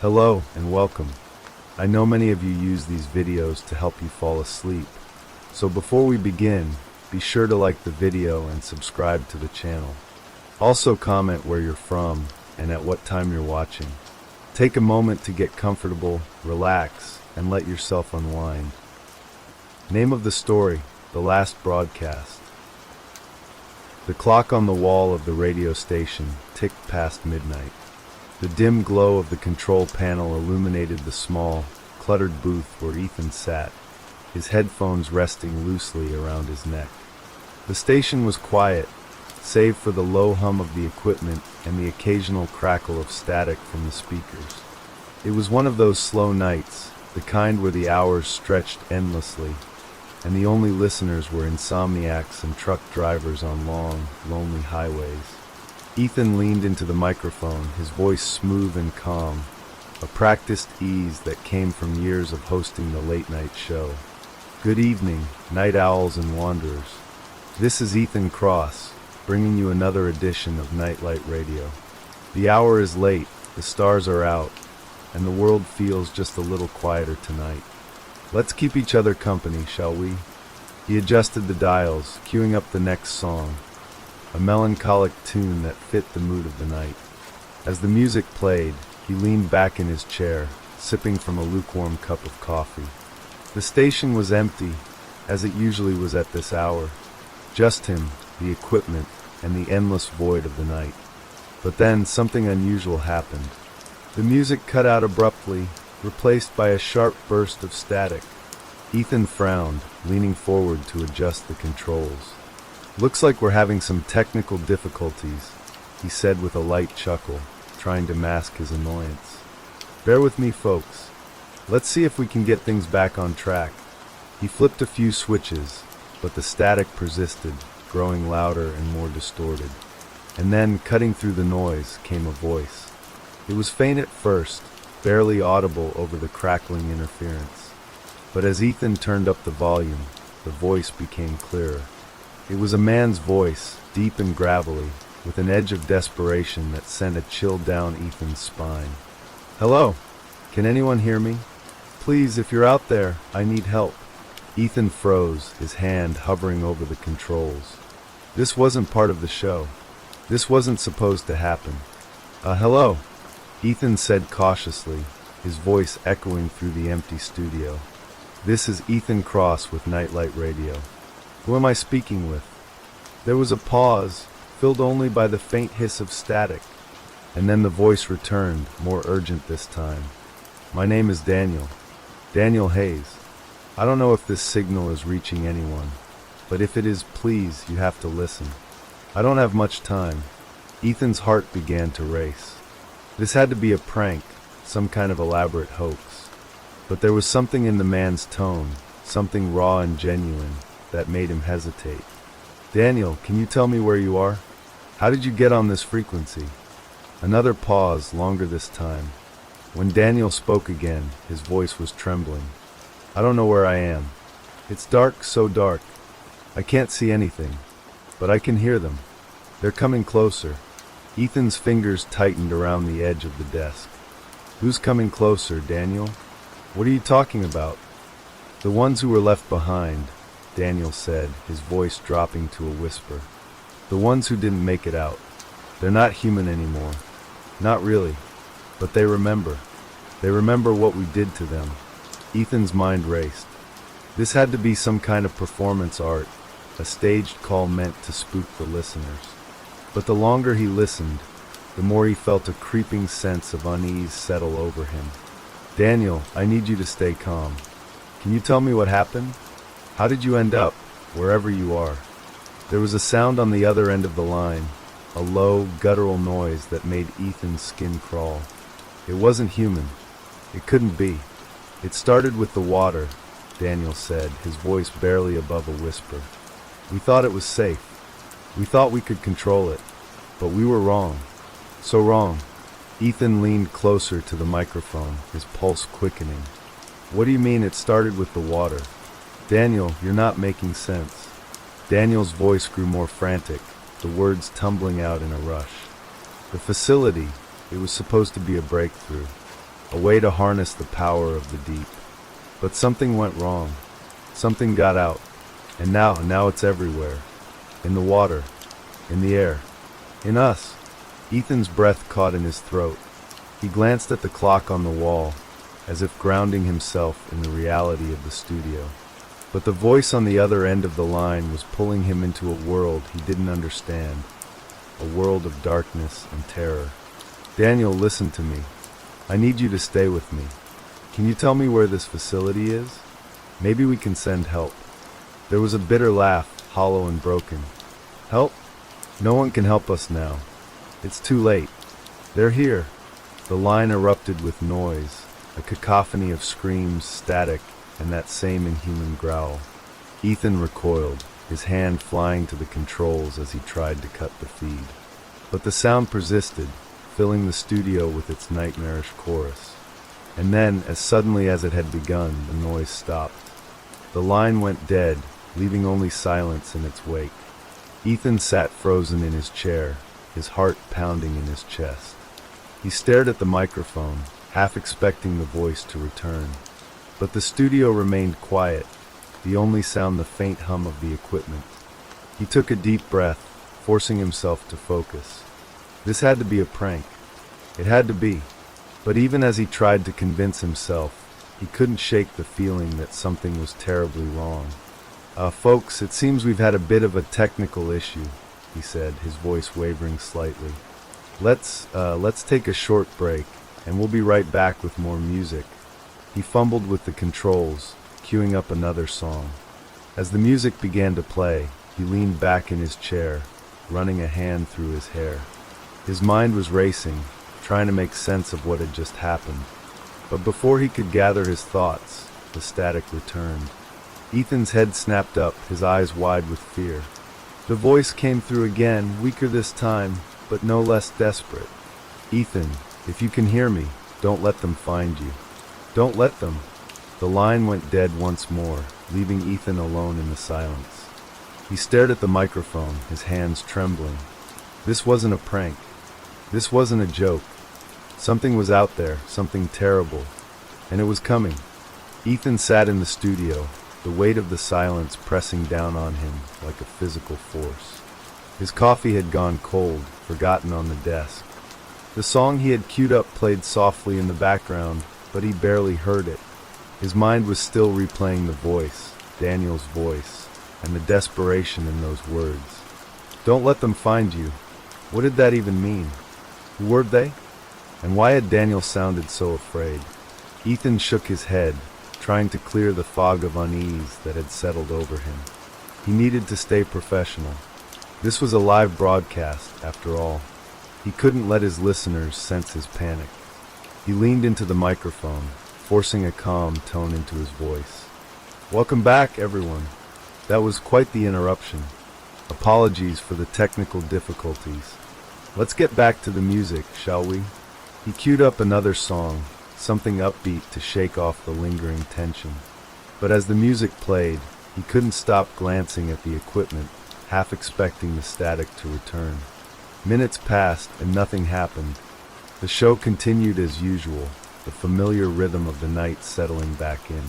Hello and welcome. I know many of you use these videos to help you fall asleep. So before we begin, be sure to like the video and subscribe to the channel. Also comment where you're from and at what time you're watching. Take a moment to get comfortable, relax, and let yourself unwind. Name of the story: The Last Broadcast. The clock on the wall of the radio station ticked past midnight. The dim glow of the control panel illuminated the small, cluttered booth where Ethan sat, his headphones resting loosely around his neck. The station was quiet, save for the low hum of the equipment and the occasional crackle of static from the speakers. It was one of those slow nights, the kind where the hours stretched endlessly, and the only listeners were insomniacs and truck drivers on long, lonely highways. Ethan leaned into the microphone, his voice smooth and calm, a practiced ease that came from years of hosting the late-night show. Good evening, night owls and wanderers. This is Ethan Cross, bringing you another edition of Nightlight Radio. The hour is late, the stars are out, and the world feels just a little quieter tonight. Let's keep each other company, shall we? He adjusted the dials, queuing up the next song, a melancholic tune that fit the mood of the night. As the music played, he leaned back in his chair, sipping from a lukewarm cup of coffee. The station was empty, as it usually was at this hour. Just him, the equipment, and the endless void of the night. But then something unusual happened. The music cut out abruptly, replaced by a sharp burst of static. Ethan frowned, leaning forward to adjust the controls. "Looks like we're having some technical difficulties," he said with a light chuckle, trying to mask his annoyance. "Bear with me, folks. Let's see if we can get things back on track." He flipped a few switches, but the static persisted, growing louder and more distorted. And then, cutting through the noise, came a voice. It was faint at first, barely audible over the crackling interference. But as Ethan turned up the volume, the voice became clearer. It was a man's voice, deep and gravelly, with an edge of desperation that sent a chill down Ethan's spine. "Hello? Can anyone hear me? Please, if you're out there, I need help." Ethan froze, his hand hovering over the controls. This wasn't part of the show. This wasn't supposed to happen. Hello," Ethan said cautiously, his voice echoing through the empty studio. "This is Ethan Cross with Nightlight Radio. Who am I speaking with?" There was a pause, filled only by the faint hiss of static, and then the voice returned, more urgent this time. "My name is Daniel. Daniel Hayes. I don't know if this signal is reaching anyone, but if it is, please, you have to listen. I don't have much time." Ethan's heart began to race. This had to be a prank, some kind of elaborate hoax. But there was something in the man's tone, something raw and genuine, that made him hesitate. "Daniel, can you tell me where you are? How did you get on this frequency?" Another pause, longer this time. When Daniel spoke again, his voice was trembling. "I don't know where I am. It's dark, so dark. I can't see anything, but I can hear them. They're coming closer." Ethan's fingers tightened around the edge of the desk. "Who's coming closer, Daniel? What are you talking about?" "The ones who were left behind," Daniel said, his voice dropping to a whisper. "The ones who didn't make it out. They're not human anymore. Not really. But they remember. They remember what we did to them." Ethan's mind raced. This had to be some kind of performance art, a staged call meant to spook the listeners. But the longer he listened, the more he felt a creeping sense of unease settle over him. "Daniel, I need you to stay calm. Can you tell me what happened? How did you end up, wherever you are?" There was a sound on the other end of the line, a low, guttural noise that made Ethan's skin crawl. It wasn't human. It couldn't be. "It started with the water," Daniel said, his voice barely above a whisper. "We thought it was safe. We thought we could control it. But we were wrong. So wrong." Ethan leaned closer to the microphone, his pulse quickening. "What do you mean it started with the water? Daniel, you're not making sense." Daniel's voice grew more frantic, the words tumbling out in a rush. "The facility, it was supposed to be a breakthrough. a way to harness the power of the deep. But something went wrong. Something got out. And now it's everywhere. In the water, in the air, in us. Ethan's breath caught in his throat. He glanced at the clock on the wall, as if grounding himself in the reality of the studio. But the voice on the other end of the line was pulling him into a world he didn't understand, a world of darkness and terror. Daniel, listen to me. I need you to stay with me. Can you tell me where this facility is? Maybe we can send help. There was a bitter laugh, hollow and broken. Help? No one can help us now. It's too late. They're here. The line erupted with noise, a cacophony of screams, static, and that same inhuman growl. Ethan recoiled, his hand flying to the controls as he tried to cut the feed. But the sound persisted, filling the studio with its nightmarish chorus. And then, as suddenly as it had begun, the noise stopped. The line went dead, leaving only silence in its wake. Ethan sat frozen in his chair, his heart pounding in his chest. He stared at the microphone, half expecting the voice to return. But the studio remained quiet, the only sound the faint hum of the equipment. He took a deep breath, forcing himself to focus. This had to be a prank. It had to be. But even as he tried to convince himself, he couldn't shake the feeling that something was terribly wrong. Folks, it seems we've had a bit of a technical issue, he said, his voice wavering slightly. Let's take a short break, and we'll be right back with more music. He fumbled with the controls, queuing up another song. As the music began to play, he leaned back in his chair, running a hand through his hair. His mind was racing, trying to make sense of what had just happened. But before he could gather his thoughts, the static returned. Ethan's head snapped up, his eyes wide with fear. The voice came through again, weaker this time, but no less desperate. Ethan, if you can hear me, don't let them find you. Don't let them. The line went dead once more, leaving Ethan alone in the silence. He stared at the microphone, his hands trembling. This wasn't a prank. This wasn't a joke. Something was out there, something terrible, and it was coming. Ethan sat in the studio, the weight of the silence pressing down on him like a physical force. His coffee had gone cold, forgotten on the desk. The song he had queued up played softly in the background, but he barely heard it. His mind was still replaying the voice, Daniel's voice, and the desperation in those words. Don't let them find you. What did that even mean? Who were they? And why had Daniel sounded so afraid? Ethan shook his head, trying to clear the fog of unease that had settled over him. He needed to stay professional. This was a live broadcast, after all. He couldn't let his listeners sense his panic. He leaned into the microphone, forcing a calm tone into his voice. Welcome back, everyone. That was quite the interruption. Apologies for the technical difficulties. Let's get back to the music, shall we? He queued up another song, something upbeat to shake off the lingering tension. But as the music played, he couldn't stop glancing at the equipment, half expecting the static to return. Minutes passed and nothing happened. The show continued as usual, the familiar rhythm of the night settling back in.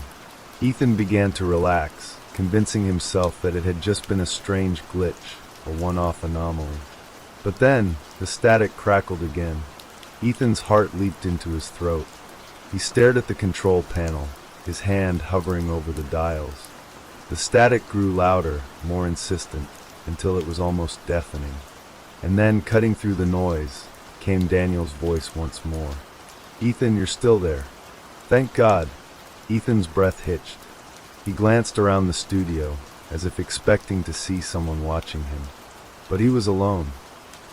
Ethan began to relax, convincing himself that it had just been a strange glitch, a one-off anomaly. But then, the static crackled again. Ethan's heart leaped into his throat. He stared at the control panel, his hand hovering over the dials. The static grew louder, more insistent, until it was almost deafening. And then, cutting through the noise, came Daniel's voice once more. Ethan, you're still there. Thank God. Ethan's breath hitched. He glanced around the studio, as if expecting to see someone watching him. But he was alone.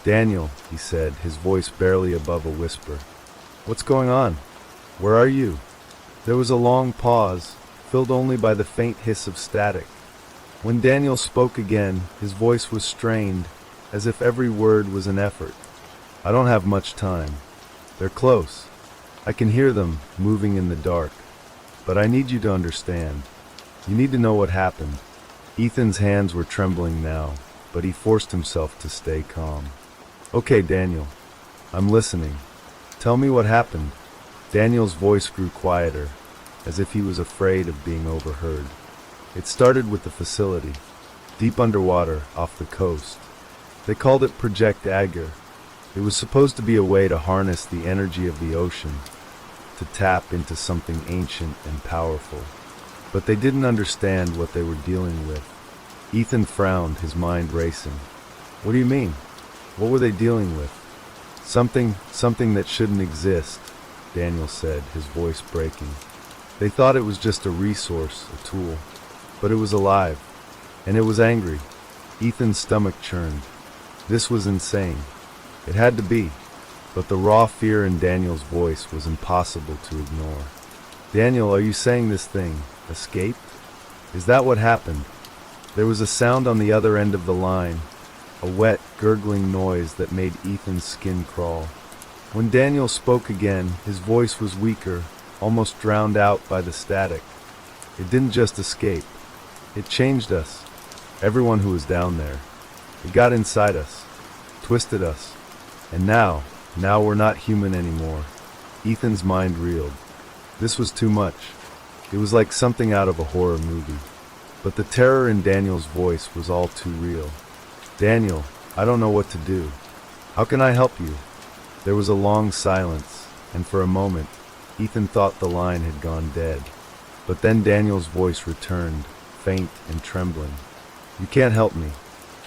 Daniel, he said, his voice barely above a whisper. What's going on? Where are you? There was a long pause, filled only by the faint hiss of static. When Daniel spoke again, his voice was strained, as if every word was an effort. I don't have much time. They're close. I can hear them, moving in the dark. But I need you to understand. You need to know what happened. Ethan's hands were trembling now, but he forced himself to stay calm. Okay, Daniel. I'm listening. Tell me what happened. Daniel's voice grew quieter, as if he was afraid of being overheard. It started with the facility, deep underwater off the coast. They called it Project Agar. It was supposed to be a way to harness the energy of the ocean, to tap into something ancient and powerful. But they didn't understand what they were dealing with. Ethan frowned, his mind racing. What do you mean? What were they dealing with? Something that shouldn't exist, Daniel said, his voice breaking. They thought it was just a resource, a tool. But it was alive, and it was angry. Ethan's stomach churned. This was insane. It had to be, but the raw fear in Daniel's voice was impossible to ignore. Daniel, are you saying this thing escaped? Is that what happened? There was a sound on the other end of the line, a wet, gurgling noise that made Ethan's skin crawl. When Daniel spoke again, his voice was weaker, almost drowned out by the static. It didn't just escape. It changed us, everyone who was down there. It got inside us, twisted us, and now we're not human anymore. Ethan's mind reeled. This was too much. It was like something out of a horror movie. But the terror in Daniel's voice was all too real. Daniel, I don't know what to do. How can I help you? There was a long silence, and for a moment, Ethan thought the line had gone dead. But then Daniel's voice returned, faint and trembling. You can't help me.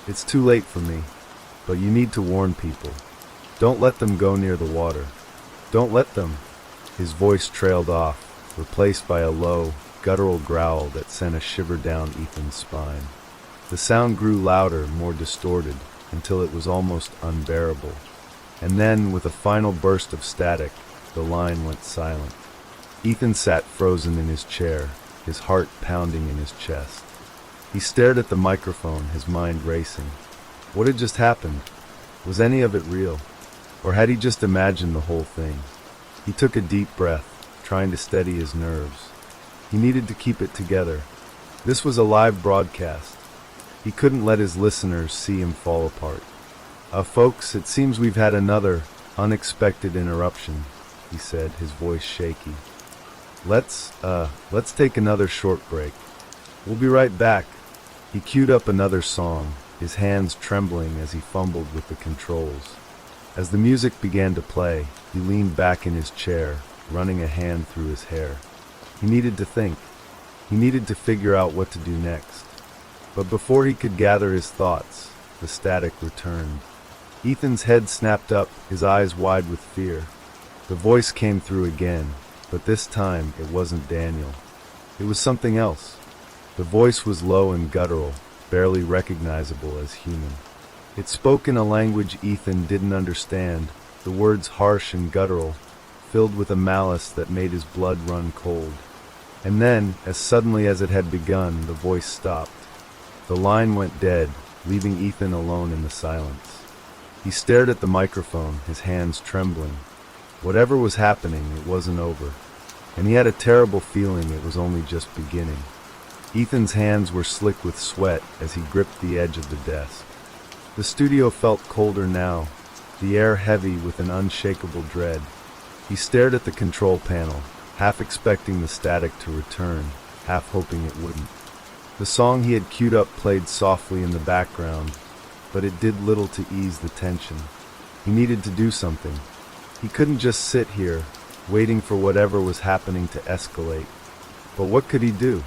It's too late for me. But you need to warn people. Don't let them go near the water. Don't let them. His voice trailed off, replaced by a low, guttural growl that sent a shiver down Ethan's spine. The sound grew louder, more distorted, until it was almost unbearable. And then, with a final burst of static, the line went silent. Ethan sat frozen in his chair, his heart pounding in his chest. He stared at the microphone, his mind racing. What had just happened? Was any of it real? Or had he just imagined the whole thing? He took a deep breath, trying to steady his nerves. He needed to keep it together. This was a live broadcast. He couldn't let his listeners see him fall apart. Folks, it seems we've had another unexpected interruption, he said, his voice shaky. Let's take another short break. We'll be right back. He queued up another song, his hands trembling as he fumbled with the controls. As the music began to play, he leaned back in his chair, running a hand through his hair. He needed to think. He needed to figure out what to do next. But before he could gather his thoughts, the static returned. Ethan's head snapped up, his eyes wide with fear. The voice came through again, but this time it wasn't Daniel. It was something else. The voice was low and guttural, barely recognizable as human. It spoke in a language Ethan didn't understand, the words harsh and guttural, filled with a malice that made his blood run cold. And then, as suddenly as it had begun, the voice stopped. The line went dead, leaving Ethan alone in the silence. He stared at the microphone, his hands trembling. Whatever was happening, it wasn't over. And he had a terrible feeling it was only just beginning. Ethan's hands were slick with sweat as he gripped the edge of the desk. The studio felt colder now, the air heavy with an unshakable dread. He stared at the control panel, half expecting the static to return, half hoping it wouldn't. The song he had queued up played softly in the background, but it did little to ease the tension. He needed to do something. He couldn't just sit here, waiting for whatever was happening to escalate. But what could he do?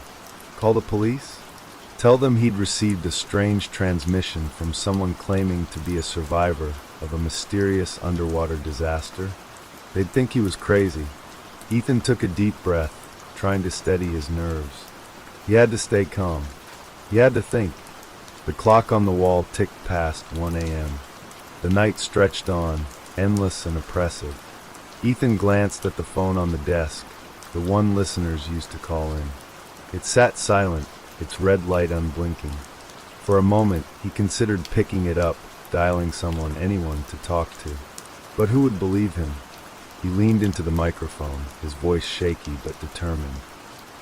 Call the police? Tell them he'd received a strange transmission from someone claiming to be a survivor of a mysterious underwater disaster? They'd think he was crazy. Ethan took a deep breath, trying to steady his nerves. He had to stay calm. He had to think. The clock on the wall ticked past 1 a.m. The night stretched on, endless and oppressive. Ethan glanced at the phone on the desk, the one listeners used to call in. It sat silent, its red light unblinking. For a moment, he considered picking it up, dialing anyone to talk to. But who would believe him? He leaned into the microphone, his voice shaky but determined.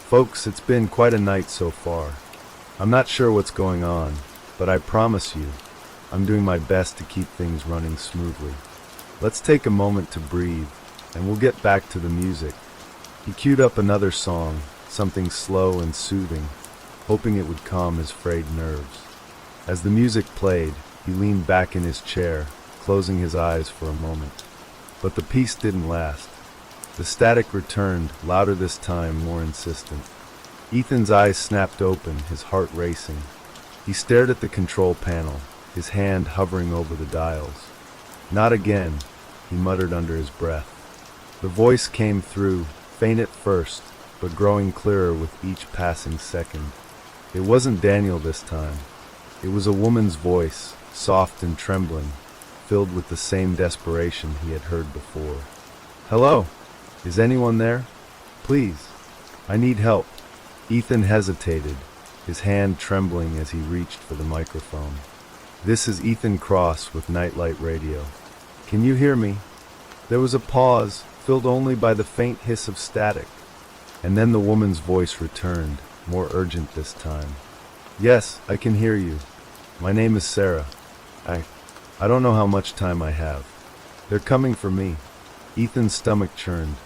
Folks, it's been quite a night so far. I'm not sure what's going on, but I promise you, I'm doing my best to keep things running smoothly. Let's take a moment to breathe, and we'll get back to the music. He queued up another song, something slow and soothing, hoping it would calm his frayed nerves. As the music played, he leaned back in his chair, closing his eyes for a moment. But the peace didn't last. The static returned, louder this time, more insistent. Ethan's eyes snapped open, his heart racing. He stared at the control panel, his hand hovering over the dials. "Not again," he muttered under his breath. The voice came through, faint at first, but growing clearer with each passing second. It wasn't Daniel this time. It was a woman's voice, soft and trembling, filled with the same desperation he had heard before. "Hello? Is anyone there? Please. I need help." Ethan hesitated, his hand trembling as he reached for the microphone. "This is Ethan Cross with Nightlight Radio. Can you hear me?" There was a pause, filled only by the faint hiss of static. And then the woman's voice returned, more urgent this time. "Yes, I can hear you. My name is Sarah. I don't know how much time I have. They're coming for me." Ethan's stomach churned.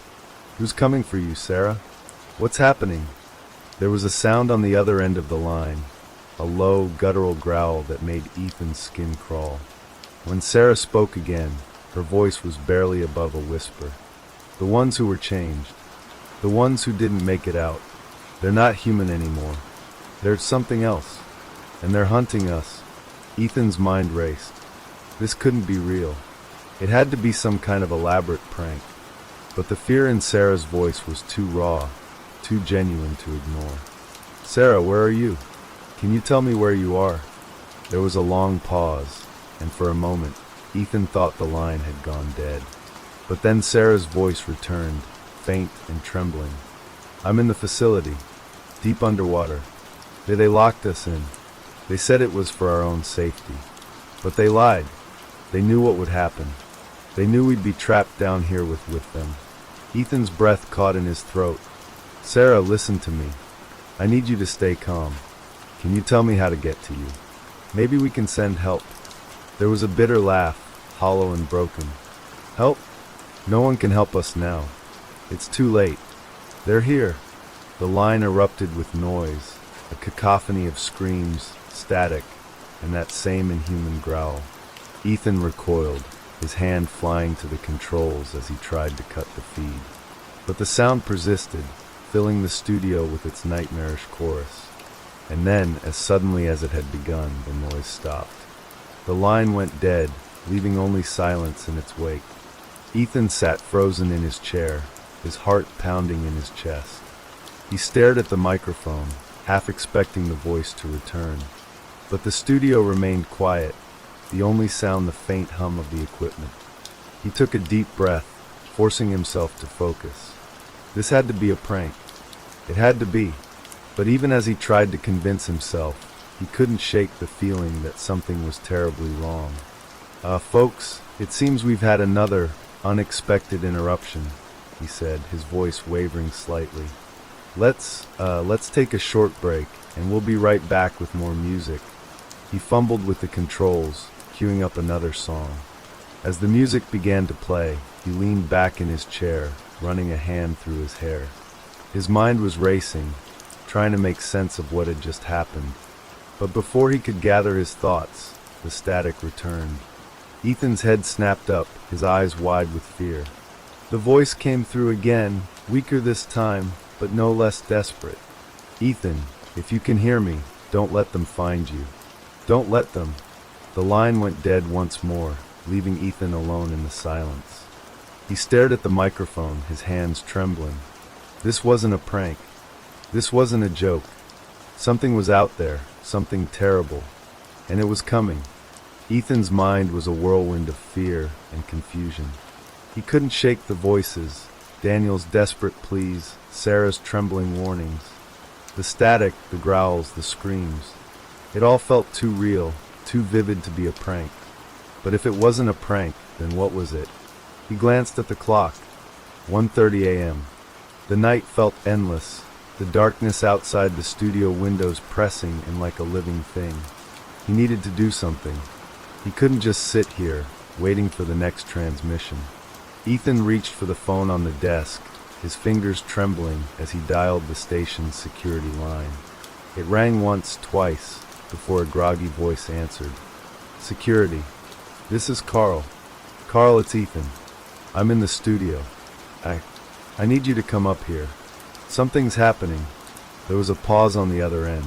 "Who's coming for you, Sarah? What's happening?" There was a sound on the other end of the line, a low, guttural growl that made Ethan's skin crawl. When Sarah spoke again, her voice was barely above a whisper. "The ones who were changed. The ones who didn't make it out. They're not human anymore. They're something else. And they're hunting us." Ethan's mind raced. This couldn't be real. It had to be some kind of elaborate prank. But the fear in Sarah's voice was too raw, too genuine to ignore. "Sarah, where are you? Can you tell me where you are?" There was a long pause, and for a moment, Ethan thought the line had gone dead. But then Sarah's voice returned, faint and trembling. "I'm in the facility, deep underwater. They locked us in. They said it was for our own safety. But they lied. They knew what would happen. They knew we'd be trapped down here with them." Ethan's breath caught in his throat. "Sarah, listen to me. I need you to stay calm. Can you tell me how to get to you? Maybe we can send help." There was a bitter laugh, hollow and broken. "Help? No one can help us now. It's too late. They're here." The line erupted with noise, a cacophony of screams, static, and that same inhuman growl. Ethan recoiled, his hand flying to the controls as he tried to cut the feed. But the sound persisted, filling the studio with its nightmarish chorus. And then, as suddenly as it had begun, the noise stopped. The line went dead, leaving only silence in its wake. Ethan sat frozen in his chair, his heart pounding in his chest. He stared at the microphone, half expecting the voice to return. But the studio remained quiet, the only sound the faint hum of the equipment. He took a deep breath, forcing himself to focus. This had to be a prank. It had to be. But even as he tried to convince himself, he couldn't shake the feeling that something was terribly wrong. Folks, it seems we've had another unexpected interruption," he said, his voice wavering slightly. Let's take a short break, and we'll be right back with more music." He fumbled with the controls, queuing up another song. As the music began to play, he leaned back in his chair, running a hand through his hair. His mind was racing, trying to make sense of what had just happened. But before he could gather his thoughts, the static returned. Ethan's head snapped up, his eyes wide with fear. The voice came through again, weaker this time, but no less desperate. "Ethan, if you can hear me, don't let them find you. Don't let them." The line went dead once more, leaving Ethan alone in the silence. He stared at the microphone, his hands trembling. This wasn't a prank. This wasn't a joke. Something was out there, something terrible. And it was coming. Ethan's mind was a whirlwind of fear and confusion. He couldn't shake the voices, Daniel's desperate pleas, Sarah's trembling warnings. The static, the growls, the screams. It all felt too real, too vivid to be a prank. But if it wasn't a prank, then what was it? He glanced at the clock. 1:30 a.m. The night felt endless, the darkness outside the studio windows pressing in like a living thing. He needed to do something. He couldn't just sit here, waiting for the next transmission. Ethan reached for the phone on the desk, his fingers trembling as he dialed the station's security line. It rang once, twice, before a groggy voice answered. Security. This is Carl. Carl, it's Ethan. I'm in the studio. I need you to come up here. Something's happening. There was a pause on the other end.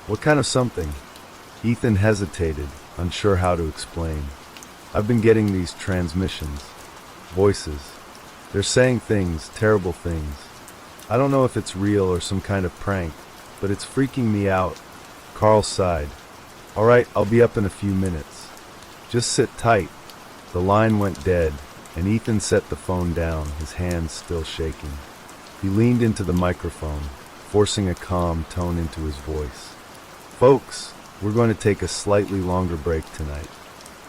What kind of something? Ethan hesitated, unsure how to explain. I've been getting these transmissions. Voices. They're saying things, terrible things. I don't know if it's real or some kind of prank, but it's freaking me out. Carl sighed. All right, I'll be up in a few minutes. Just sit tight. The line went dead, and Ethan set the phone down, his hands still shaking. He leaned into the microphone, forcing a calm tone into his voice. Folks, we're going to take a slightly longer break tonight.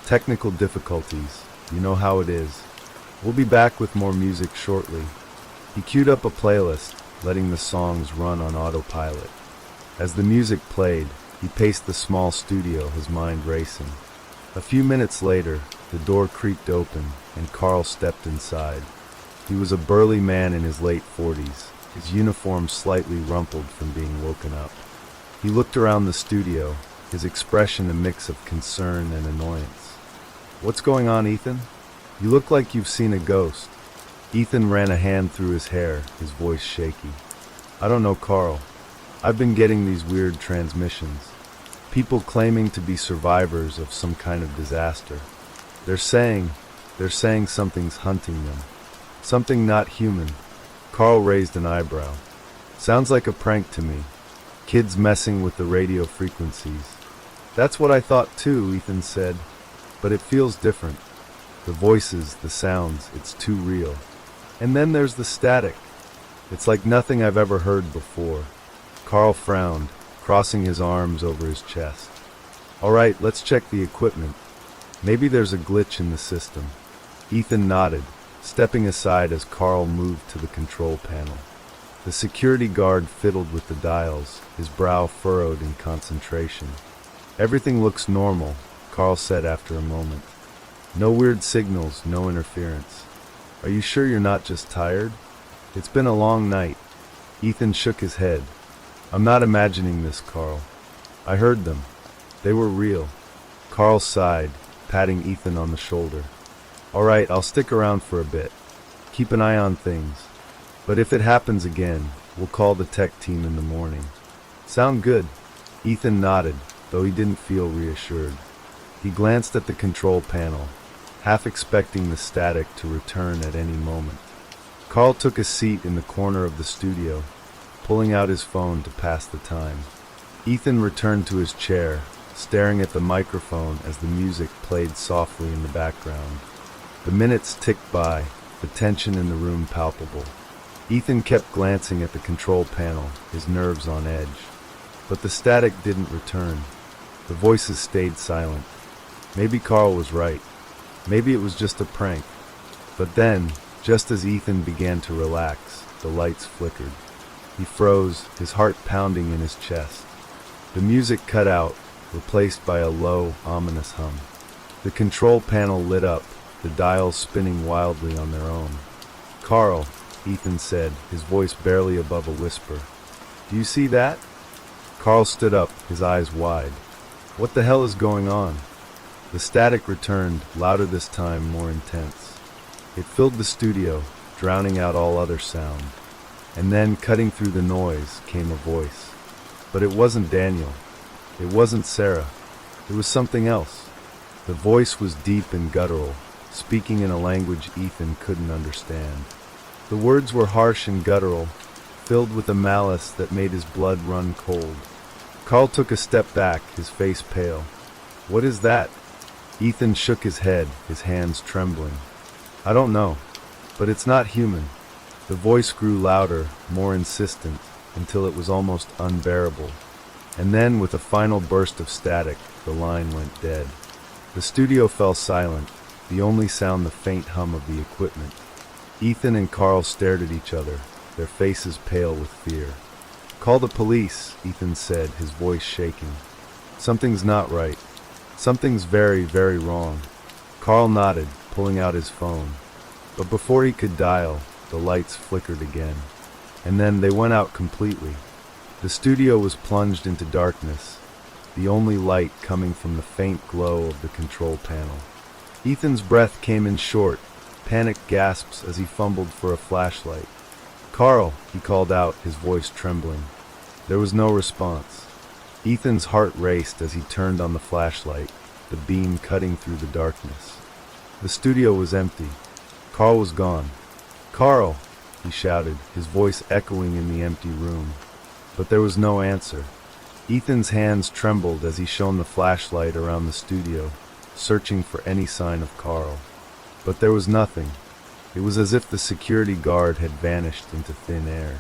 Technical difficulties, you know how it is. We'll be back with more music shortly. He queued up a playlist, letting the songs run on autopilot. As the music played, he paced the small studio, his mind racing. A few minutes later, the door creaked open, and Carl stepped inside. He was a burly man in his late 40s, his uniform slightly rumpled from being woken up. He looked around the studio, his expression a mix of concern and annoyance. What's going on, Ethan? You look like you've seen a ghost. Ethan ran a hand through his hair, his voice shaky. I don't know, Carl. I've been getting these weird transmissions. People claiming to be survivors of some kind of disaster. They're saying something's hunting them. Something not human. Carl raised an eyebrow. Sounds like a prank to me. Kids messing with the radio frequencies. That's what I thought too, Ethan said. But it feels different. The voices, the sounds, it's too real. And then there's the static. It's like nothing I've ever heard before. Carl frowned, crossing his arms over his chest. All right, let's check the equipment. Maybe there's a glitch in the system. Ethan nodded, stepping aside as Carl moved to the control panel. The security guard fiddled with the dials, his brow furrowed in concentration. Everything looks normal, Carl said after a moment. No weird signals, no interference. Are you sure you're not just tired? It's been a long night. Ethan shook his head. I'm not imagining this, Carl. I heard them. They were real. Carl sighed, patting Ethan on the shoulder. All right, I'll stick around for a bit. Keep an eye on things. But if it happens again, we'll call the tech team in the morning. Sound good? Ethan nodded, though he didn't feel reassured. He glanced at the control panel, half expecting the static to return at any moment. Carl took a seat in the corner of the studio, pulling out his phone to pass the time. Ethan returned to his chair, staring at the microphone as the music played softly in the background. The minutes ticked by, the tension in the room palpable. Ethan kept glancing at the control panel, his nerves on edge. But the static didn't return. The voices stayed silent. Maybe Carl was right. Maybe it was just a prank. But then, just as Ethan began to relax, the lights flickered. He froze, his heart pounding in his chest. The music cut out, replaced by a low, ominous hum. The control panel lit up, the dials spinning wildly on their own. Carl, Ethan said, his voice barely above a whisper. Do you see that? Carl stood up, his eyes wide. What the hell is going on? The static returned, louder this time, more intense. It filled the studio, drowning out all other sound. And then, cutting through the noise, came a voice. But it wasn't Daniel. It wasn't Sarah. It was something else. The voice was deep and guttural, speaking in a language Ethan couldn't understand. The words were harsh and guttural, filled with a malice that made his blood run cold. Carl took a step back, his face pale. What is that? Ethan shook his head, his hands trembling. I don't know, but it's not human. The voice grew louder, more insistent, until it was almost unbearable. And then, with a final burst of static, the line went dead. The studio fell silent, the only sound the faint hum of the equipment. Ethan and Carl stared at each other, their faces pale with fear. Call the police, Ethan said, his voice shaking. Something's not right. Something's very, very wrong. Carl nodded, pulling out his phone. But before he could dial, the lights flickered again. And then they went out completely. The studio was plunged into darkness, the only light coming from the faint glow of the control panel. Ethan's breath came in short, panicked gasps as he fumbled for a flashlight. "Carl," he called out, his voice trembling. There was no response. Ethan's heart raced as he turned on the flashlight, the beam cutting through the darkness. The studio was empty. Carl was gone. "Carl!" he shouted, his voice echoing in the empty room. But there was no answer. Ethan's hands trembled as he shone the flashlight around the studio, searching for any sign of Carl. But there was nothing. It was as if the security guard had vanished into thin air.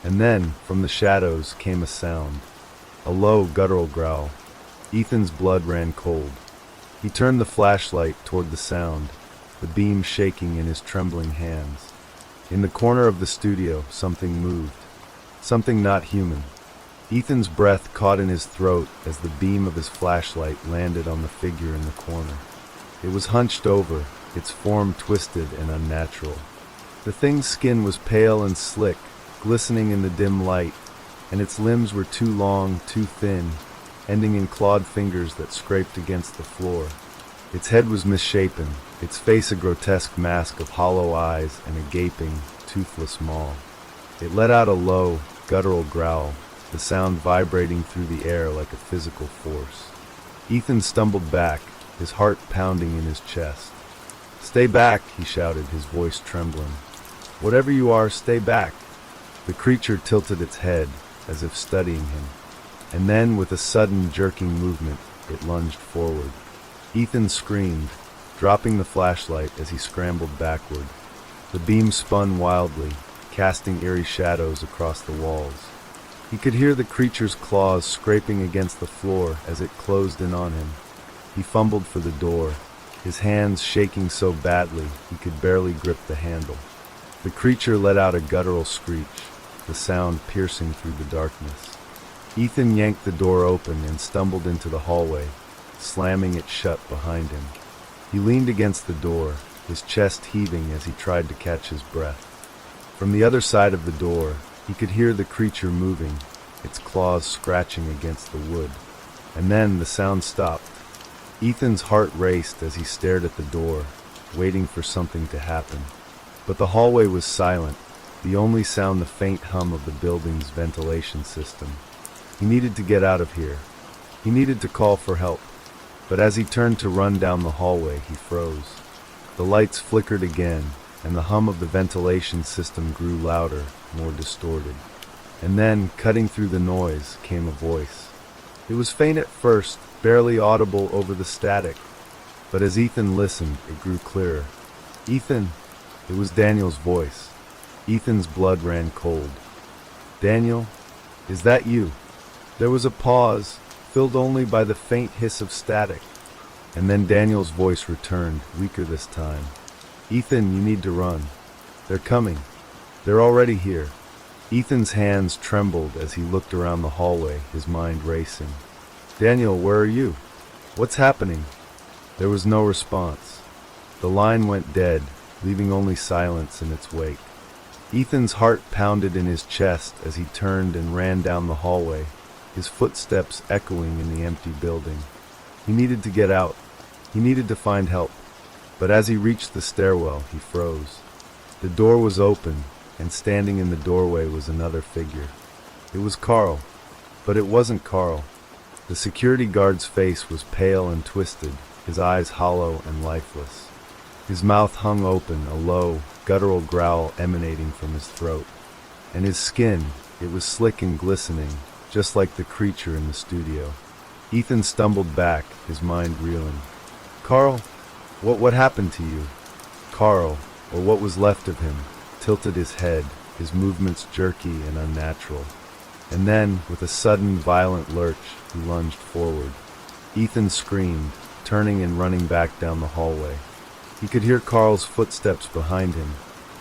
And then, from the shadows, came a sound. A low, guttural growl. Ethan's blood ran cold. He turned the flashlight toward the sound, the beam shaking in his trembling hands. In the corner of the studio, something moved. Something not human. Ethan's breath caught in his throat as the beam of his flashlight landed on the figure in the corner. It was hunched over, its form twisted and unnatural. The thing's skin was pale and slick, glistening in the dim light, and its limbs were too long, too thin, ending in clawed fingers that scraped against the floor. Its head was misshapen, its face a grotesque mask of hollow eyes and a gaping, toothless maw. It let out a low, guttural growl, the sound vibrating through the air like a physical force. Ethan stumbled back, his heart pounding in his chest. "Stay back," he shouted, his voice trembling. "Whatever you are, stay back." The creature tilted its head, as if studying him, and then, with a sudden, jerking movement, it lunged forward. Ethan screamed, dropping the flashlight as he scrambled backward. The beam spun wildly, casting eerie shadows across the walls. He could hear the creature's claws scraping against the floor as it closed in on him. He fumbled for the door, his hands shaking so badly he could barely grip the handle. The creature let out a guttural screech, the sound piercing through the darkness. Ethan yanked the door open and stumbled into the hallway, slamming it shut behind him. He leaned against the door, his chest heaving as he tried to catch his breath. From the other side of the door, he could hear the creature moving, its claws scratching against the wood. And then the sound stopped. Ethan's heart raced as he stared at the door, waiting for something to happen. But the hallway was silent, the only sound the faint hum of the building's ventilation system. He needed to get out of here. He needed to call for help. But as he turned to run down the hallway, he froze. The lights flickered again, and the hum of the ventilation system grew louder, more distorted. And then, cutting through the noise, came a voice. It was faint at first, barely audible over the static, but as Ethan listened, it grew clearer. "Ethan!" It was Daniel's voice. Ethan's blood ran cold. "Daniel, is that you?" There was a pause, filled only by the faint hiss of static, and then Daniel's voice returned, weaker this time. "Ethan, you need to run. They're coming. They're already here." Ethan's hands trembled as he looked around the hallway, his mind racing. "Daniel, where are you? What's happening?" There was no response. The line went dead, leaving only silence in its wake. Ethan's heart pounded in his chest as he turned and ran down the hallway, his footsteps echoing in the empty building. He needed to get out. He needed to find help. But as he reached the stairwell, he froze. The door was open, and standing in the doorway was another figure. It was Carl, but it wasn't Carl. The security guard's face was pale and twisted, his eyes hollow and lifeless. His mouth hung open, a low, guttural growl emanating from his throat. And his skin, it was slick and glistening, just like the creature in the studio. Ethan stumbled back, his mind reeling. "Carl, what happened to you?" Carl, or what was left of him, tilted his head, his movements jerky and unnatural. And then, with a sudden, violent lurch, he lunged forward. Ethan screamed, turning and running back down the hallway. He could hear Carl's footsteps behind him,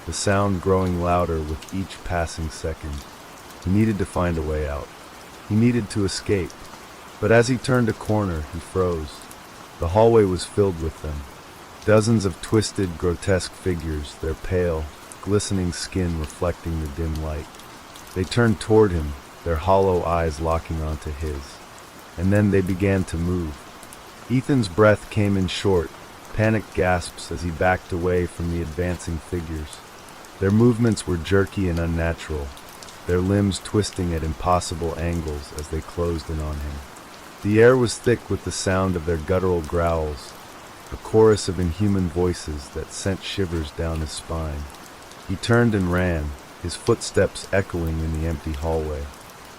the sound growing louder with each passing second. He needed to find a way out. He needed to escape. But as he turned a corner, he froze. The hallway was filled with them. Dozens of twisted, grotesque figures, their pale, glistening skin reflecting the dim light. They turned toward him, their hollow eyes locking onto his. And then they began to move. Ethan's breath came in short, panicked gasps as he backed away from the advancing figures. Their movements were jerky and unnatural, their limbs twisting at impossible angles as they closed in on him. The air was thick with the sound of their guttural growls, a chorus of inhuman voices that sent shivers down his spine. He turned and ran, his footsteps echoing in the empty hallway.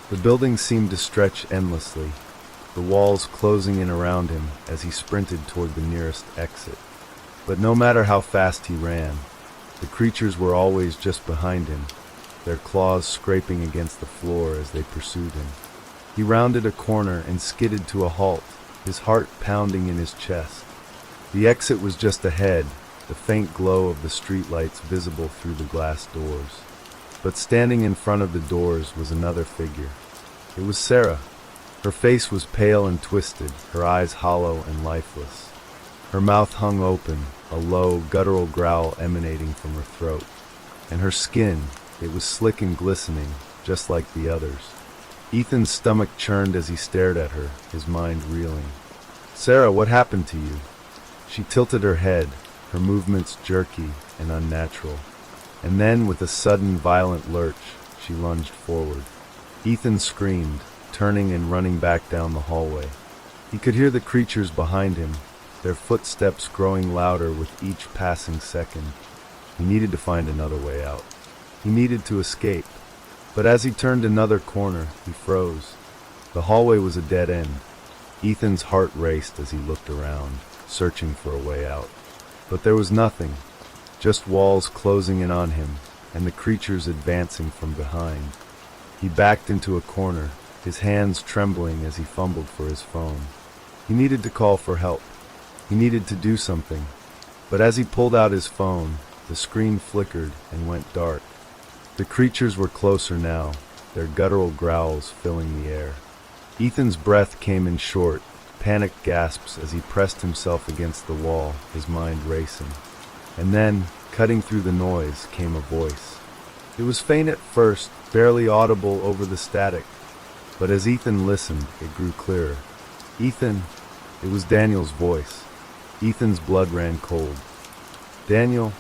The building seemed to stretch endlessly, the walls closing in around him as he sprinted toward the nearest exit. But no matter how fast he ran, the creatures were always just behind him, their claws scraping against the floor as they pursued him. He rounded a corner and skidded to a halt, his heart pounding in his chest. The exit was just ahead, the faint glow of the streetlights visible through the glass doors. But standing in front of the doors was another figure. It was Sarah. Her face was pale and twisted, her eyes hollow and lifeless. Her mouth hung open, a low, guttural growl emanating from her throat. And her skin, it was slick and glistening, just like the others. Ethan's stomach churned as he stared at her, his mind reeling. "Sarah, what happened to you?" She tilted her head, her movements jerky and unnatural. And then, with a sudden, violent lurch, she lunged forward. Ethan screamed, turning and running back down the hallway. He could hear the creatures behind him, their footsteps growing louder with each passing second. He needed to find another way out. He needed to escape. But as he turned another corner, he froze. The hallway was a dead end. Ethan's heart raced as he looked around, searching for a way out. But there was nothing, just walls closing in on him, and the creatures advancing from behind. He backed into a corner, his hands trembling as he fumbled for his phone. He needed to call for help. He needed to do something. But as he pulled out his phone, the screen flickered and went dark. The creatures were closer now, their guttural growls filling the air. Ethan's breath came in short, panicked gasps as he pressed himself against the wall, his mind racing. And then, cutting through the noise, came a voice. It was faint at first, barely audible over the static. But as Ethan listened, it grew clearer. "Ethan," it was Daniel's voice. Ethan's blood ran cold. "Daniel,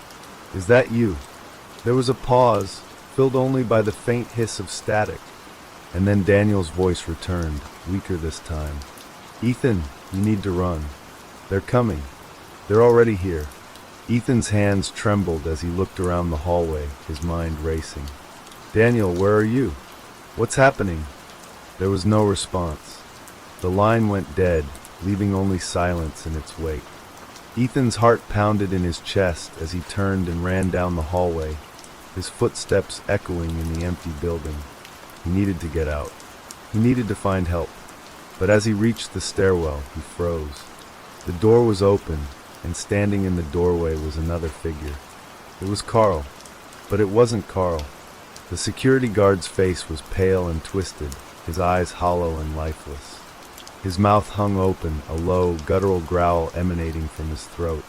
is that you?" There was a pause, filled only by the faint hiss of static. And then Daniel's voice returned, weaker this time. "Ethan, you need to run. They're coming. They're already here." Ethan's hands trembled as he looked around the hallway, his mind racing. "Daniel, where are you? What's happening?" There was no response. The line went dead, leaving only silence in its wake. Ethan's heart pounded in his chest as he turned and ran down the hallway, his footsteps echoing in the empty building. He needed to get out. He needed to find help. But as he reached the stairwell, he froze. The door was open, and standing in the doorway was another figure. It was Carl, but it wasn't Carl. The security guard's face was pale and twisted, his eyes hollow and lifeless. His mouth hung open, a low, guttural growl emanating from his throat.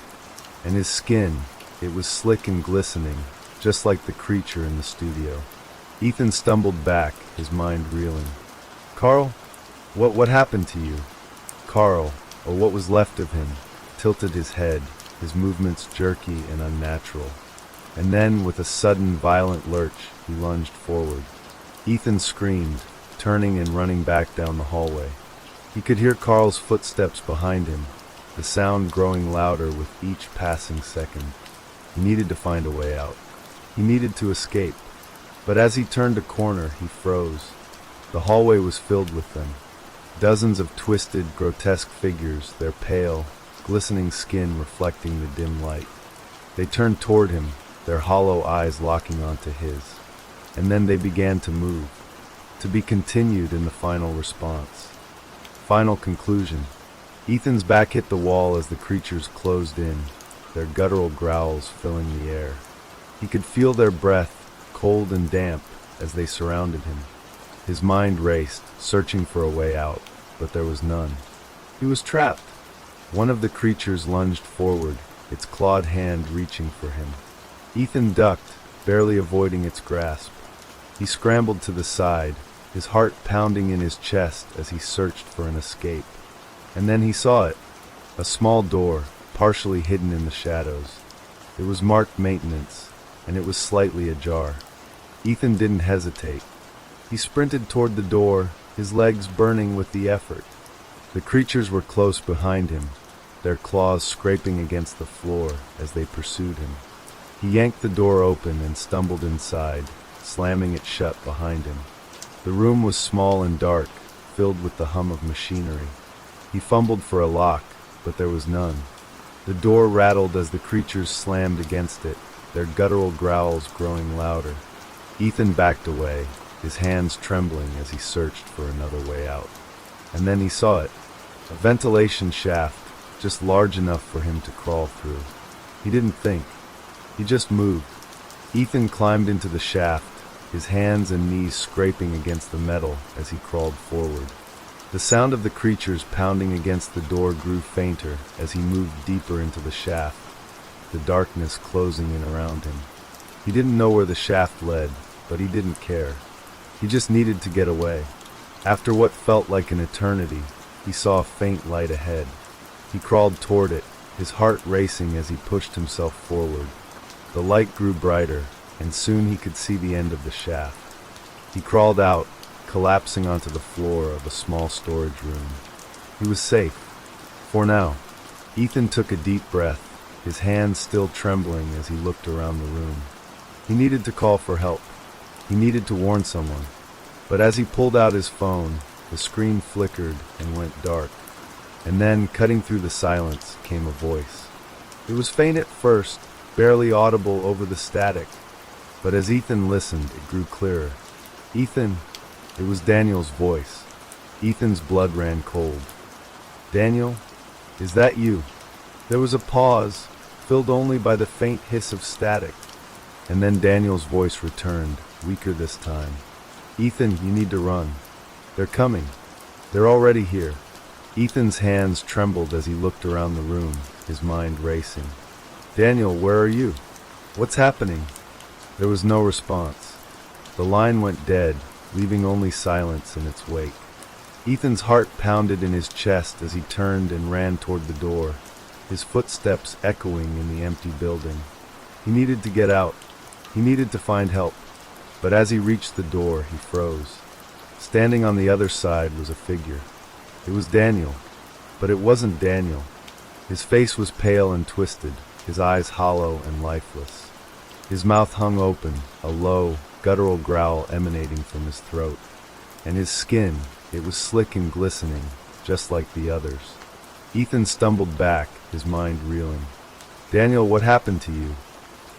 And his skin, it was slick and glistening, just like the creature in the studio. Ethan stumbled back, his mind reeling. "Carl, what happened to you?" Carl, or what was left of him, tilted his head, his movements jerky and unnatural. And then, with a sudden, violent lurch, he lunged forward. Ethan screamed, turning and running back down the hallway. He could hear Carl's footsteps behind him, the sound growing louder with each passing second. He needed to find a way out. He needed to escape. But as he turned a corner, he froze. The hallway was filled with them. Dozens of twisted, grotesque figures, their pale, glistening skin reflecting the dim light. They turned toward him, their hollow eyes locking onto his. And then they began to move, to be continued in the final response. Final conclusion. Ethan's back hit the wall as the creatures closed in, their guttural growls filling the air. He could feel their breath, cold and damp, as they surrounded him. His mind raced, searching for a way out, but there was none. He was trapped. One of the creatures lunged forward, its clawed hand reaching for him. Ethan ducked, barely avoiding its grasp. He scrambled to the side, his heart pounding in his chest as he searched for an escape. And then he saw it, a small door, partially hidden in the shadows. It was marked maintenance, and it was slightly ajar. Ethan didn't hesitate. He sprinted toward the door, his legs burning with the effort. The creatures were close behind him, their claws scraping against the floor as they pursued him. He yanked the door open and stumbled inside, slamming it shut behind him. The room was small and dark, filled with the hum of machinery. He fumbled for a lock, but there was none. The door rattled as the creatures slammed against it, their guttural growls growing louder. Ethan backed away, his hands trembling as he searched for another way out. And then he saw it, a ventilation shaft, just large enough for him to crawl through. He didn't think. He just moved. Ethan climbed into the shaft, his hands and knees scraping against the metal as he crawled forward. The sound of the creatures pounding against the door grew fainter as he moved deeper into the shaft, the darkness closing in around him. He didn't know where the shaft led, but he didn't care. He just needed to get away. After what felt like an eternity, he saw a faint light ahead. He crawled toward it, his heart racing as he pushed himself forward. The light grew brighter, and soon he could see the end of the shaft. He crawled out, collapsing onto the floor of a small storage room. He was safe. For now. Ethan took a deep breath, his hands still trembling as he looked around the room. He needed to call for help. He needed to warn someone. But as he pulled out his phone, the screen flickered and went dark. And then, cutting through the silence, came a voice. It was faint at first, barely audible over the static. But as Ethan listened, it grew clearer. Ethan, it was Daniel's voice. Ethan's blood ran cold. Daniel, is that you? There was a pause, filled only by the faint hiss of static. And then Daniel's voice returned, weaker this time. Ethan, you need to run. They're coming. They're already here. Ethan's hands trembled as he looked around the room, his mind racing. Daniel, where are you? What's happening? There was no response. The line went dead, leaving only silence in its wake. Ethan's heart pounded in his chest as he turned and ran toward the door, his footsteps echoing in the empty building. He needed to get out. He needed to find help. But as he reached the door, he froze. Standing on the other side was a figure. It was Daniel, but it wasn't Daniel. His face was pale and twisted, his eyes hollow and lifeless. His mouth hung open, a low, guttural growl emanating from his throat. And his skin, it was slick and glistening, just like the others. Ethan stumbled back, his mind reeling. Daniel, what happened to you?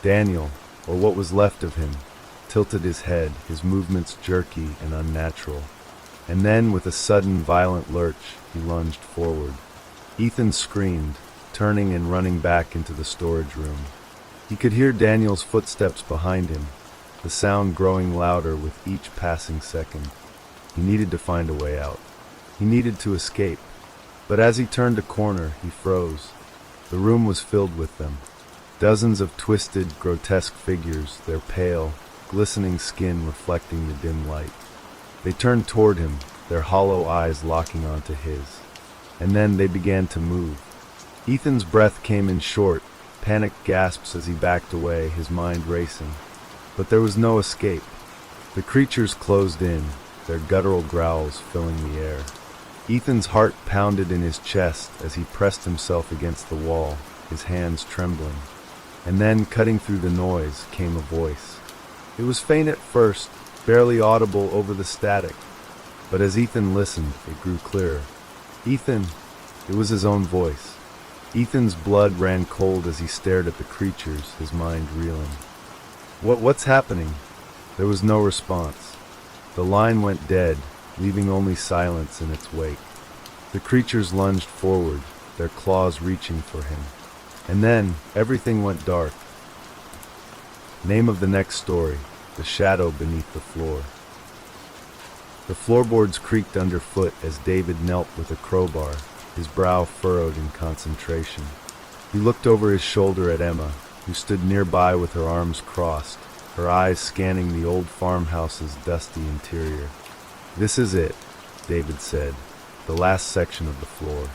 Daniel, or what was left of him, tilted his head, his movements jerky and unnatural. And then, with a sudden, violent lurch, he lunged forward. Ethan screamed, turning and running back into the storage room. He could hear Daniel's footsteps behind him, the sound growing louder with each passing second. He needed to find a way out. He needed to escape. But as he turned a corner, he froze. The room was filled with them. Dozens of twisted, grotesque figures, their pale, glistening skin reflecting the dim light. They turned toward him, their hollow eyes locking onto his. And then they began to move. Ethan's breath came in short, panicked gasps as he backed away, his mind racing. But there was no escape. The creatures closed in, their guttural growls filling the air. Ethan's heart pounded in his chest as he pressed himself against the wall, his hands trembling. And then, cutting through the noise, came a voice. It was faint at first, barely audible over the static. But as Ethan listened, it grew clearer. Ethan, it was his own voice. Ethan's blood ran cold as he stared at the creatures, his mind reeling. What's happening? There was no response. The line went dead, leaving only silence in its wake. The creatures lunged forward, their claws reaching for him. And then, everything went dark. Name of the next story, The Shadow Beneath the Floor. The floorboards creaked underfoot as David knelt with a crowbar, his brow furrowed in concentration. He looked over his shoulder at Emma, who stood nearby with her arms crossed, her eyes scanning the old farmhouse's dusty interior. "This is it," David said, "the last section of the floor.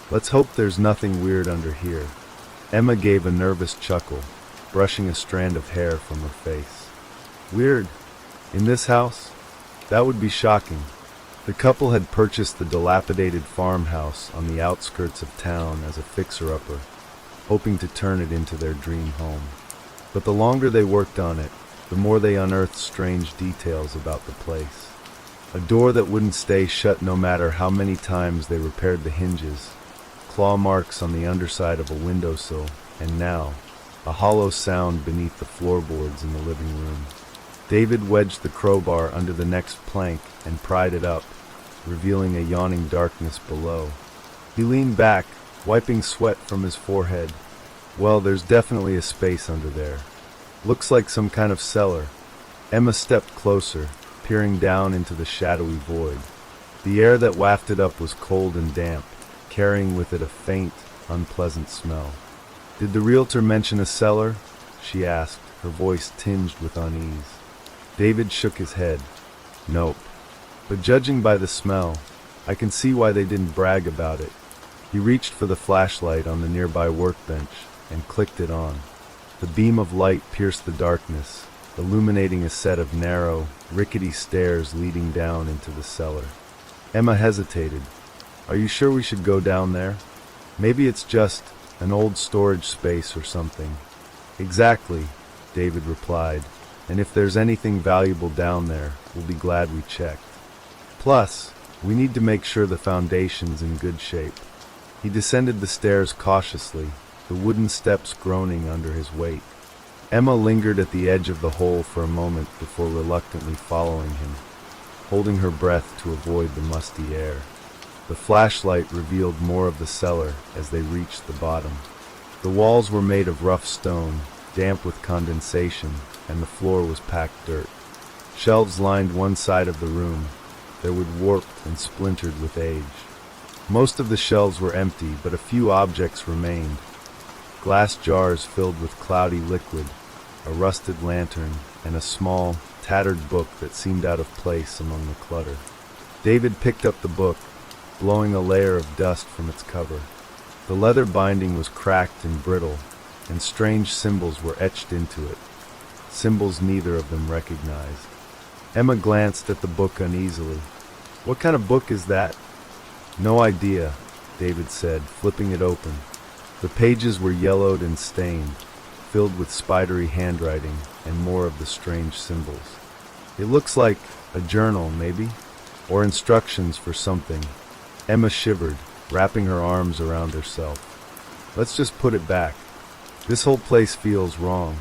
Let's hope there's nothing weird under here." Emma gave a nervous chuckle, brushing a strand of hair from her face. "Weird? In this house? That would be shocking." The couple had purchased the dilapidated farmhouse on the outskirts of town as a fixer-upper, hoping to turn it into their dream home. But the longer they worked on it, the more they unearthed strange details about the place. A door that wouldn't stay shut no matter how many times they repaired the hinges, claw marks on the underside of a windowsill, and now, a hollow sound beneath the floorboards in the living room. David wedged the crowbar under the next plank and pried it up, revealing a yawning darkness below. He leaned back, wiping sweat from his forehead. "Well, there's definitely a space under there. Looks like some kind of cellar." Emma stepped closer, peering down into the shadowy void. The air that wafted up was cold and damp, carrying with it a faint, unpleasant smell. "Did the realtor mention a cellar?" she asked, her voice tinged with unease. David shook his head. "Nope. But judging by the smell, I can see why they didn't brag about it." He reached for the flashlight on the nearby workbench and clicked it on. The beam of light pierced the darkness, illuminating a set of narrow, rickety stairs leading down into the cellar. Emma hesitated. "Are you sure we should go down there? Maybe it's just an old storage space or something." "Exactly," David replied, "and if there's anything valuable down there, we'll be glad we checked. Plus, we need to make sure the foundation's in good shape." He descended the stairs cautiously, the wooden steps groaning under his weight. Emma lingered at the edge of the hole for a moment before reluctantly following him, holding her breath to avoid the musty air. The flashlight revealed more of the cellar as they reached the bottom. The walls were made of rough stone, damp with condensation, and the floor was packed dirt. Shelves lined one side of the room. They were warped and splintered with age. Most of the shelves were empty, but a few objects remained. Glass jars filled with cloudy liquid, a rusted lantern, and a small, tattered book that seemed out of place among the clutter. David picked up the book, blowing a layer of dust from its cover. The leather binding was cracked and brittle, and strange symbols were etched into it, symbols neither of them recognized. Emma glanced at the book uneasily. "What kind of book is that?" "No idea," David said, flipping it open. The pages were yellowed and stained, filled with spidery handwriting and more of the strange symbols. "It looks like a journal, maybe, or instructions for something." Emma shivered, wrapping her arms around herself. "Let's just put it back. This whole place feels wrong."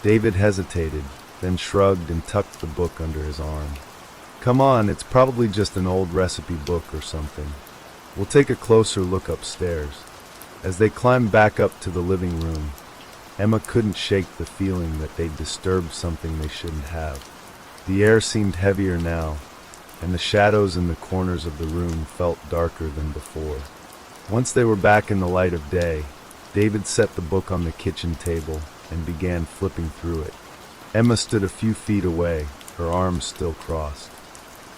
David hesitated, then shrugged and tucked the book under his arm. "Come on, it's probably just an old recipe book or something. We'll take a closer look upstairs." As they climbed back up to the living room, Emma couldn't shake the feeling that they'd disturbed something they shouldn't have. The air seemed heavier now, and the shadows in the corners of the room felt darker than before. Once they were back in the light of day, David set the book on the kitchen table and began flipping through it. Emma stood a few feet away, her arms still crossed.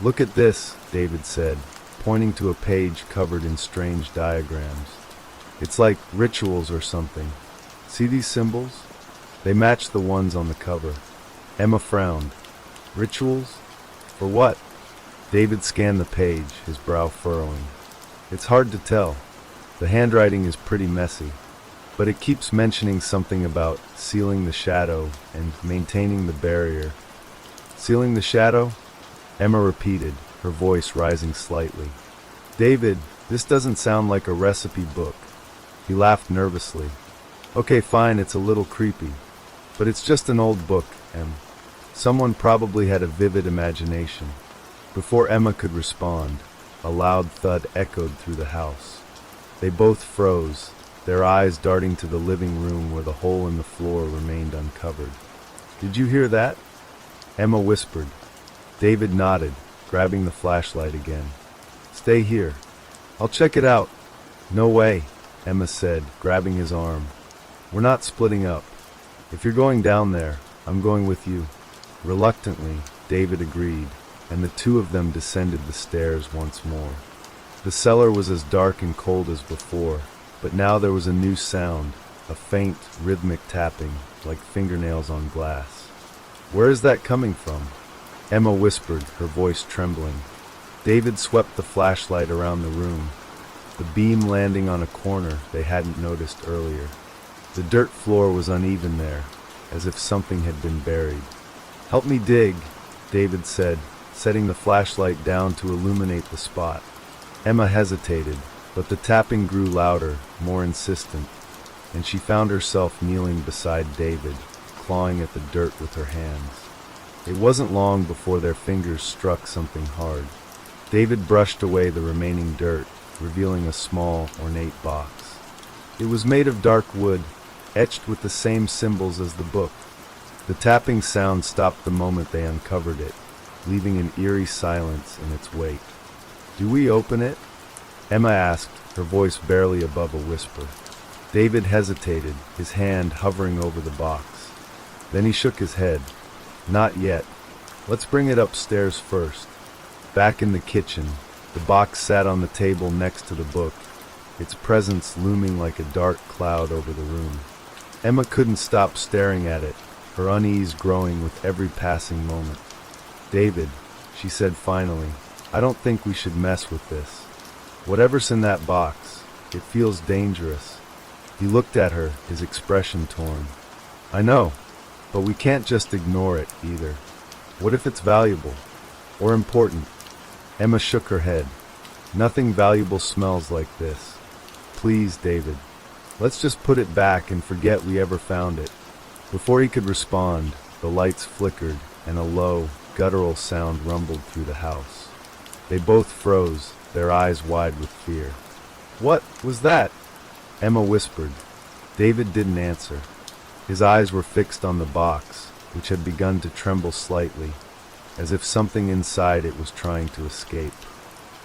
"Look at this," David said, pointing to a page covered in strange diagrams. "It's like rituals or something. See these symbols? They match the ones on the cover." Emma frowned. "Rituals? For what?" David scanned the page, his brow furrowing. "It's hard to tell. The handwriting is pretty messy, but it keeps mentioning something about sealing the shadow and maintaining the barrier." "Sealing the shadow?" Emma repeated, her voice rising slightly. "David, this doesn't sound like a recipe book." He laughed nervously. "Okay, fine, it's a little creepy, but it's just an old book, Em. Someone probably had a vivid imagination." Before Emma could respond, a loud thud echoed through the house. They both froze, their eyes darting to the living room where the hole in the floor remained uncovered. "Did you hear that?" Emma whispered. David nodded, grabbing the flashlight again. "Stay here. I'll check it out." "No way." Emma said, grabbing his arm. "We're not splitting up. If you're going down there, I'm going with you." Reluctantly, David agreed, and the two of them descended the stairs once more. The cellar was as dark and cold as before, but now there was a new sound, a faint, rhythmic tapping, like fingernails on glass. "Where is that coming from?" Emma whispered, her voice trembling. David swept the flashlight around the room, the beam landing on a corner they hadn't noticed earlier. The dirt floor was uneven there, as if something had been buried. "Help me dig," David said, setting the flashlight down to illuminate the spot. Emma hesitated, but the tapping grew louder, more insistent, and she found herself kneeling beside David, clawing at the dirt with her hands. It wasn't long before their fingers struck something hard. David brushed away the remaining dirt, revealing a small, ornate box. It was made of dark wood, etched with the same symbols as the book. The tapping sound stopped the moment they uncovered it, leaving an eerie silence in its wake. "Do we open it?" Emma asked, her voice barely above a whisper. David hesitated, his hand hovering over the box. Then he shook his head. "Not yet. Let's bring it upstairs first." Back in the kitchen, the box sat on the table next to the book, its presence looming like a dark cloud over the room. Emma couldn't stop staring at it, her unease growing with every passing moment. "David," she said finally, "I don't think we should mess with this. Whatever's in that box, it feels dangerous." He looked at her, his expression torn. "I know, but we can't just ignore it, either. What if it's valuable? Or important?" Emma shook her head. "Nothing valuable smells like this. Please, David. Let's just put it back and forget we ever found it." Before he could respond, the lights flickered and a low, guttural sound rumbled through the house. They both froze, their eyes wide with fear. "What was that?" Emma whispered. David didn't answer. His eyes were fixed on the box, which had begun to tremble slightly, as if something inside it was trying to escape.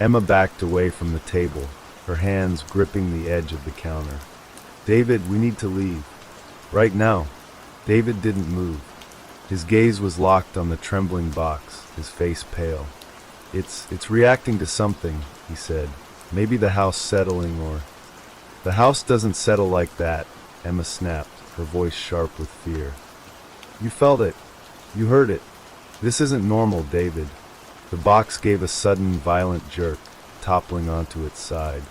Emma backed away from the table, her hands gripping the edge of the counter. "David, we need to leave. Right now." David didn't move. His gaze was locked on the trembling box, his face pale. It's reacting to something," he said. "Maybe the house settling or—" "The house doesn't settle like that," Emma snapped, her voice sharp with fear. "You felt it. You heard it. This isn't normal, David." The box gave a sudden, violent jerk, toppling onto its side.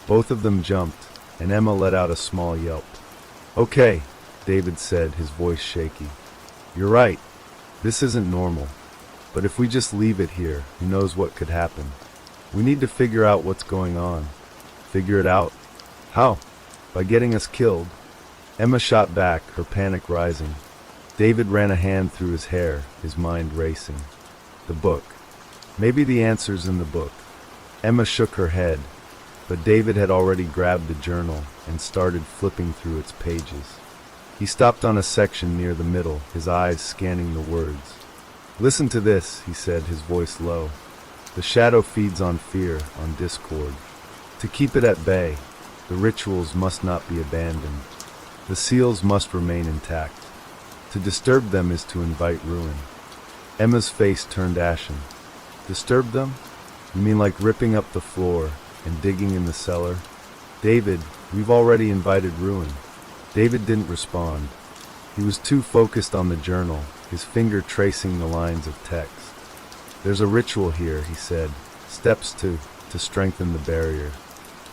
Both of them jumped, and Emma let out a small yelp. "Okay," David said, his voice shaky. "You're right. This isn't normal. But if we just leave it here, who knows what could happen? We need to figure out what's going on." "Figure it out? How? By getting us killed?" Emma shot back, her panic rising. David ran a hand through his hair, his mind racing. "The book. Maybe the answer's in the book." Emma shook her head, but David had already grabbed the journal and started flipping through its pages. He stopped on a section near the middle, his eyes scanning the words. "Listen to this," he said, his voice low. "The shadow feeds on fear, on discord. To keep it at bay, the rituals must not be abandoned. The seals must remain intact. To disturb them is to invite ruin." Emma's face turned ashen. "Disturb them? You mean like ripping up the floor and digging in the cellar?" "David, we've already invited ruin." David didn't respond. He was too focused on the journal, his finger tracing the lines of text. "There's a ritual here," he said. "Steps to strengthen the barrier.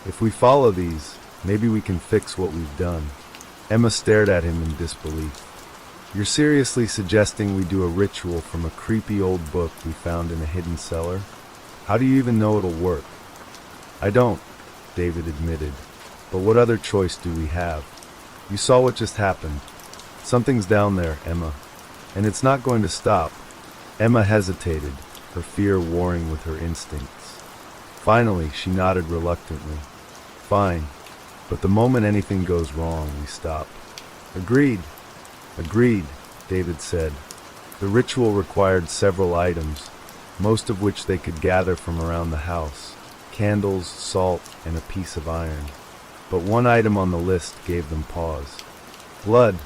If we follow these, maybe we can fix what we've done." Emma stared at him in disbelief. "You're seriously suggesting we do a ritual from a creepy old book we found in a hidden cellar? How do you even know it'll work?" "I don't," David admitted. "But what other choice do we have? You saw what just happened. Something's down there, Emma. And it's not going to stop." Emma hesitated, her fear warring with her instincts. Finally, she nodded reluctantly. "Fine. But the moment anything goes wrong, we stop." "Agreed." "Agreed," David said. The ritual required several items, most of which they could gather from around the house: candles, salt, and a piece of iron. but one item on the list gave them pause. Blood,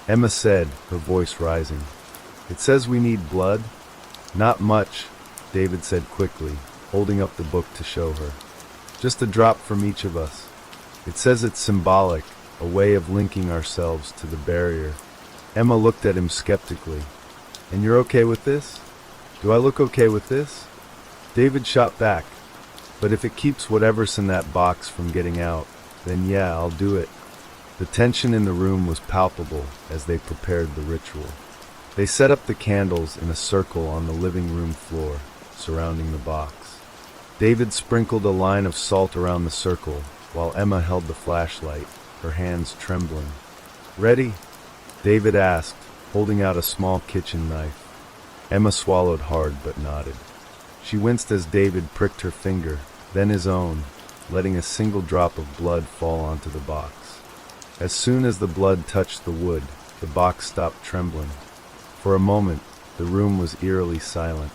Emma said, her voice rising. It says we need blood? Not much, David said quickly, holding up the book to show her. Just a drop from each of us. It says it's symbolic, a way of linking ourselves to the barrier. Emma looked at him skeptically. And you're okay with this? Do I look okay with this? David shot back. But if it keeps whatever's in that box from getting out, then yeah, I'll do it. The tension in the room was palpable as they prepared the ritual. They set up the candles in a circle on the living room floor, surrounding the box. David sprinkled a line of salt around the circle, while Emma held the flashlight, her hands trembling. Ready? David asked, holding out a small kitchen knife. Emma swallowed hard but nodded. She winced as David pricked her finger, then his own, letting a single drop of blood fall onto the box. As soon as the blood touched the wood, the box stopped trembling. For a moment, the room was eerily silent.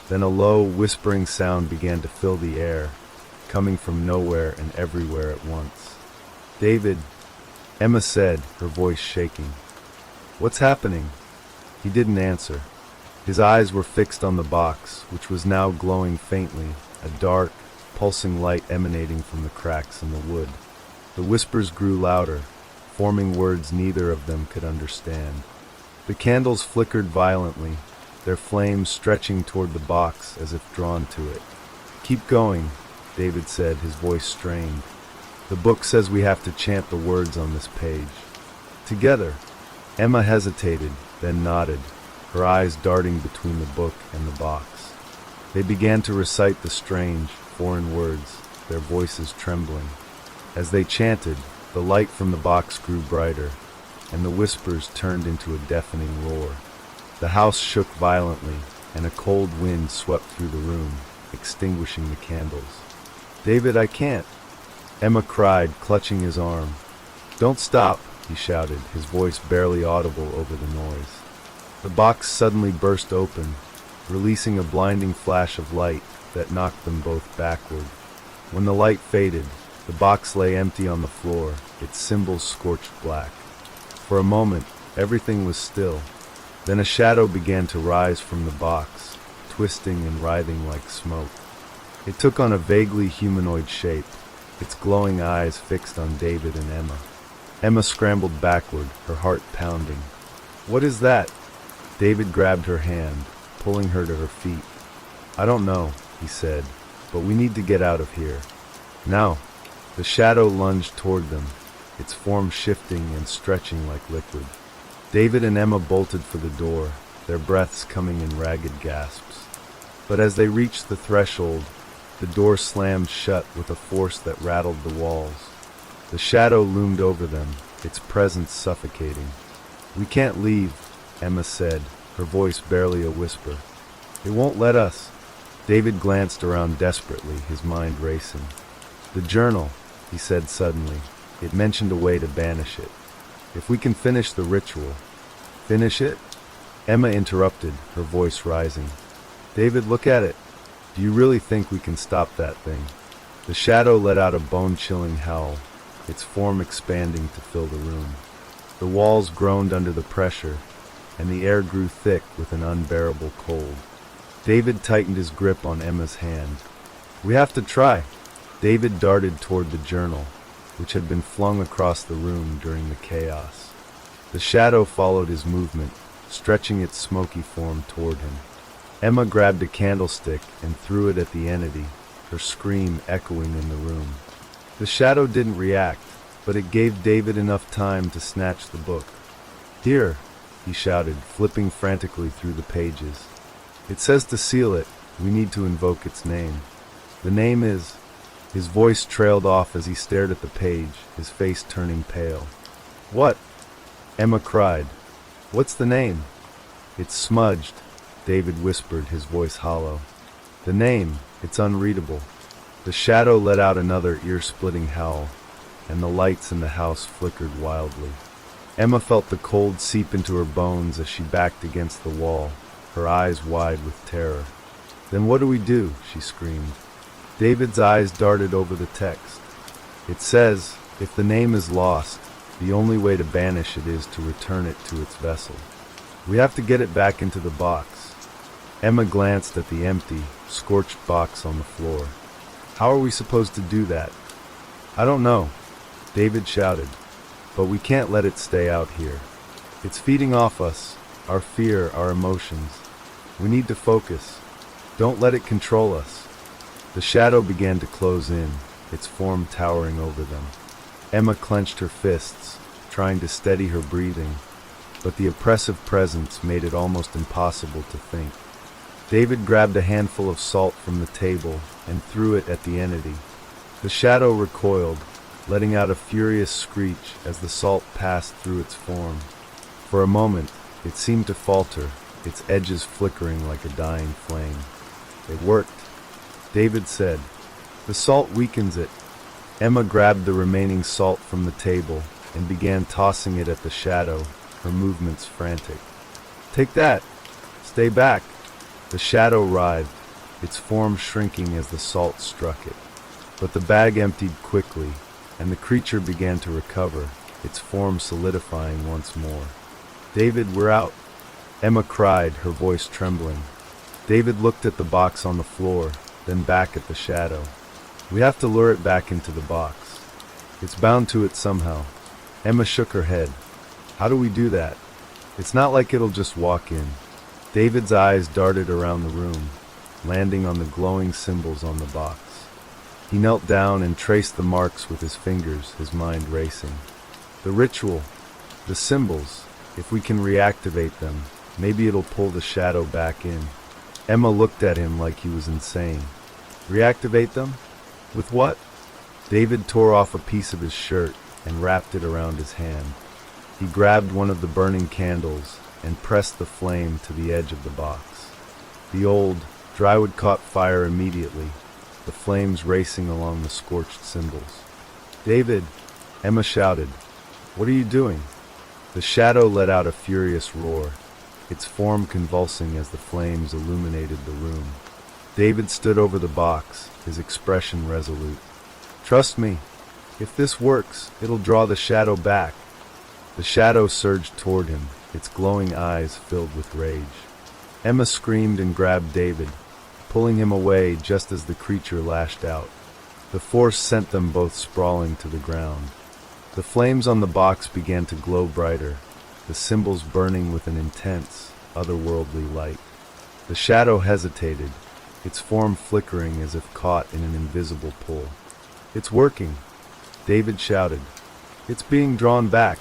Then a low, whispering sound began to fill the air, coming from nowhere and everywhere at once. David, Emma said, her voice shaking. What's happening? He didn't answer. His eyes were fixed on the box, which was now glowing faintly, a dark, pulsing light emanating from the cracks in the wood. The whispers grew louder, forming words neither of them could understand. The candles flickered violently, their flames stretching toward the box as if drawn to it. Keep going, David said, his voice strained. The book says we have to chant the words on this page. Together. Emma hesitated, then nodded, her eyes darting between the book and the box. They began to recite the strange, foreign words, their voices trembling. As they chanted, the light from the box grew brighter, and the whispers turned into a deafening roar. The house shook violently, and a cold wind swept through the room, extinguishing the candles. David, I can't, Emma cried, clutching his arm. Don't stop, he shouted, his voice barely audible over the noise. The box suddenly burst open, releasing a blinding flash of light that knocked them both backward. When the light faded, the box lay empty on the floor, its symbols scorched black. For a moment, everything was still. Then a shadow began to rise from the box, twisting and writhing like smoke. It took on a vaguely humanoid shape, its glowing eyes fixed on David and Emma. Emma scrambled backward, her heart pounding. What is that? David grabbed her hand, pulling her to her feet. I don't know, he said, but we need to get out of here. Now. The shadow lunged toward them, its form shifting and stretching like liquid. David and Emma bolted for the door, their breaths coming in ragged gasps. But as they reached the threshold, the door slammed shut with a force that rattled the walls. The shadow loomed over them, its presence suffocating. We can't leave, Emma said, her voice barely a whisper. It won't let us. David glanced around desperately, his mind racing. The journal, he said suddenly. It mentioned a way to banish it. If we can finish the ritual. Finish it? Emma interrupted, her voice rising. David, look at it. Do you really think we can stop that thing? The shadow let out a bone-chilling howl, its form expanding to fill the room. The walls groaned under the pressure, and the air grew thick with an unbearable cold. David tightened his grip on Emma's hand. We have to try. David darted toward the journal, which had been flung across the room during the chaos. The shadow followed his movement, stretching its smoky form toward him. Emma grabbed a candlestick and threw it at the entity, her scream echoing in the room. The shadow didn't react, but it gave David enough time to snatch the book. Here, he shouted, flipping frantically through the pages. It says to seal it, we need to invoke its name. The name is... His voice trailed off as he stared at the page, his face turning pale. What? Emma cried. What's the name? It's smudged, David whispered, his voice hollow. The name, it's unreadable. The shadow let out another ear-splitting howl, and the lights in the house flickered wildly. Emma felt the cold seep into her bones as she backed against the wall, her eyes wide with terror. Then what do we do? She screamed. David's eyes darted over the text. It says, If the name is lost, the only way to banish it is to return it to its vessel. We have to get it back into the box. Emma glanced at the empty, scorched box on the floor. How are we supposed to do that? I don't know, David shouted. But we can't let it stay out here. It's feeding off us, our fear, our emotions. We need to focus. Don't let it control us. The shadow began to close in, its form towering over them. Emma clenched her fists, trying to steady her breathing, but the oppressive presence made it almost impossible to think. David grabbed a handful of salt from the table and threw it at the entity. The shadow recoiled, letting out a furious screech as the salt passed through its form. For a moment, it seemed to falter, its edges flickering like a dying flame. It worked, David said. The salt weakens it. Emma grabbed the remaining salt from the table and began tossing it at the shadow, her movements frantic. Take that! Stay back! The shadow writhed, its form shrinking as the salt struck it. But the bag emptied quickly, and the creature began to recover, its form solidifying once more. David, we're out! Emma cried, her voice trembling. David looked at the box on the floor, then back at the shadow. We have to lure it back into the box. It's bound to it somehow. Emma shook her head. How do we do that? It's not like it'll just walk in. David's eyes darted around the room, landing on the glowing symbols on the box. He knelt down and traced the marks with his fingers, his mind racing. The ritual, the symbols, if we can reactivate them, maybe it'll pull the shadow back in. Emma looked at him like he was insane. Reactivate them? With what? David tore off a piece of his shirt and wrapped it around his hand. He grabbed one of the burning candles and pressed the flame to the edge of the box. The old drywood caught fire immediately, the flames racing along the scorched symbols. David, Emma shouted, what are you doing? The shadow let out a furious roar, its form convulsing as the flames illuminated the room. David stood over the box, his expression resolute. Trust me, if this works, it'll draw the shadow back. The shadow surged toward him, its glowing eyes filled with rage. Emma screamed and grabbed David, pulling him away just as the creature lashed out. The force sent them both sprawling to the ground. The flames on the box began to glow brighter, the symbols burning with an intense, otherworldly light. The shadow hesitated, its form flickering as if caught in an invisible pull. It's working, David shouted. It's being drawn back.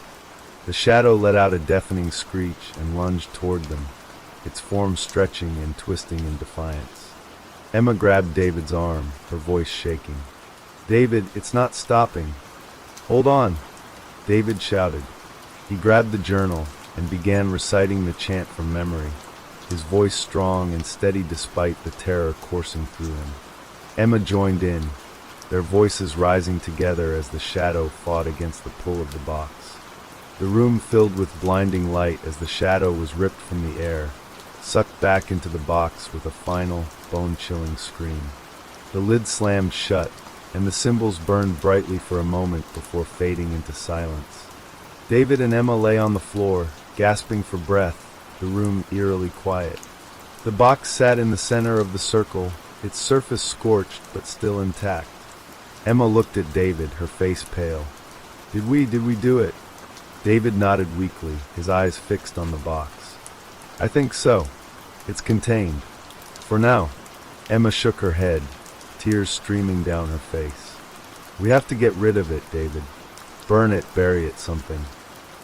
The shadow let out a deafening screech and lunged toward them, its form stretching and twisting in defiance. Emma grabbed David's arm, her voice shaking. David, it's not stopping. Hold on, David shouted. He grabbed the journal and began reciting the chant from memory, his voice strong and steady despite the terror coursing through him. Emma joined in, their voices rising together as the shadow fought against the pull of the box. The room filled with blinding light as the shadow was ripped from the air, sucked back into the box with a final, bone-chilling scream. The lid slammed shut, and the symbols burned brightly for a moment before fading into silence. David and Emma lay on the floor, gasping for breath, the room eerily quiet. The box sat in the center of the circle, its surface scorched but still intact. Emma looked at David, her face pale. Did we do it? David nodded weakly, his eyes fixed on the box. I think so. It's contained. For now. Emma shook her head, tears streaming down her face. We have to get rid of it, David. Burn it, bury it, something.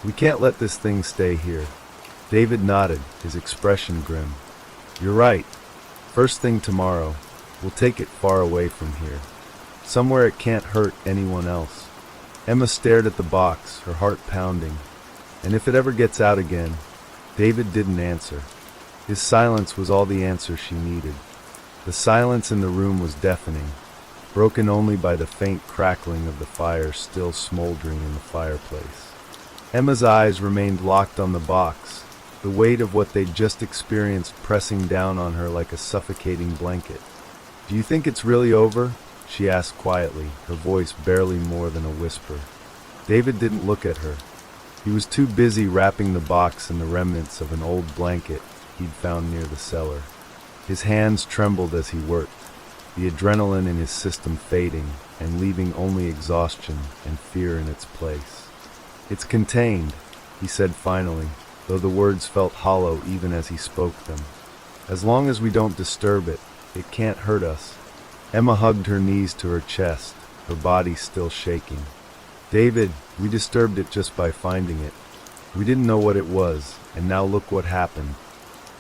We can't let this thing stay here. David nodded, his expression grim. You're right. First thing tomorrow, we'll take it far away from here. Somewhere it can't hurt anyone else. Emma stared at the box, her heart pounding. And if it ever gets out again, David didn't answer. His silence was all the answer she needed. The silence in the room was deafening, broken only by the faint crackling of the fire still smoldering in the fireplace. Emma's eyes remained locked on the box, the weight of what they'd just experienced pressing down on her like a suffocating blanket. Do you think it's really over? She asked quietly, her voice barely more than a whisper. David didn't look at her. He was too busy wrapping the box in the remnants of an old blanket he'd found near the cellar. His hands trembled as he worked, the adrenaline in his system fading and leaving only exhaustion and fear in its place. "It's contained," he said finally, though the words felt hollow even as he spoke them. "As long as we don't disturb it, it can't hurt us." Emma hugged her knees to her chest, her body still shaking. "David, we disturbed it just by finding it. We didn't know what it was, and now look what happened.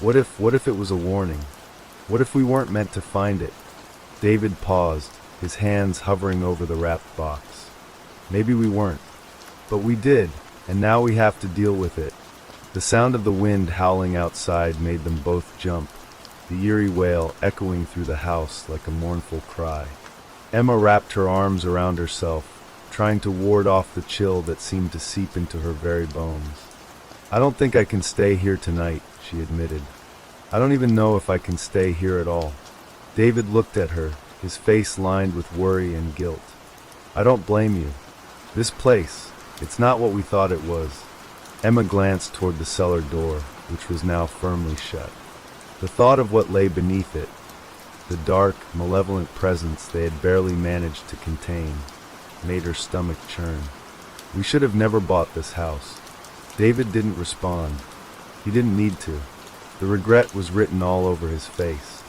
What if it was a warning? What if we weren't meant to find it?" David paused, his hands hovering over the wrapped box. "Maybe we weren't, but we did, and now we have to deal with it." The sound of the wind howling outside made them both jump, the eerie wail echoing through the house like a mournful cry. Emma wrapped her arms around herself, trying to ward off the chill that seemed to seep into her very bones. "I don't think I can stay here tonight," she admitted. "I don't even know if I can stay here at all." David looked at her, his face lined with worry and guilt. "I don't blame you. This place, it's not what we thought it was." Emma glanced toward the cellar door, which was now firmly shut. The thought of what lay beneath it, the dark, malevolent presence they had barely managed to contain, made her stomach churn. "We should have never bought this house." David didn't respond. He didn't need to. The regret was written all over his face.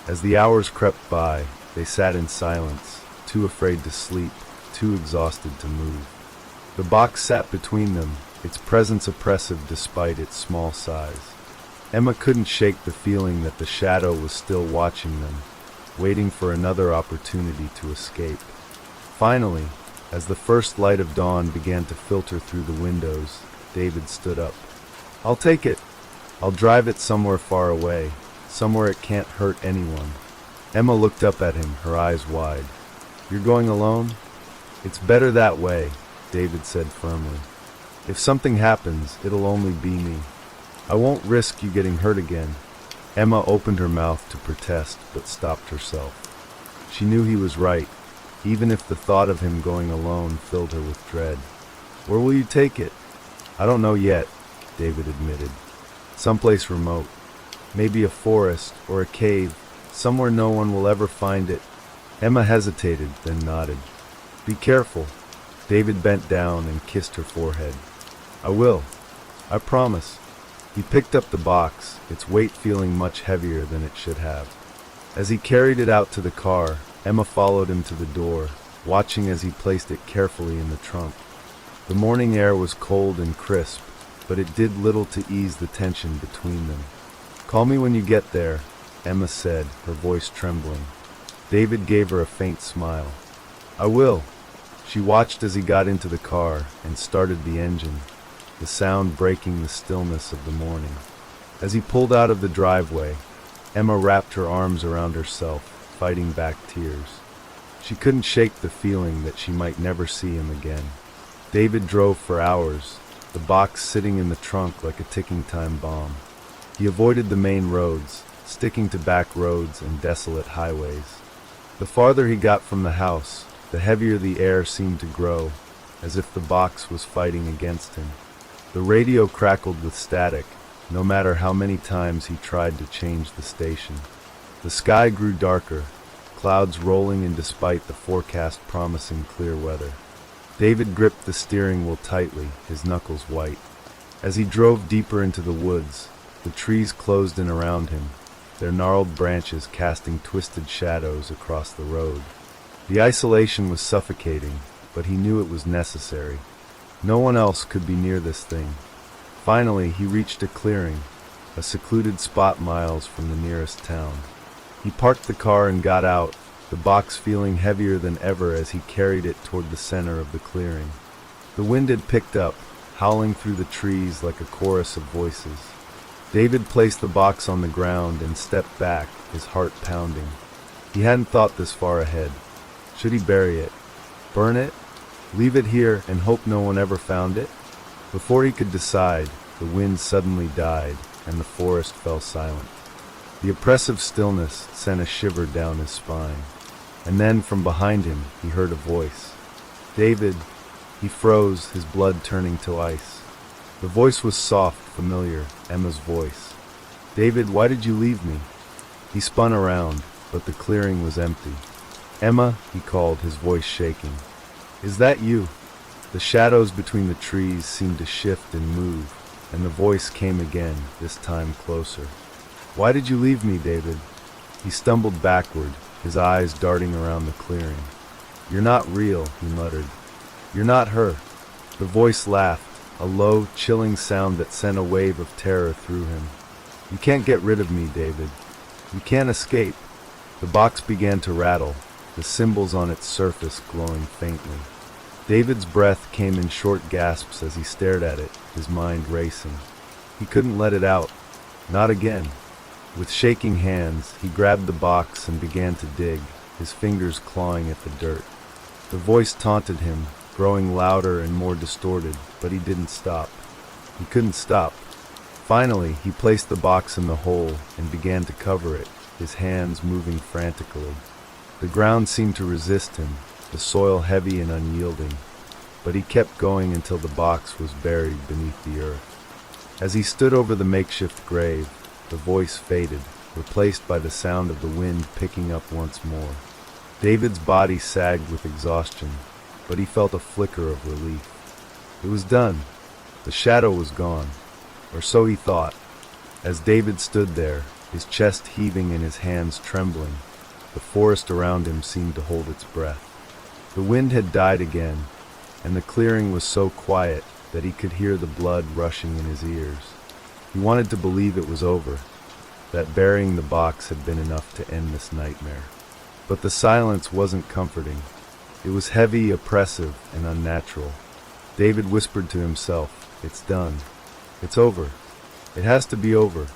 As the hours crept by, they sat in silence, too afraid to sleep, too exhausted to move. The box sat between them, its presence oppressive despite its small size. Emma couldn't shake the feeling that the shadow was still watching them, waiting for another opportunity to escape. Finally, as the first light of dawn began to filter through the windows, David stood up. "I'll take it. I'll drive it somewhere far away, somewhere it can't hurt anyone." Emma looked up at him, her eyes wide. "You're going alone?" "It's better that way," David said firmly. "If something happens, it'll only be me. I won't risk you getting hurt again." Emma opened her mouth to protest, but stopped herself. She knew he was right, even if the thought of him going alone filled her with dread. "Where will you take it?" "I don't know yet," David admitted. "Someplace remote. Maybe a forest or a cave, somewhere no one will ever find it." Emma hesitated, then nodded. "Be careful." David bent down and kissed her forehead. "I will. I promise." He picked up the box, its weight feeling much heavier than it should have. As he carried it out to the car, Emma followed him to the door, watching as he placed it carefully in the trunk. The morning air was cold and crisp, but it did little to ease the tension between them. "Call me when you get there," Emma said, her voice trembling. David gave her a faint smile. "I will." She watched as he got into the car and started the engine, the sound breaking the stillness of the morning. As he pulled out of the driveway, Emma wrapped her arms around herself, fighting back tears. She couldn't shake the feeling that she might never see him again. David drove for hours, the box sitting in the trunk like a ticking time bomb. He avoided the main roads, sticking to back roads and desolate highways. The farther he got from the house, the heavier the air seemed to grow, as if the box was fighting against him. The radio crackled with static, no matter how many times he tried to change the station. The sky grew darker, clouds rolling in despite the forecast promising clear weather. David gripped the steering wheel tightly, his knuckles white. As he drove deeper into the woods, the trees closed in around him, their gnarled branches casting twisted shadows across the road. The isolation was suffocating, but he knew it was necessary. No one else could be near this thing. Finally, he reached a clearing, a secluded spot miles from the nearest town. He parked the car and got out, the box feeling heavier than ever as he carried it toward the center of the clearing. The wind had picked up, howling through the trees like a chorus of voices. David placed the box on the ground and stepped back, his heart pounding. He hadn't thought this far ahead. Should he bury it? Burn it? Leave it here and hope no one ever found it? Before he could decide, the wind suddenly died and the forest fell silent. The oppressive stillness sent a shiver down his spine. And then from behind him, he heard a voice. "David, He froze, his blood turning to ice. The voice was soft, familiar, Emma's voice. "David, why did you leave me?" He spun around, but the clearing was empty. "Emma," he called, his voice shaking. "Is that you?" The shadows between the trees seemed to shift and move, and the voice came again, this time closer. "Why did you leave me, David?" He stumbled backward, his eyes darting around the clearing. "You're not real," he muttered. "You're not her." The voice laughed, a low, chilling sound that sent a wave of terror through him. "You can't get rid of me, David. You can't escape." The box began to rattle, the symbols on its surface glowing faintly. David's breath came in short gasps as he stared at it, his mind racing. He couldn't let it out. Not again. With shaking hands, he grabbed the box and began to dig, his fingers clawing at the dirt. The voice taunted him, growing louder and more distorted, but he didn't stop. He couldn't stop. Finally, he placed the box in the hole and began to cover it, his hands moving frantically. The ground seemed to resist him, the soil heavy and unyielding, but he kept going until the box was buried beneath the earth. As he stood over the makeshift grave, the voice faded, replaced by the sound of the wind picking up once more. David's body sagged with exhaustion, but he felt a flicker of relief. It was done. The shadow was gone, or so he thought. As David stood there, his chest heaving and his hands trembling, the forest around him seemed to hold its breath. The wind had died again, and the clearing was so quiet that he could hear the blood rushing in his ears. He wanted to believe it was over, that burying the box had been enough to end this nightmare. But the silence wasn't comforting. It was heavy, oppressive, and unnatural. David whispered to himself, "It's done. It's over. It has to be over."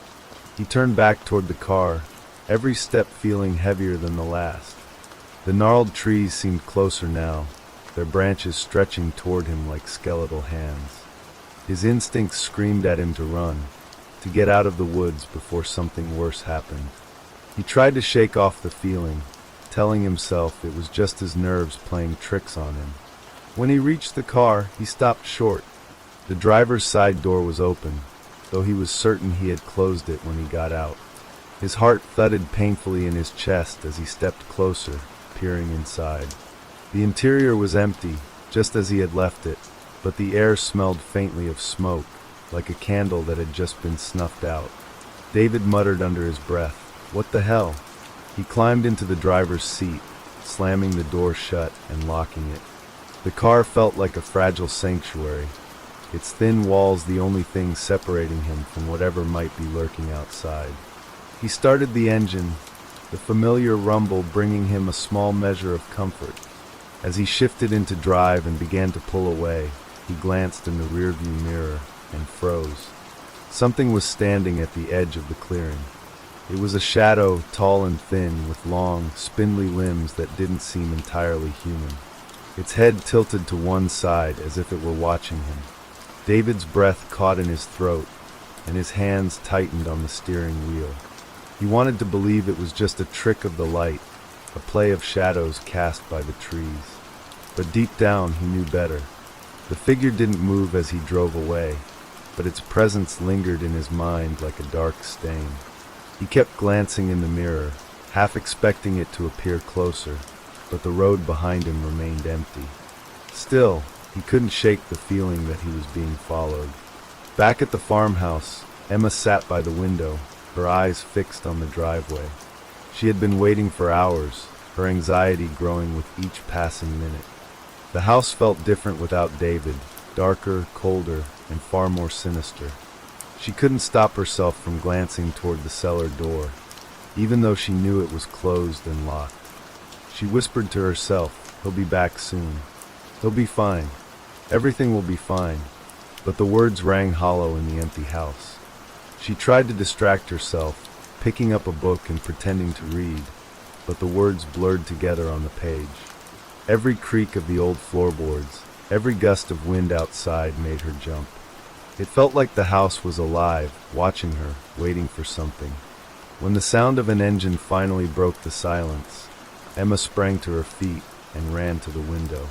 He turned back toward the car, every step feeling heavier than the last. The gnarled trees seemed closer now, their branches stretching toward him like skeletal hands. His instincts screamed at him to run, to get out of the woods before something worse happened. He tried to shake off the feeling, telling himself it was just his nerves playing tricks on him. When he reached the car, he stopped short. The driver's side door was open, though he was certain he had closed it when he got out. His heart thudded painfully in his chest as he stepped closer, peering inside. The interior was empty, just as he had left it, but the air smelled faintly of smoke, like a candle that had just been snuffed out. David muttered under his breath, "What the hell?" He climbed into the driver's seat, slamming the door shut and locking it. The car felt like a fragile sanctuary, its thin walls the only thing separating him from whatever might be lurking outside. He started the engine, the familiar rumble bringing him a small measure of comfort. As he shifted into drive and began to pull away, he glanced in the rearview mirror and froze. Something was standing at the edge of the clearing. It was a shadow, tall and thin, with long, spindly limbs that didn't seem entirely human. Its head tilted to one side as if it were watching him. David's breath caught in his throat, and his hands tightened on the steering wheel. He wanted to believe it was just a trick of the light, a play of shadows cast by the trees. But deep down, he knew better. The figure didn't move as he drove away, but its presence lingered in his mind like a dark stain. He kept glancing in the mirror, half expecting it to appear closer, but the road behind him remained empty. Still, he couldn't shake the feeling that he was being followed. Back at the farmhouse, Emma sat by the window, her eyes fixed on the driveway. She had been waiting for hours, her anxiety growing with each passing minute. The house felt different without David, darker, colder, and far more sinister. She couldn't stop herself from glancing toward the cellar door, even though she knew it was closed and locked. She whispered to herself, "He'll be back soon. He'll be fine. Everything will be fine." But the words rang hollow in the empty house. She tried to distract herself, picking up a book and pretending to read, but the words blurred together on the page. Every creak of the old floorboards, every gust of wind outside made her jump. It felt like the house was alive, watching her, waiting for something. When the sound of an engine finally broke the silence, Emma sprang to her feet and ran to the window.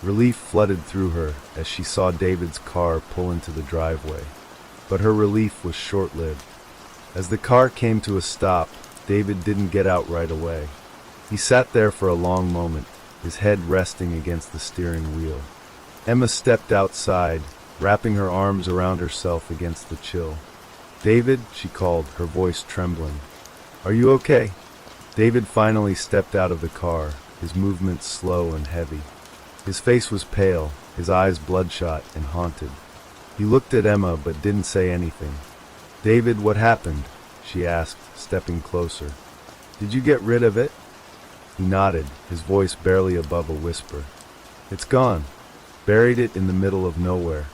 Relief flooded through her as she saw David's car pull into the driveway. But her relief was short-lived. As the car came to a stop, David didn't get out right away. He sat there for a long moment, his head resting against the steering wheel. Emma stepped outside, wrapping her arms around herself against the chill. "David," she called, her voice trembling. "Are you okay?" David finally stepped out of the car, his movements slow and heavy. His face was pale, his eyes bloodshot and haunted. He looked at Emma but didn't say anything. "David, what happened?" she asked, stepping closer. "Did you get rid of it?" He nodded, his voice barely above a whisper. "It's gone. Buried it in the middle of nowhere."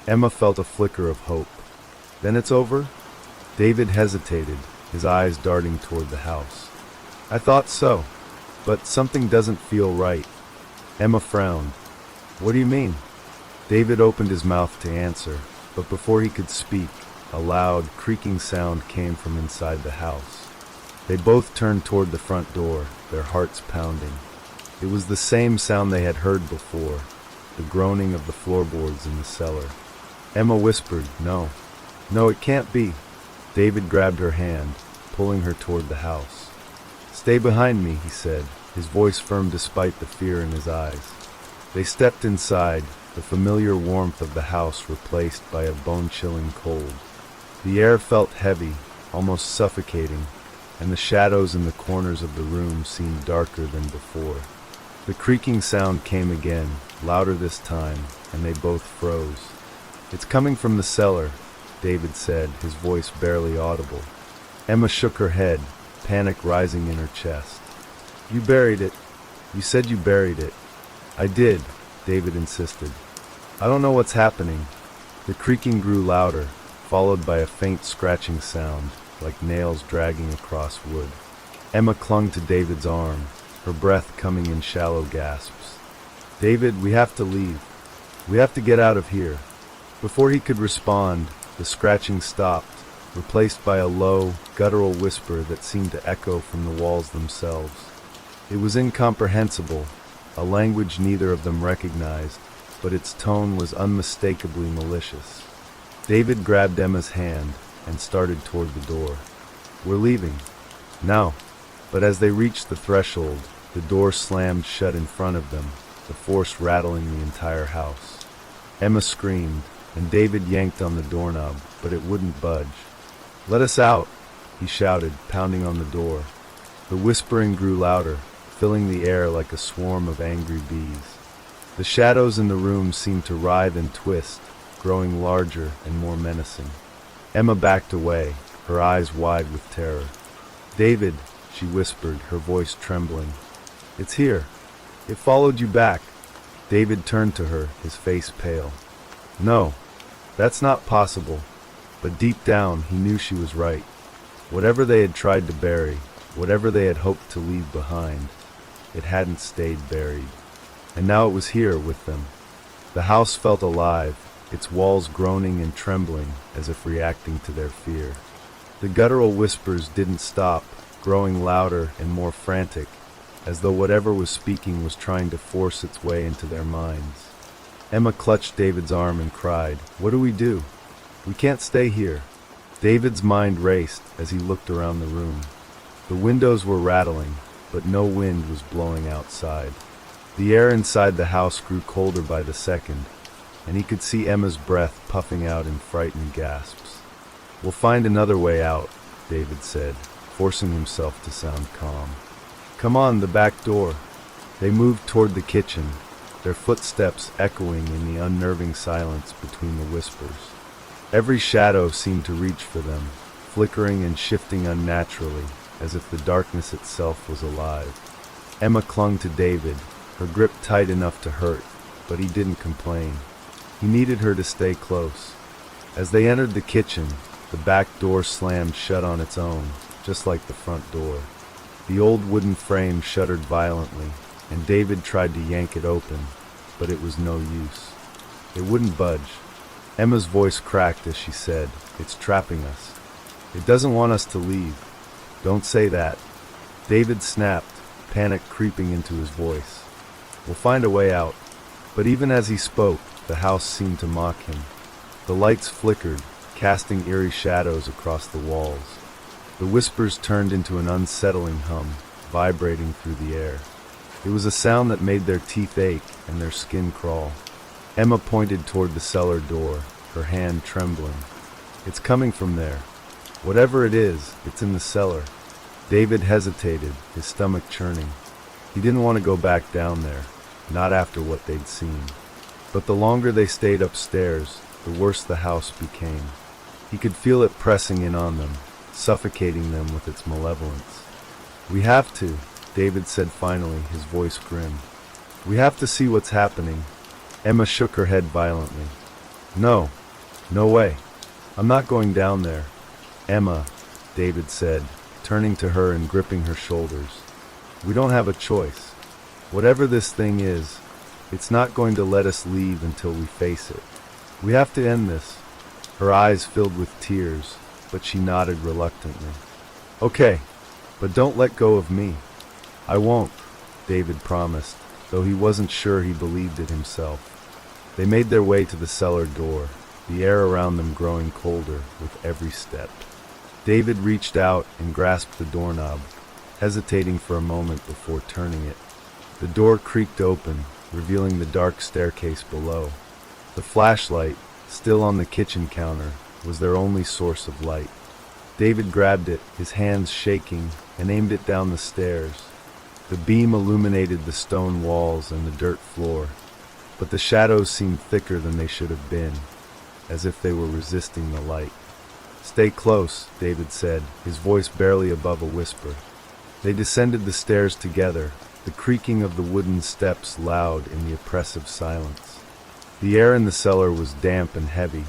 Emma felt a flicker of hope. "Then it's over?" David hesitated, his eyes darting toward the house. "I thought so, but something doesn't feel right." Emma frowned. "What do you mean?" David opened his mouth to answer, but before he could speak, a loud, creaking sound came from inside the house. They both turned toward the front door, their hearts pounding. It was the same sound they had heard before, the groaning of the floorboards in the cellar. Emma whispered, "No. No, it can't be." David grabbed her hand, pulling her toward the house. "Stay behind me," he said, his voice firm despite the fear in his eyes. They stepped inside, the familiar warmth of the house replaced by a bone-chilling cold. The air felt heavy, almost suffocating, and the shadows in the corners of the room seemed darker than before. The creaking sound came again, louder this time, and they both froze. "It's coming from the cellar," David said, his voice barely audible. Emma shook her head, panic rising in her chest. "You buried it. You said you buried it." "I did," David insisted. "I don't know what's happening." The creaking grew louder, followed by a faint scratching sound, like nails dragging across wood. Emma clung to David's arm, her breath coming in shallow gasps. "David, we have to leave. We have to get out of here." Before he could respond, the scratching stopped, replaced by a low, guttural whisper that seemed to echo from the walls themselves. It was incomprehensible, a language neither of them recognized, but its tone was unmistakably malicious. David grabbed Emma's hand and started toward the door. "We're leaving." "Now." But as they reached the threshold, the door slammed shut in front of them, the force rattling the entire house. Emma screamed, and David yanked on the doorknob, but it wouldn't budge. "Let us out," he shouted, pounding on the door. The whispering grew louder, filling the air like a swarm of angry bees. The shadows in the room seemed to writhe and twist, growing larger and more menacing. Emma backed away, her eyes wide with terror. "David," she whispered, her voice trembling. "It's here. It followed you back." David turned to her, his face pale. "No, that's not possible." But deep down, he knew she was right. Whatever they had tried to bury, whatever they had hoped to leave behind, it hadn't stayed buried. And now it was here with them. The house felt alive, its walls groaning and trembling as if reacting to their fear. The guttural whispers didn't stop, growing louder and more frantic, as though whatever was speaking was trying to force its way into their minds. Emma clutched David's arm and cried, "What do we do? We can't stay here." David's mind raced as he looked around the room. The windows were rattling, but no wind was blowing outside. The air inside the house grew colder by the second, and he could see Emma's breath puffing out in frightened gasps. "We'll find another way out," David said, forcing himself to sound calm. "Come on, the back door." They moved toward the kitchen, their footsteps echoing in the unnerving silence between the whispers. Every shadow seemed to reach for them, flickering and shifting unnaturally, as if the darkness itself was alive. Emma clung to David, her grip tight enough to hurt, but he didn't complain. He needed her to stay close. As they entered the kitchen, the back door slammed shut on its own, just like the front door. The old wooden frame shuddered violently, and David tried to yank it open, but it was no use. It wouldn't budge. Emma's voice cracked as she said, "It's trapping us. It doesn't want us to leave." "Don't say that." David snapped, panic creeping into his voice. "We'll find a way out." But even as he spoke, the house seemed to mock him. The lights flickered, casting eerie shadows across the walls. The whispers turned into an unsettling hum, vibrating through the air. It was a sound that made their teeth ache and their skin crawl. Emma pointed toward the cellar door, her hand trembling. "It's coming from there. Whatever it is, it's in the cellar." David hesitated, his stomach churning. He didn't want to go back down there, not after what they'd seen. But the longer they stayed upstairs, the worse the house became. He could feel it pressing in on them, suffocating them with its malevolence. "We have to," David said finally, his voice grim. "We have to see what's happening." Emma shook her head violently. "No, no way. I'm not going down there." "Emma," David said, turning to her and gripping her shoulders. "We don't have a choice. Whatever this thing is, it's not going to let us leave until we face it. We have to end this." Her eyes filled with tears, but she nodded reluctantly. "Okay, but don't let go of me." "I won't," David promised, though he wasn't sure he believed it himself. They made their way to the cellar door, the air around them growing colder with every step. David reached out and grasped the doorknob, hesitating for a moment before turning it. The door creaked open, revealing the dark staircase below. The flashlight, still on the kitchen counter, was their only source of light. David grabbed it, his hands shaking, and aimed it down the stairs. The beam illuminated the stone walls and the dirt floor, but the shadows seemed thicker than they should have been, as if they were resisting the light. "Stay close," David said, his voice barely above a whisper. They descended the stairs together, the creaking of the wooden steps loud in the oppressive silence. The air in the cellar was damp and heavy,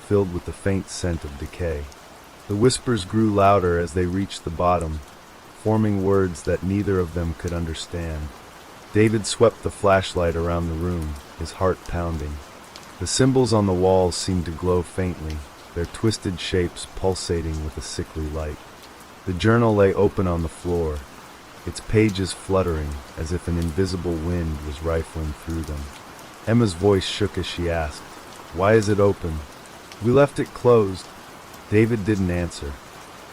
filled with the faint scent of decay. The whispers grew louder as they reached the bottom, forming words that neither of them could understand. David swept the flashlight around the room, his heart pounding. The symbols on the walls seemed to glow faintly, their twisted shapes pulsating with a sickly light. The journal lay open on the floor, its pages fluttering as if an invisible wind was rifling through them. Emma's voice shook as she asked, "Why is it open?" "We left it closed." David didn't answer.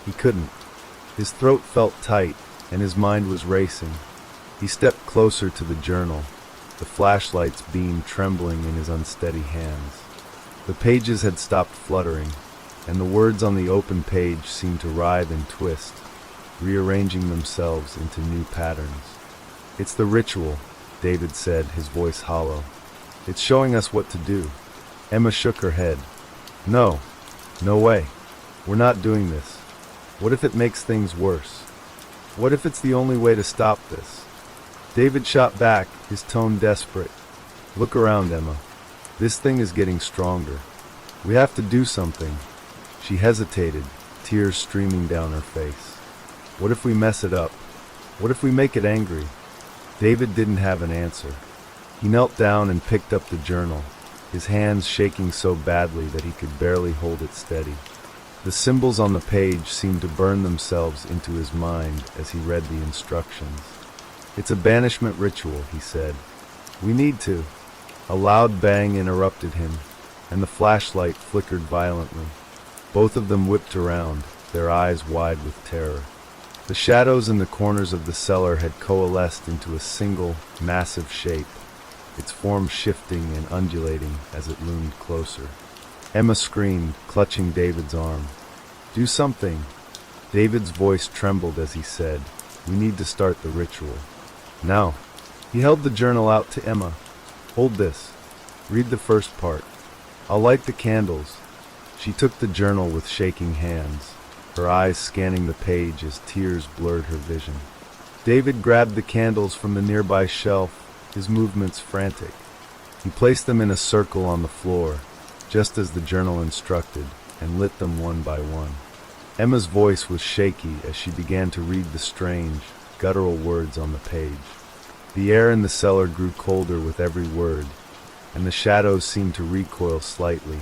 He couldn't. His throat felt tight, and his mind was racing. He stepped closer to the journal, the flashlight's beam trembling in his unsteady hands. The pages had stopped fluttering, and the words on the open page seemed to writhe and twist, rearranging themselves into new patterns. "It's the ritual," David said, his voice hollow. "It's showing us what to do." Emma shook her head. "No, no way. We're not doing this. What if it makes things worse? What if it's the only way to stop this?" David shot back, his tone desperate. "Look around, Emma. This thing is getting stronger. We have to do something." She hesitated, tears streaming down her face. "What if we mess it up? What if we make it angry?" David didn't have an answer. He knelt down and picked up the journal, his hands shaking so badly that he could barely hold it steady. The symbols on the page seemed to burn themselves into his mind as he read the instructions. "It's a banishment ritual," he said. "We need to." A loud bang interrupted him, and the flashlight flickered violently. Both of them whipped around, their eyes wide with terror. The shadows in the corners of the cellar had coalesced into a single, massive shape, its form shifting and undulating as it loomed closer. Emma screamed, clutching David's arm. "Do something." David's voice trembled as he said, "We need to start the ritual. Now." He held the journal out to Emma. "Hold this. Read the first part. I'll light the candles." She took the journal with shaking hands, her eyes scanning the page as tears blurred her vision. David grabbed the candles from the nearby shelf, his movements frantic. He placed them in a circle on the floor, just as the journal instructed, and lit them one by one. Emma's voice was shaky as she began to read the strange, guttural words on the page. The air in the cellar grew colder with every word, and the shadows seemed to recoil slightly,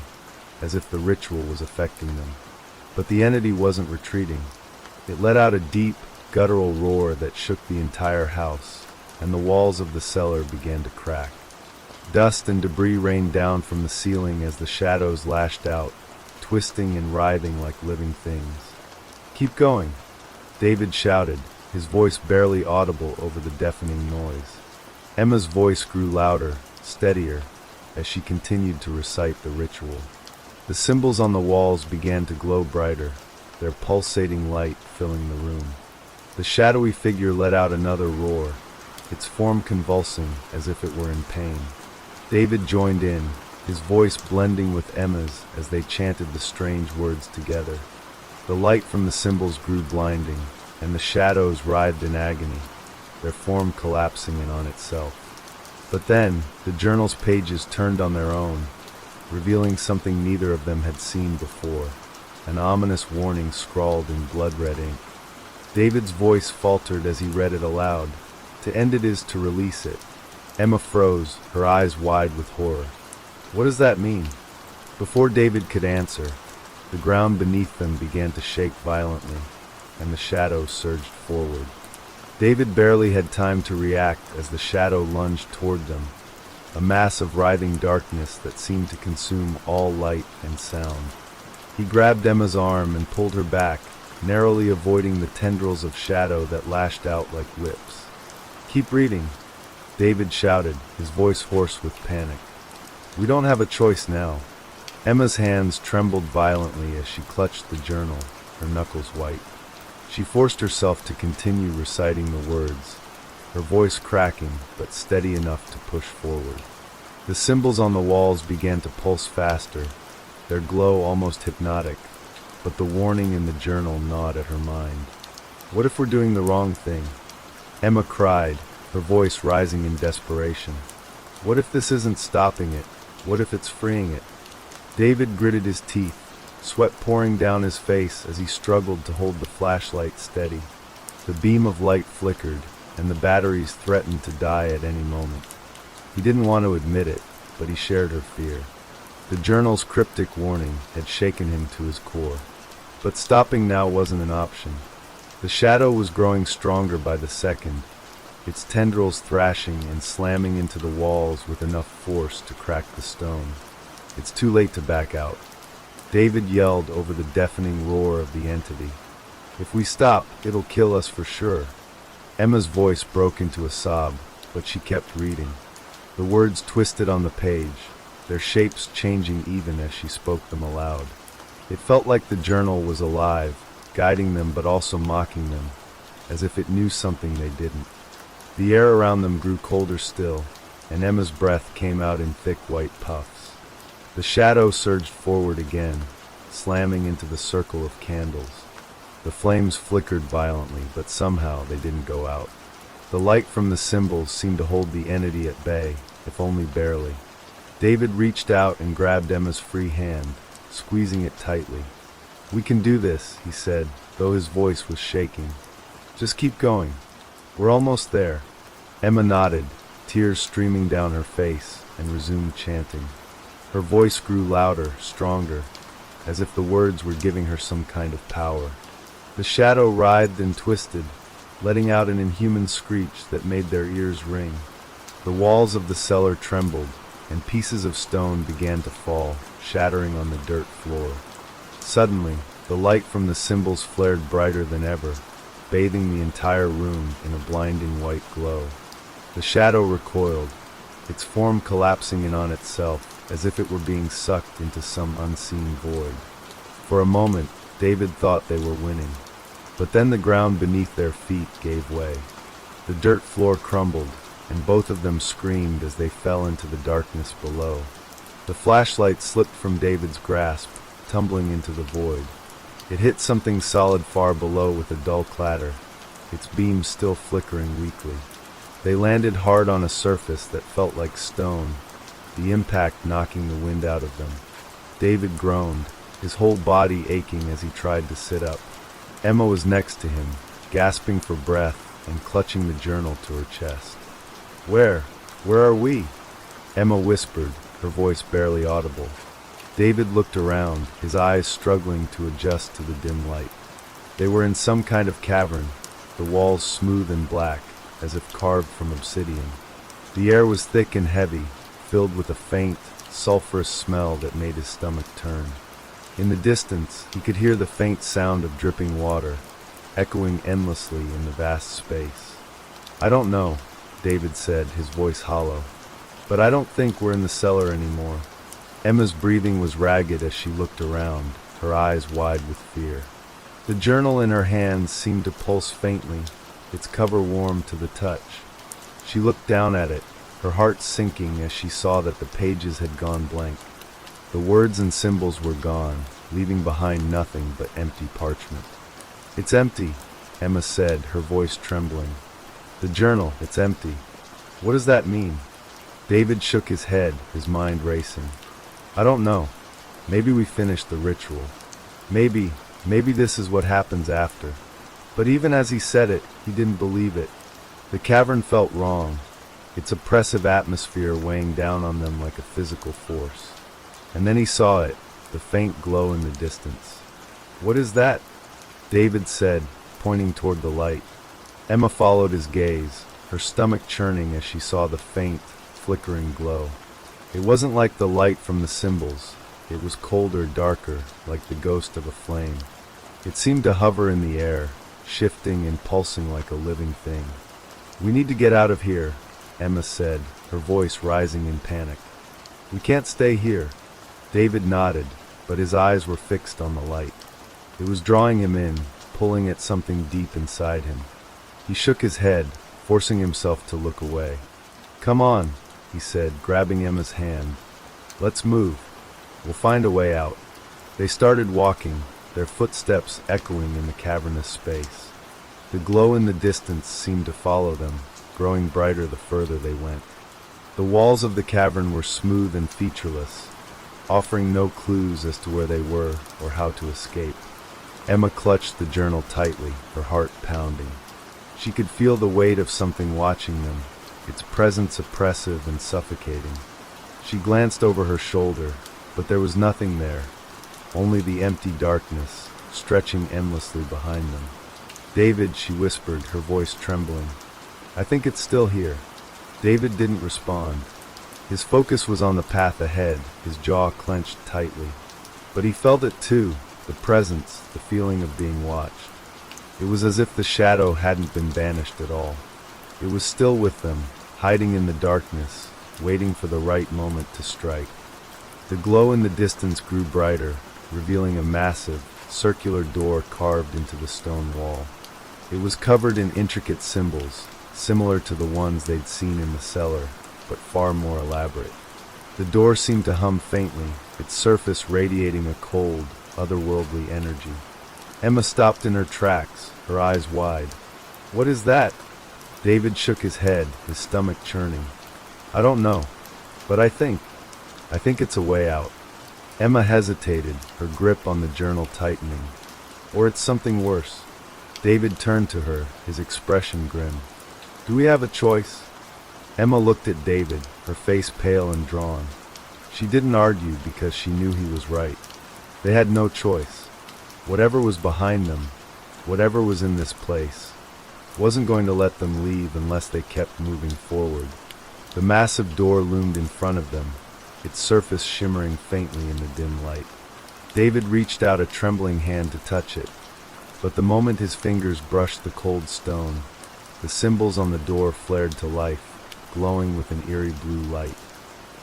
as if the ritual was affecting them. But the entity wasn't retreating. It let out a deep, guttural roar that shook the entire house, and the walls of the cellar began to crack. Dust and debris rained down from the ceiling as the shadows lashed out, twisting and writhing like living things. "Keep going," David shouted, his voice barely audible over the deafening noise. Emma's voice grew louder, steadier, as she continued to recite the ritual. The symbols on the walls began to glow brighter, their pulsating light filling the room. The shadowy figure let out another roar, its form convulsing as if it were in pain. David joined in, his voice blending with Emma's as they chanted the strange words together. The light from the symbols grew blinding, and the shadows writhed in agony, their form collapsing in on itself. But then, the journal's pages turned on their own, revealing something neither of them had seen before, an ominous warning scrawled in blood-red ink. David's voice faltered as he read it aloud. "To end it is to release it." Emma froze, her eyes wide with horror. "What does that mean?" Before David could answer, the ground beneath them began to shake violently, and the shadows surged forward. David barely had time to react as the shadow lunged toward them, a mass of writhing darkness that seemed to consume all light and sound. He grabbed Emma's arm and pulled her back, narrowly avoiding the tendrils of shadow that lashed out like whips. "Keep reading," David shouted, his voice hoarse with panic. "We don't have a choice now." Emma's hands trembled violently as she clutched the journal, her knuckles white. She forced herself to continue reciting the words, her voice cracking but steady enough to push forward. The symbols on the walls began to pulse faster, their glow almost hypnotic, but the warning in the journal gnawed at her mind. "What if we're doing the wrong thing?" Emma cried, her voice rising in desperation. "What if this isn't stopping it? What if it's freeing it?" David gritted his teeth, sweat pouring down his face as he struggled to hold the flashlight steady. The beam of light flickered, and the batteries threatened to die at any moment. He didn't want to admit it, but he shared her fear. The journal's cryptic warning had shaken him to his core. But stopping now wasn't an option. The shadow was growing stronger by the second, its tendrils thrashing and slamming into the walls with enough force to crack the stone. "It's too late to back out," David yelled over the deafening roar of the entity. "If we stop, it'll kill us for sure." Emma's voice broke into a sob, but she kept reading. The words twisted on the page, their shapes changing even as she spoke them aloud. It felt like the journal was alive, guiding them but also mocking them, as if it knew something they didn't. The air around them grew colder still, and Emma's breath came out in thick white puffs. The shadow surged forward again, slamming into the circle of candles. The flames flickered violently, but somehow they didn't go out. The light from the symbols seemed to hold the entity at bay, if only barely. David reached out and grabbed Emma's free hand, squeezing it tightly. "We can do this," he said, though his voice was shaking. "Just keep going. We're almost there." Emma nodded, tears streaming down her face, and resumed chanting. Her voice grew louder, stronger, as if the words were giving her some kind of power. The shadow writhed and twisted, letting out an inhuman screech that made their ears ring. The walls of the cellar trembled, and pieces of stone began to fall, shattering on the dirt floor. Suddenly, the light from the symbols flared brighter than ever, bathing the entire room in a blinding white glow. The shadow recoiled, its form collapsing in on itself, as if it were being sucked into some unseen void. For a moment, David thought they were winning, but then the ground beneath their feet gave way. The dirt floor crumbled, and both of them screamed as they fell into the darkness below. The flashlight slipped from David's grasp, tumbling into the void. It hit something solid far below with a dull clatter, its beams still flickering weakly. They landed hard on a surface that felt like stone, the impact knocking the wind out of them. David groaned, his whole body aching as he tried to sit up. Emma was next to him, gasping for breath and clutching the journal to her chest. Where are we?" Emma whispered, her voice barely audible. David looked around, his eyes struggling to adjust to the dim light. They were in some kind of cavern, the walls smooth and black, as if carved from obsidian. The air was thick and heavy, filled with a faint, sulphurous smell that made his stomach turn. In the distance, he could hear the faint sound of dripping water, echoing endlessly in the vast space. "I don't know," David said, his voice hollow. "But I don't think we're in the cellar anymore." Emma's breathing was ragged as she looked around, her eyes wide with fear. The journal in her hands seemed to pulse faintly, its cover warm to the touch. She looked down at it, her heart sinking as she saw that the pages had gone blank. The words and symbols were gone, leaving behind nothing but empty parchment. "It's empty," Emma said, her voice trembling. "The journal, it's empty. What does that mean?" David shook his head, his mind racing. "I don't know. Maybe we finished the ritual. Maybe this is what happens after." But even as he said it, he didn't believe it. The cavern felt wrong, its oppressive atmosphere weighing down on them like a physical force. And then he saw it, the faint glow in the distance. "What is that?" David said, pointing toward the light. Emma followed his gaze, her stomach churning as she saw the faint, flickering glow. It wasn't like the light from the symbols. It was colder, darker, like the ghost of a flame. It seemed to hover in the air, shifting and pulsing like a living thing. "We need to get out of here," Emma said, her voice rising in panic. "We can't stay here." David nodded, but his eyes were fixed on the light. It was drawing him in, pulling at something deep inside him. He shook his head, forcing himself to look away. "Come on," he said, grabbing Emma's hand. "Let's move. We'll find a way out." They started walking, their footsteps echoing in the cavernous space. The glow in the distance seemed to follow them, growing brighter the further they went. The walls of the cavern were smooth and featureless, offering no clues as to where they were or how to escape. Emma clutched the journal tightly, her heart pounding. She could feel the weight of something watching them, its presence oppressive and suffocating. She glanced over her shoulder, but there was nothing there, only the empty darkness, stretching endlessly behind them. "David," she whispered, her voice trembling. "I think it's still here." David didn't respond. His focus was on the path ahead, his jaw clenched tightly. But he felt it too, the presence, the feeling of being watched. It was as if the shadow hadn't been banished at all. It was still with them, hiding in the darkness, waiting for the right moment to strike. The glow in the distance grew brighter, revealing a massive, circular door carved into the stone wall. It was covered in intricate symbols, similar to the ones they'd seen in the cellar, but far more elaborate. The door seemed to hum faintly, its surface radiating a cold, otherworldly energy. Emma stopped in her tracks, her eyes wide. "What is that?" David shook his head, his stomach churning. "I don't know, but I think it's a way out." Emma hesitated, her grip on the journal tightening. "Or it's something worse." David turned to her, his expression grim. "Do we have a choice?" Emma looked at David, her face pale and drawn. She didn't argue because she knew he was right. They had no choice. Whatever was behind them, whatever was in this place, wasn't going to let them leave unless they kept moving forward. The massive door loomed in front of them, its surface shimmering faintly in the dim light. David reached out a trembling hand to touch it, but the moment his fingers brushed the cold stone, the symbols on the door flared to life, glowing with an eerie blue light.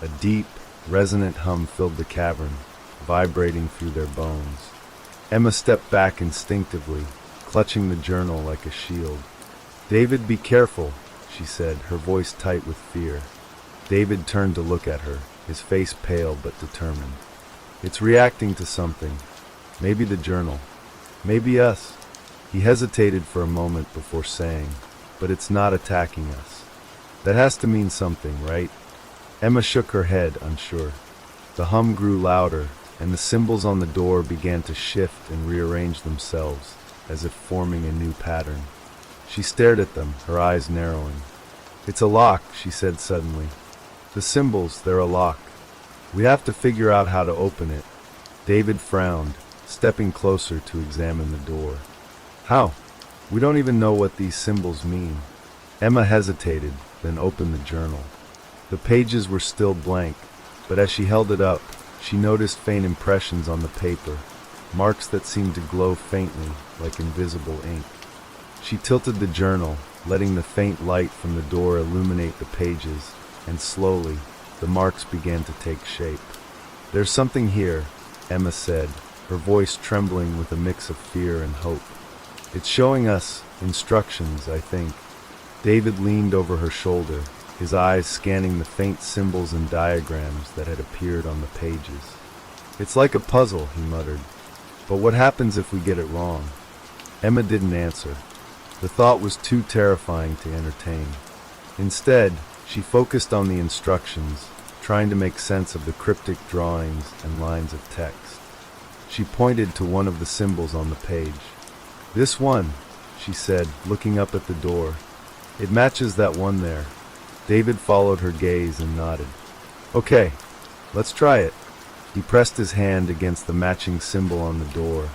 A deep, resonant hum filled the cavern, vibrating through their bones. Emma stepped back instinctively, clutching the journal like a shield. "David, be careful," she said, her voice tight with fear. David turned to look at her, his face pale but determined. "It's reacting to something. Maybe the journal. Maybe us." He hesitated for a moment before saying, "But it's not attacking us. That has to mean something, right?" Emma shook her head, unsure. The hum grew louder, and the symbols on the door began to shift and rearrange themselves, as if forming a new pattern. She stared at them, her eyes narrowing. "It's a lock," she said suddenly. "The symbols, they're a lock. We have to figure out how to open it." David frowned, stepping closer to examine the door. "How? We don't even know what these symbols mean." Emma hesitated, then opened the journal. The pages were still blank, but as she held it up, she noticed faint impressions on the paper, marks that seemed to glow faintly, like invisible ink. She tilted the journal, letting the faint light from the door illuminate the pages, and slowly, the marks began to take shape. "There's something here," Emma said, her voice trembling with a mix of fear and hope. "It's showing us instructions, I think." David leaned over her shoulder, his eyes scanning the faint symbols and diagrams that had appeared on the pages. "It's like a puzzle," he muttered. "But what happens if we get it wrong?" Emma didn't answer. The thought was too terrifying to entertain. Instead, she focused on the instructions, trying to make sense of the cryptic drawings and lines of text. She pointed to one of the symbols on the page. "This one," she said, looking up at the door. "It matches that one there." David followed her gaze and nodded. "Okay, let's try it." He pressed his hand against the matching symbol on the door,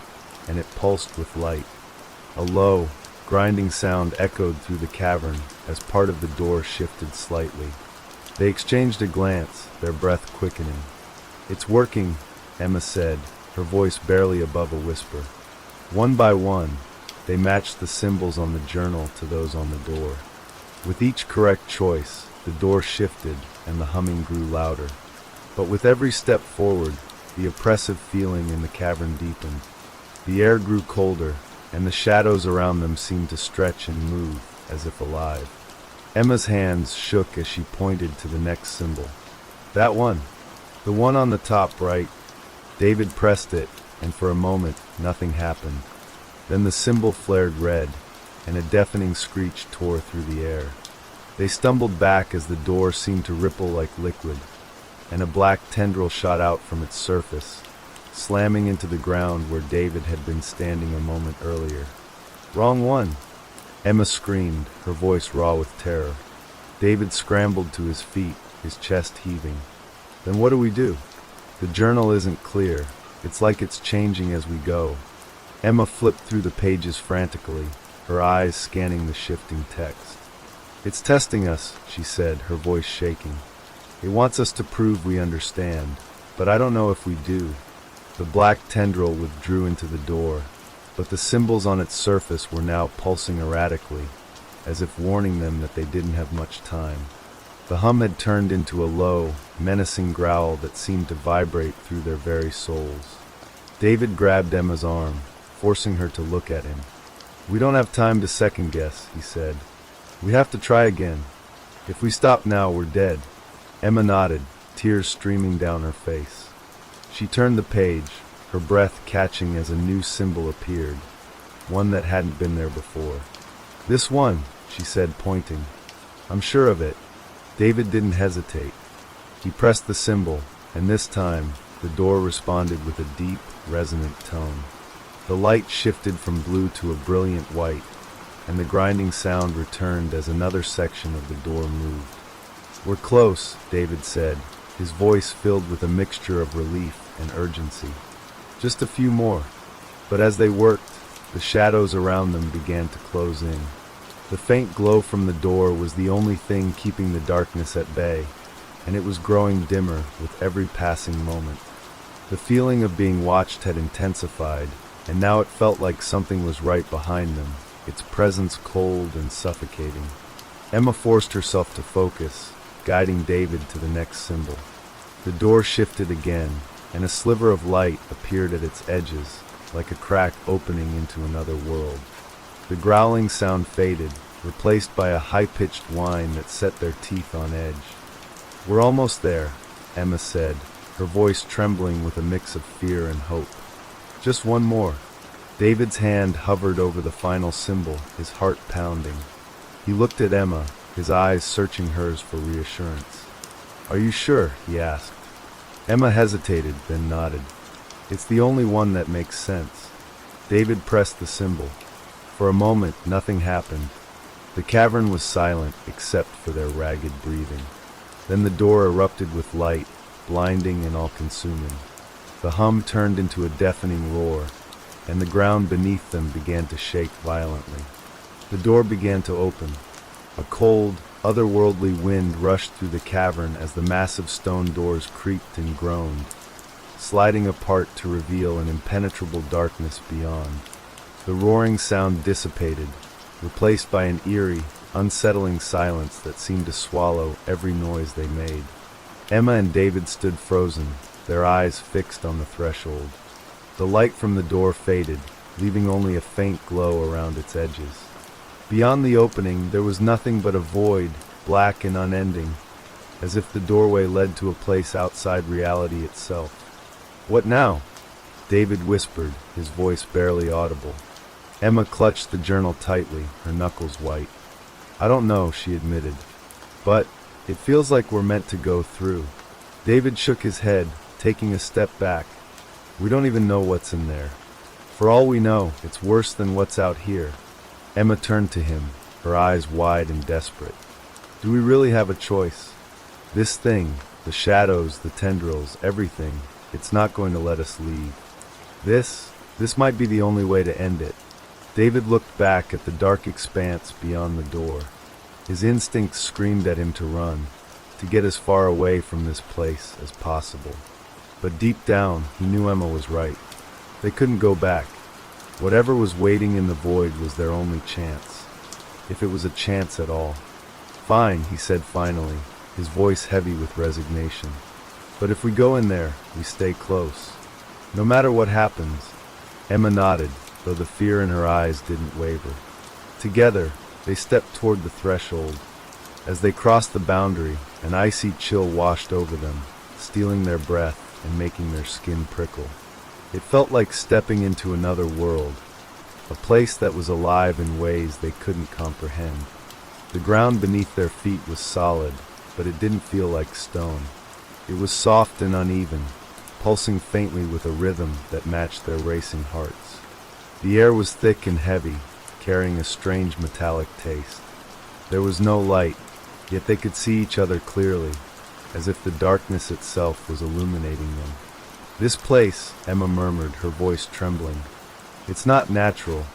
and it pulsed with light. A low, grinding sound echoed through the cavern as part of the door shifted slightly. They exchanged a glance, their breath quickening. "It's working," Emma said, her voice barely above a whisper. One by one, they matched the symbols on the journal to those on the door. With each correct choice, the door shifted and the humming grew louder. But with every step forward, the oppressive feeling in the cavern deepened. The air grew colder, and the shadows around them seemed to stretch and move, as if alive. Emma's hands shook as she pointed to the next symbol. "That one, the one on the top right." David pressed it, and for a moment, nothing happened. Then the symbol flared red, and a deafening screech tore through the air. They stumbled back as the door seemed to ripple like liquid, and a black tendril shot out from its surface, slamming into the ground where David had been standing a moment earlier. "Wrong one!" Emma screamed, her voice raw with terror. David scrambled to his feet, his chest heaving. "Then what do we do?" "The journal isn't clear. It's like it's changing as we go." Emma flipped through the pages frantically, her eyes scanning the shifting text. "It's testing us," she said, her voice shaking. "It wants us to prove we understand, but I don't know if we do." The black tendril withdrew into the door, but the symbols on its surface were now pulsing erratically, as if warning them that they didn't have much time. The hum had turned into a low, menacing growl that seemed to vibrate through their very souls. David grabbed Emma's arm, forcing her to look at him. "We don't have time to second guess," he said. "We have to try again. If we stop now, we're dead." Emma nodded, tears streaming down her face. She turned the page, her breath catching as a new symbol appeared, one that hadn't been there before. "This one," she said, pointing. "I'm sure of it." David didn't hesitate. He pressed the symbol, and this time, the door responded with a deep, resonant tone. The light shifted from blue to a brilliant white, and the grinding sound returned as another section of the door moved. "We're close," David said, his voice filled with a mixture of relief and urgency. "Just a few more." But as they worked, the shadows around them began to close in. The faint glow from the door was the only thing keeping the darkness at bay, and it was growing dimmer with every passing moment. The feeling of being watched had intensified, and now it felt like something was right behind them, its presence cold and suffocating. Emma forced herself to focus, guiding David to the next symbol. The door shifted again, and a sliver of light appeared at its edges, like a crack opening into another world. The growling sound faded, replaced by a high-pitched whine that set their teeth on edge. "We're almost there," Emma said, her voice trembling with a mix of fear and hope. "Just one more." David's hand hovered over the final symbol, his heart pounding. He looked at Emma, his eyes searching hers for reassurance. "Are you sure?" he asked. Emma hesitated, then nodded. "It's the only one that makes sense." David pressed the symbol. For a moment, nothing happened. The cavern was silent except for their ragged breathing. Then the door erupted with light, blinding and all-consuming. The hum turned into a deafening roar, and the ground beneath them began to shake violently. The door began to open. A cold, Otherworldly wind rushed through the cavern as the massive stone doors creaked and groaned, sliding apart to reveal an impenetrable darkness beyond. The roaring sound dissipated, replaced by an eerie, unsettling silence that seemed to swallow every noise they made. Emma and David stood frozen, their eyes fixed on the threshold. The light from the door faded, leaving only a faint glow around its edges. Beyond the opening, there was nothing but a void, black and unending, as if the doorway led to a place outside reality itself. "What now?" David whispered, his voice barely audible. Emma clutched the journal tightly, her knuckles white. "I don't know," she admitted, "but it feels like we're meant to go through." David shook his head, taking a step back. "We don't even know what's in there. For all we know, it's worse than what's out here." Emma turned to him, her eyes wide and desperate. "Do we really have a choice? This thing, the shadows, the tendrils, everything, it's not going to let us leave. This might be the only way to end it." David looked back at the dark expanse beyond the door. His instincts screamed at him to run, to get as far away from this place as possible. But deep down, he knew Emma was right. They couldn't go back. Whatever was waiting in the void was their only chance, if it was a chance at all. "Fine," he said finally, his voice heavy with resignation. "But if we go in there, we stay close. No matter what happens." Emma nodded, though the fear in her eyes didn't waver. Together, they stepped toward the threshold. As they crossed the boundary, an icy chill washed over them, stealing their breath and making their skin prickle. It felt like stepping into another world, a place that was alive in ways they couldn't comprehend. The ground beneath their feet was solid, but it didn't feel like stone. It was soft and uneven, pulsing faintly with a rhythm that matched their racing hearts. The air was thick and heavy, carrying a strange metallic taste. There was no light, yet they could see each other clearly, as if the darkness itself was illuminating them. "This place," Emma murmured, her voice trembling. "It's not natural."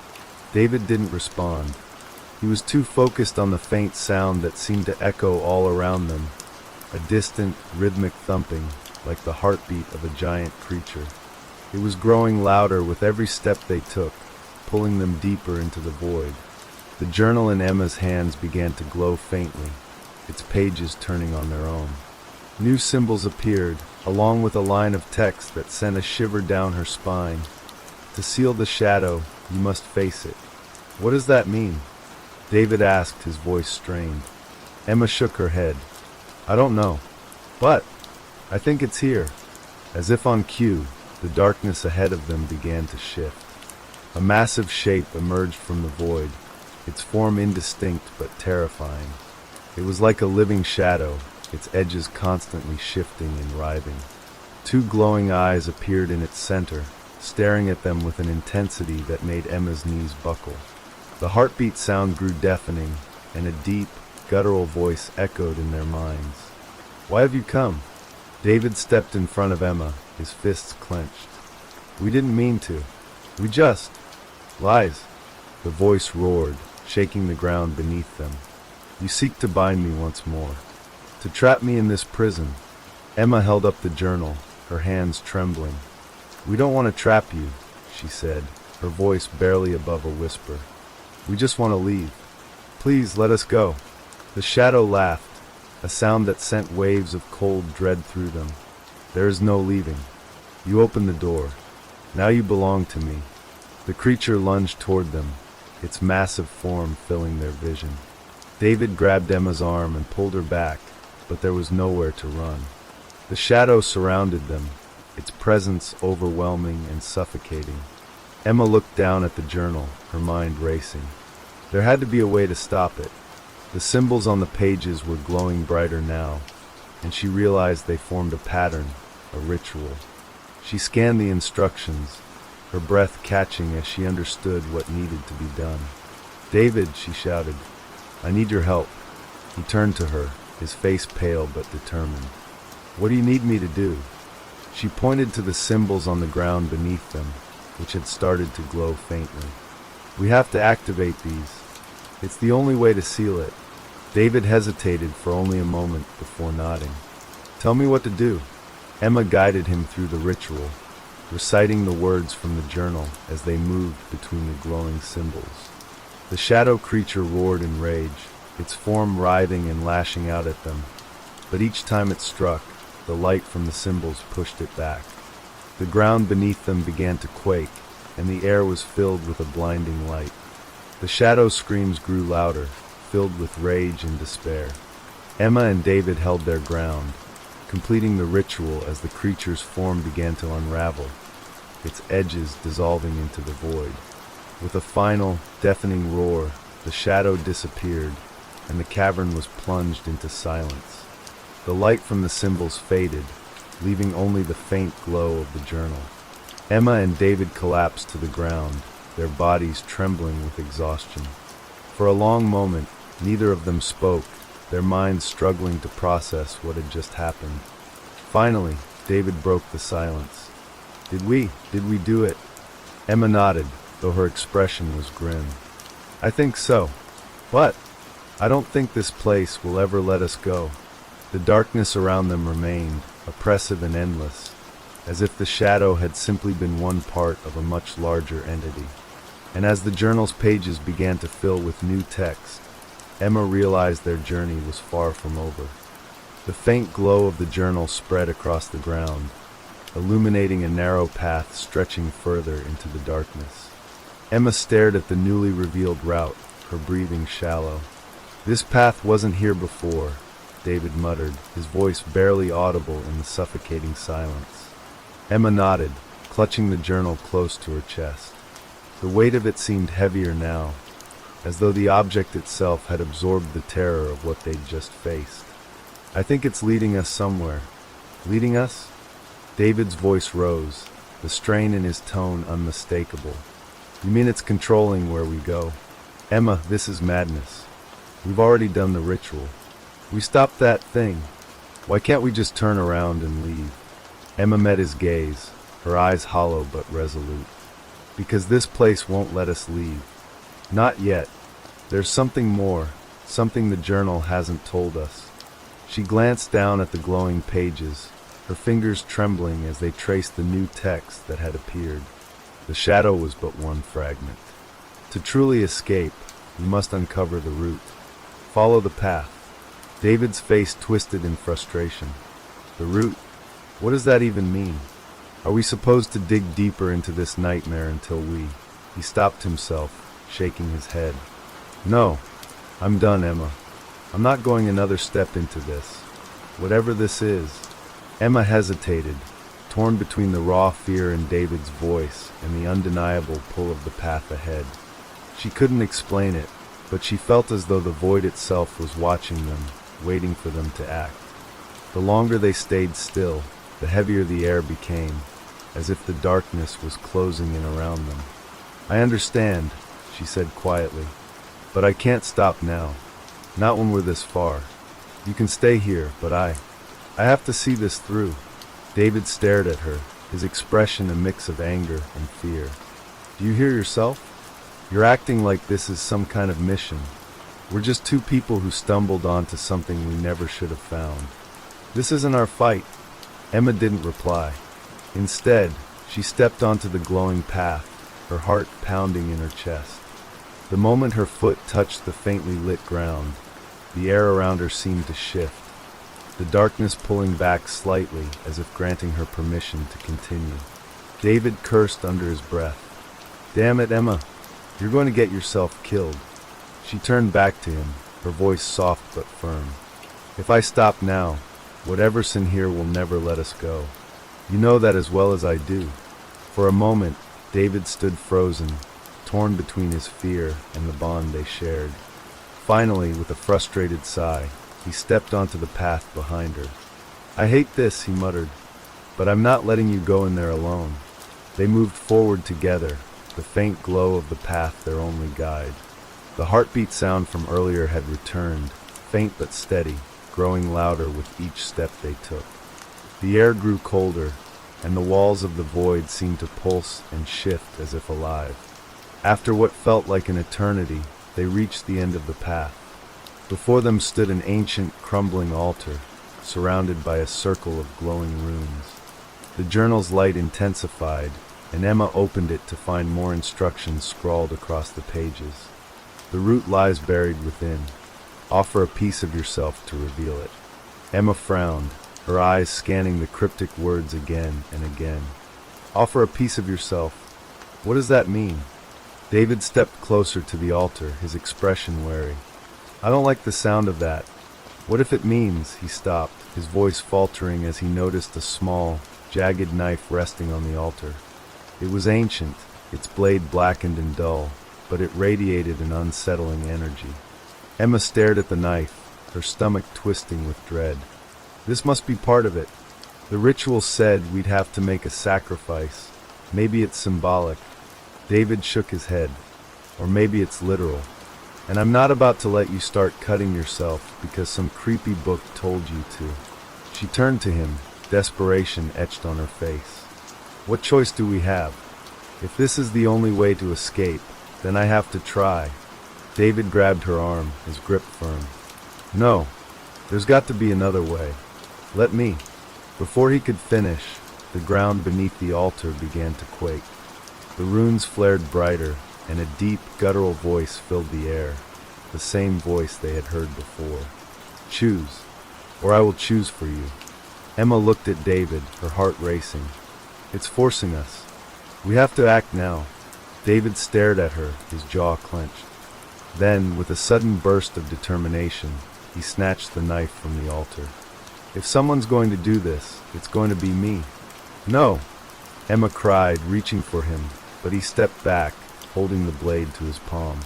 David didn't respond. He was too focused on the faint sound that seemed to echo all around them, a distant, rhythmic thumping, like the heartbeat of a giant creature. It was growing louder with every step they took, pulling them deeper into the void. The journal in Emma's hands began to glow faintly, its pages turning on their own. New symbols appeared, along with a line of text that sent a shiver down her spine. "To seal the shadow, you must face it." "What does that mean?" David asked, his voice strained. Emma shook her head. "I don't know, but I think it's here." As if on cue, the darkness ahead of them began to shift. A massive shape emerged from the void, its form indistinct but terrifying. It was like a living shadow, its edges constantly shifting and writhing. Two glowing eyes appeared in its center, staring at them with an intensity that made Emma's knees buckle. The heartbeat sound grew deafening, and a deep, guttural voice echoed in their minds. "Why have you come?" David stepped in front of Emma, his fists clenched. "We didn't mean to. We just..." "Lies," the voice roared, shaking the ground beneath them. "You seek to bind me once more, to trap me in this prison." Emma held up the journal, her hands trembling. "We don't want to trap you," she said, her voice barely above a whisper. "We just want to leave. Please let us go." The shadow laughed, a sound that sent waves of cold dread through them. "There is no leaving. You opened the door. Now you belong to me." The creature lunged toward them, its massive form filling their vision. David grabbed Emma's arm and pulled her back, but there was nowhere to run. The shadow surrounded them, its presence overwhelming and suffocating. Emma looked down at the journal, her mind racing. There had to be a way to stop it. The symbols on the pages were glowing brighter now, and she realized they formed a pattern, a ritual. She scanned the instructions, her breath catching as she understood what needed to be done. "David," she shouted, "I need your help." He turned to her, his face pale but determined. "What do you need me to do?" She pointed to the symbols on the ground beneath them, which had started to glow faintly. "We have to activate these. It's the only way to seal it." David hesitated for only a moment before nodding. "Tell me what to do." Emma guided him through the ritual, reciting the words from the journal as they moved between the glowing symbols. The shadow creature roared in rage, its form writhing and lashing out at them, but each time it struck, the light from the symbols pushed it back. The ground beneath them began to quake, and the air was filled with a blinding light. The shadow screams grew louder, filled with rage and despair. Emma and David held their ground, completing the ritual as the creature's form began to unravel, its edges dissolving into the void. With a final, deafening roar, the shadow disappeared, and the cavern was plunged into silence. The light from the symbols faded, leaving only the faint glow of the journal. Emma and David collapsed to the ground, their bodies trembling with exhaustion. For a long moment, neither of them spoke, their minds struggling to process what had just happened. Finally, David broke the silence. Did we do it?" Emma nodded, though her expression was grim. "I think so. But I don't think this place will ever let us go." The darkness around them remained, oppressive and endless, as if the shadow had simply been one part of a much larger entity. And as the journal's pages began to fill with new text, Emma realized their journey was far from over. The faint glow of the journal spread across the ground, illuminating a narrow path stretching further into the darkness. Emma stared at the newly revealed route, her breathing shallow. "This path wasn't here before," David muttered, his voice barely audible in the suffocating silence. Emma nodded, clutching the journal close to her chest. The weight of it seemed heavier now, as though the object itself had absorbed the terror of what they'd just faced. "I think it's leading us somewhere." "Leading us?" David's voice rose, the strain in his tone unmistakable. "You mean it's controlling where we go?" "Emma, this is madness. We've already done the ritual. We stopped that thing. Why can't we just turn around and leave?" Emma met his gaze, her eyes hollow but resolute. "Because this place won't let us leave. Not yet. There's something more, something the journal hasn't told us." She glanced down at the glowing pages, her fingers trembling as they traced the new text that had appeared. The shadow was but one fragment. To truly escape, we must uncover the root. Follow the path. David's face twisted in frustration. The root? What does that even mean? Are we supposed to dig deeper into this nightmare until we... He stopped himself, shaking his head. "No, I'm done, Emma. I'm not going another step into this. Whatever this is." Emma hesitated, torn between the raw fear in David's voice and the undeniable pull of the path ahead. She couldn't explain it, but she felt as though the void itself was watching them, waiting for them to act. The longer they stayed still, the heavier the air became, as if the darkness was closing in around them. "I understand," she said quietly, "but I can't stop now. Not when we're this far. You can stay here, but I have to see this through." David stared at her, his expression a mix of anger and fear. "Do you hear yourself? You're acting like this is some kind of mission. We're just two people who stumbled onto something we never should have found. This isn't our fight." Emma didn't reply. Instead, she stepped onto the glowing path, her heart pounding in her chest. The moment her foot touched the faintly lit ground, the air around her seemed to shift, the darkness pulling back slightly as if granting her permission to continue. David cursed under his breath. "Damn it, Emma. You're going to get yourself killed." She turned back to him, her voice soft but firm. "If I stop now, whatever's in here will never let us go. You know that as well as I do." For a moment, David stood frozen, torn between his fear and the bond they shared. Finally, with a frustrated sigh, he stepped onto the path behind her. "I hate this," he muttered, "but I'm not letting you go in there alone." They moved forward together, the faint glow of the path their only guide. The heartbeat sound from earlier had returned, faint but steady, growing louder with each step they took. The air grew colder, and the walls of the void seemed to pulse and shift as if alive. After what felt like an eternity, they reached the end of the path. Before them stood an ancient, crumbling altar, surrounded by a circle of glowing runes. The journal's light intensified, and Emma opened it to find more instructions scrawled across the pages. The root lies buried within. Offer a piece of yourself to reveal it. Emma frowned, her eyes scanning the cryptic words again and again. Offer a piece of yourself. What does that mean? David stepped closer to the altar, his expression wary. I don't like the sound of that. What if it means? He stopped, his voice faltering as he noticed a small, jagged knife resting on the altar. It was ancient, its blade blackened and dull, but it radiated an unsettling energy. Emma stared at the knife, her stomach twisting with dread. This must be part of it. The ritual said we'd have to make a sacrifice. Maybe it's symbolic. David shook his head. Or maybe it's literal. And I'm not about to let you start cutting yourself because some creepy book told you to. She turned to him, desperation etched on her face. What choice do we have? If this is the only way to escape, then I have to try. David grabbed her arm, his grip firm. No, there's got to be another way. Let me. Before he could finish, the ground beneath the altar began to quake. The runes flared brighter, and a deep, guttural voice filled the air, the same voice they had heard before. Choose, or I will choose for you. Emma looked at David, her heart racing. It's forcing us. We have to act now. David stared at her, his jaw clenched. Then, with a sudden burst of determination, he snatched the knife from the altar. If someone's going to do this, it's going to be me. No, Emma cried, reaching for him, but he stepped back, holding the blade to his palm.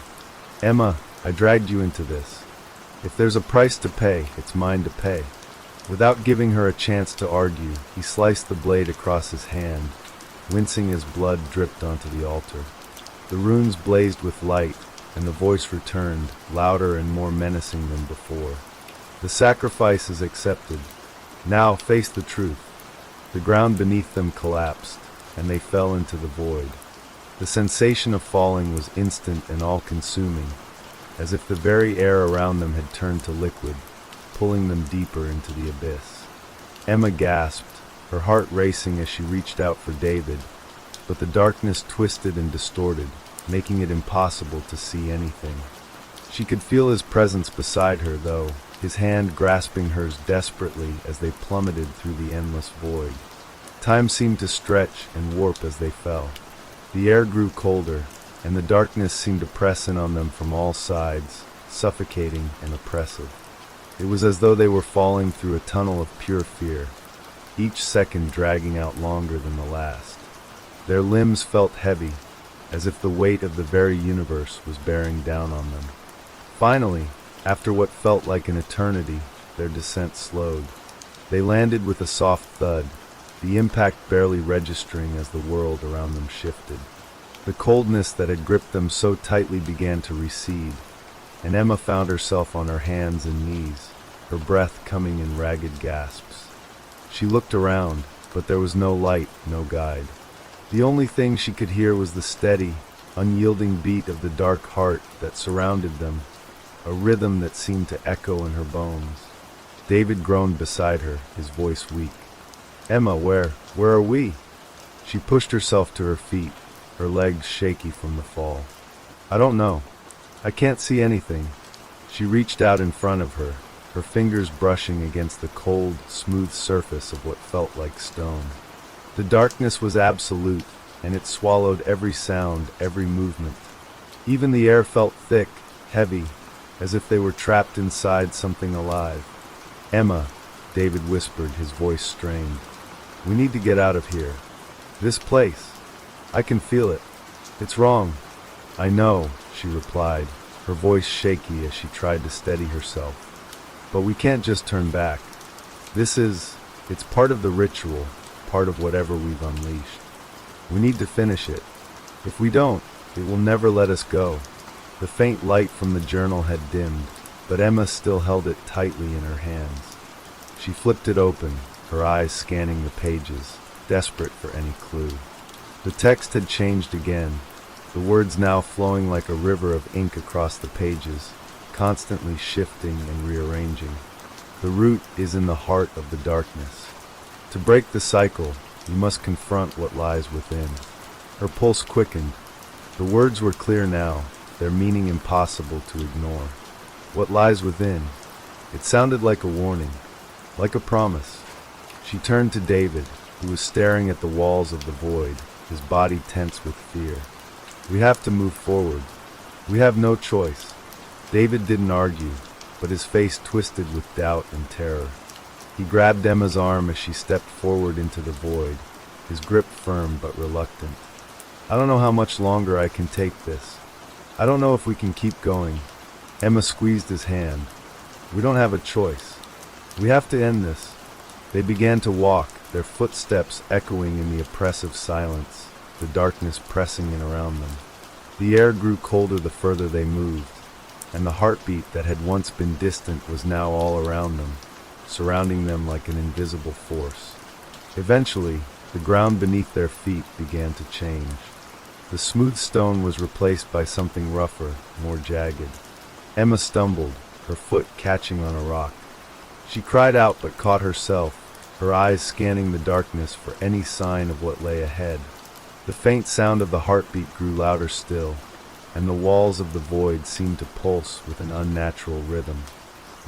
Emma, I dragged you into this. If there's a price to pay, it's mine to pay. Without giving her a chance to argue, he sliced the blade across his hand, wincing as blood dripped onto the altar. The runes blazed with light, and the voice returned, louder and more menacing than before. The sacrifice is accepted. Now face the truth. The ground beneath them collapsed, and they fell into the void. The sensation of falling was instant and all-consuming, as if the very air around them had turned to liquid, pulling them deeper into the abyss. Emma gasped, her heart racing as she reached out for David, but the darkness twisted and distorted, making it impossible to see anything. She could feel his presence beside her, though, his hand grasping hers desperately as they plummeted through the endless void. Time seemed to stretch and warp as they fell. The air grew colder, and the darkness seemed to press in on them from all sides, suffocating and oppressive. It was as though they were falling through a tunnel of pure fear, each second dragging out longer than the last. Their limbs felt heavy, as if the weight of the very universe was bearing down on them. Finally, after what felt like an eternity, their descent slowed. They landed with a soft thud, the impact barely registering as the world around them shifted. The coldness that had gripped them so tightly began to recede, and Emma found herself on her hands and knees, her breath coming in ragged gasps. She looked around, but there was no light, no guide. The only thing she could hear was the steady, unyielding beat of the dark heart that surrounded them, a rhythm that seemed to echo in her bones. David groaned beside her, his voice weak. Emma, where are we? She pushed herself to her feet, her legs shaky from the fall. I don't know. I can't see anything. She reached out in front of her, her fingers brushing against the cold, smooth surface of what felt like stone. The darkness was absolute, and it swallowed every sound, every movement. Even the air felt thick, heavy, as if they were trapped inside something alive. Emma, David whispered, his voice strained. We need to get out of here. This place. I can feel it. It's wrong. I know, she replied, her voice shaky as she tried to steady herself. But we can't just turn back. It's part of the ritual, part of whatever we've unleashed. We need to finish it. If we don't, it will never let us go. The faint light from the journal had dimmed, but Emma still held it tightly in her hands. She flipped it open, her eyes scanning the pages, desperate for any clue. The text had changed again, the words now flowing like a river of ink across the pages, constantly shifting and rearranging. The root is in the heart of the darkness. To break the cycle, you must confront what lies within. Her pulse quickened. The words were clear now, their meaning impossible to ignore. What lies within? It sounded like a warning, like a promise. She turned to David, who was staring at the walls of the void, his body tense with fear. We have to move forward. We have no choice. David didn't argue, but his face twisted with doubt and terror. He grabbed Emma's arm as she stepped forward into the void, his grip firm but reluctant. I don't know how much longer I can take this. I don't know if we can keep going. Emma squeezed his hand. We don't have a choice. We have to end this. They began to walk, their footsteps echoing in the oppressive silence, the darkness pressing in around them. The air grew colder the further they moved, and the heartbeat that had once been distant was now all around them, surrounding them like an invisible force. Eventually, the ground beneath their feet began to change. The smooth stone was replaced by something rougher, more jagged. Emma stumbled, her foot catching on a rock. She cried out but caught herself, her eyes scanning the darkness for any sign of what lay ahead. The faint sound of the heartbeat grew louder still, and the walls of the void seemed to pulse with an unnatural rhythm.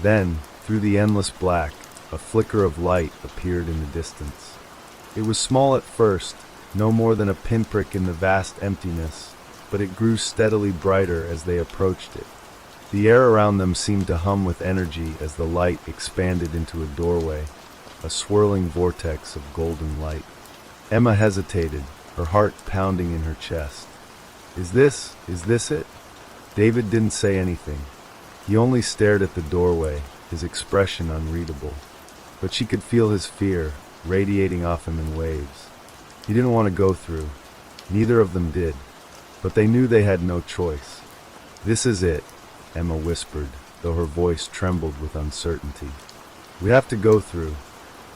Then, through the endless black, a flicker of light appeared in the distance. It was small at first, no more than a pinprick in the vast emptiness, but it grew steadily brighter as they approached it. The air around them seemed to hum with energy as the light expanded into a doorway, a swirling vortex of golden light. Emma hesitated, her heart pounding in her chest. Is this it? David didn't say anything. He only stared at the doorway, his expression unreadable. But she could feel his fear, radiating off him in waves. He didn't want to go through. Neither of them did. But they knew they had no choice. This is it, Emma whispered, though her voice trembled with uncertainty. We have to go through.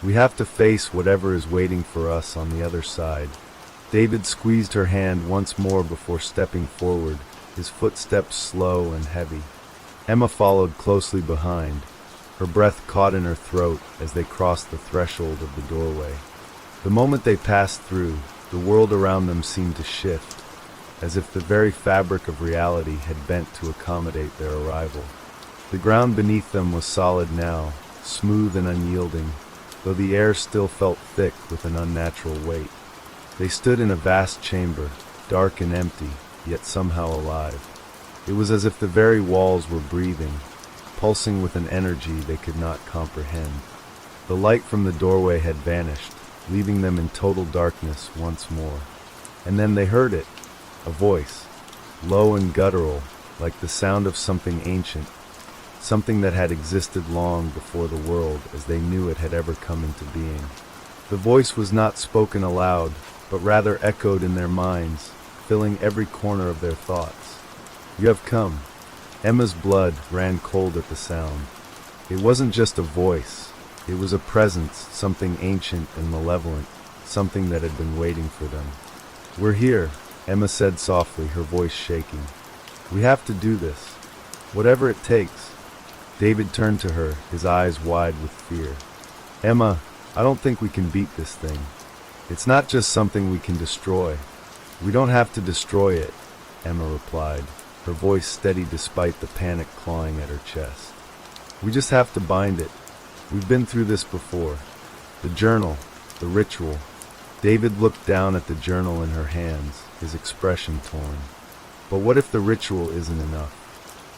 We have to face whatever is waiting for us on the other side. David squeezed her hand once more before stepping forward, his footsteps slow and heavy. Emma followed closely behind, her breath caught in her throat as they crossed the threshold of the doorway. The moment they passed through, the world around them seemed to shift, as if the very fabric of reality had bent to accommodate their arrival. The ground beneath them was solid now, smooth and unyielding, though the air still felt thick with an unnatural weight. They stood in a vast chamber, dark and empty, yet somehow alive. It was as if the very walls were breathing, pulsing with an energy they could not comprehend. The light from the doorway had vanished, leaving them in total darkness once more. And then they heard it, a voice, low and guttural, like the sound of something ancient, something that had existed long before the world as they knew it had ever come into being. The voice was not spoken aloud, but rather echoed in their minds, filling every corner of their thoughts. You have come. Emma's blood ran cold at the sound. It wasn't just a voice. It was a presence, something ancient and malevolent, something that had been waiting for them. We're here, Emma said softly, her voice shaking. We have to do this. Whatever it takes. David turned to her, his eyes wide with fear. Emma, I don't think we can beat this thing. It's not just something we can destroy. We don't have to destroy it, Emma replied, her voice steady despite the panic clawing at her chest. We just have to bind it. We've been through this before. The journal, the ritual. David looked down at the journal in her hands, his expression torn. But what if the ritual isn't enough?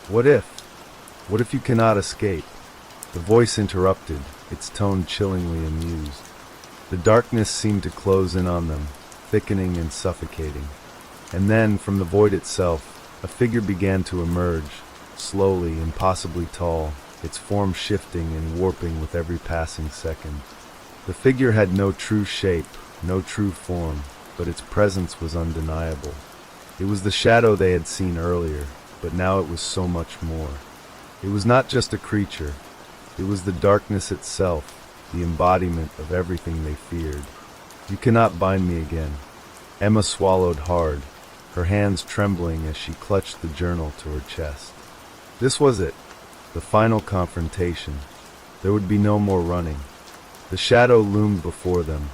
What if? What if you cannot escape? The voice interrupted, its tone chillingly amused. The darkness seemed to close in on them, thickening and suffocating. And then, from the void itself, a figure began to emerge, slowly, impossibly tall, its form shifting and warping with every passing second. The figure had no true shape, no true form, but its presence was undeniable. It was the shadow they had seen earlier, but now it was so much more. It was not just a creature. It was the darkness itself, the embodiment of everything they feared. You cannot bind me again. Emma swallowed hard, her hands trembling as she clutched the journal to her chest. This was it. the final confrontation. There would be no more running. The shadow loomed before them,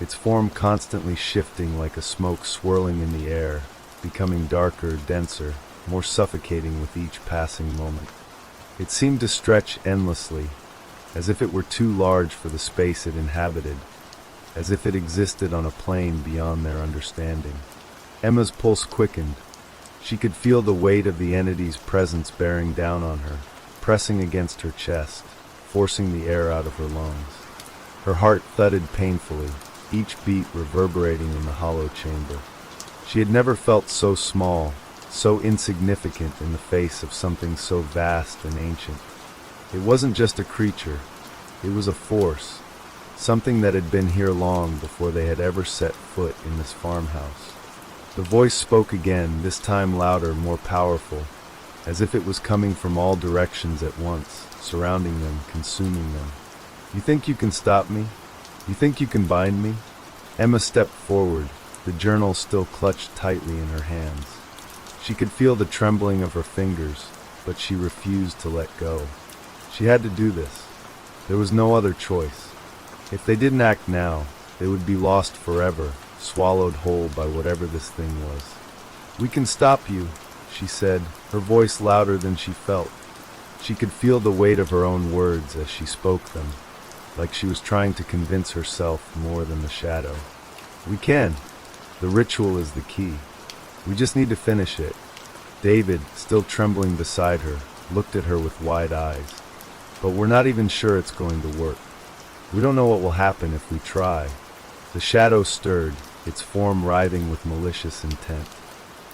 its form constantly shifting like a smoke swirling in the air, becoming darker, denser, more suffocating with each passing moment. It seemed to stretch endlessly, as if it were too large for the space it inhabited, as if it existed on a plane beyond their understanding. Emma's pulse quickened. She could feel the weight of the entity's presence bearing down on her, pressing against her chest, forcing the air out of her lungs. Her heart thudded painfully, each beat reverberating in the hollow chamber. She had never felt so small, so insignificant in the face of something so vast and ancient. It wasn't just a creature, it was a force, something that had been here long before they had ever set foot in this farmhouse. The voice spoke again, this time louder, more powerful, as if it was coming from all directions at once, surrounding them, consuming them. "You think you can stop me? You think you can bind me?" Emma stepped forward, the journal still clutched tightly in her hands. She could feel the trembling of her fingers, but she refused to let go. She had to do this. There was no other choice. If they didn't act now, they would be lost forever, swallowed whole by whatever this thing was. "We can stop you," she said, her voice louder than she felt. She could feel the weight of her own words as she spoke them, like she was trying to convince herself more than the shadow. "We can. The ritual is the key. We just need to finish it." David, still trembling beside her, looked at her with wide eyes. "But we're not even sure it's going to work. We don't know what will happen if we try." The shadow stirred, its form writhing with malicious intent.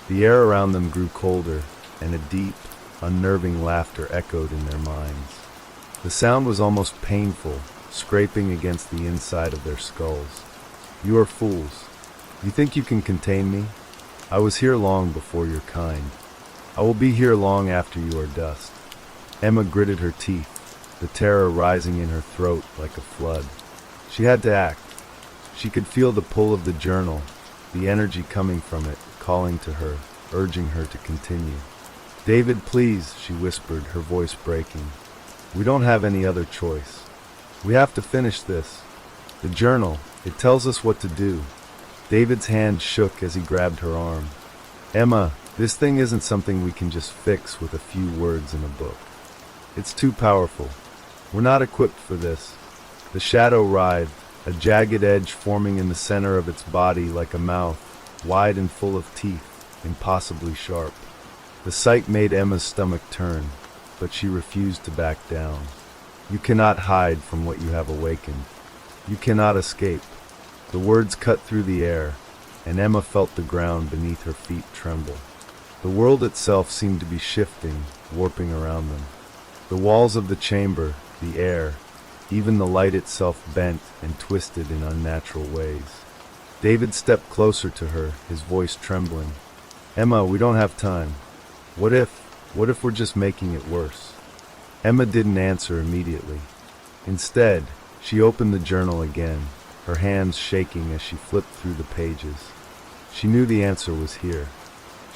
The air around them grew colder, and a deep, unnerving laughter echoed in their minds. The sound was almost painful, scraping against the inside of their skulls. "You are fools. You think you can contain me? I was here long before your kind. I will be here long after you are dust." Emma gritted her teeth, the terror rising in her throat like a flood. She had to act. She could feel the pull of the journal, the energy coming from it, calling to her, urging her to continue. "David, please," she whispered, her voice breaking. "We don't have any other choice. We have to finish this. The journal, it tells us what to do." David's hand shook as he grabbed her arm. "Emma, this thing isn't something we can just fix with a few words in a book. It's too powerful. We're not equipped for this." The shadow writhed, a jagged edge forming in the center of its body like a mouth, wide and full of teeth, impossibly sharp. The sight made Emma's stomach turn, but she refused to back down. "You cannot hide from what you have awakened. You cannot escape." The words cut through the air, and Emma felt the ground beneath her feet tremble. The world itself seemed to be shifting, warping around them. The walls of the chamber, the air, even the light itself bent and twisted in unnatural ways. David stepped closer to her, his voice trembling. "Emma, we don't have time. What if we're just making it worse?" Emma didn't answer immediately. Instead, she opened the journal again, her hands shaking as she flipped through the pages. She knew the answer was here.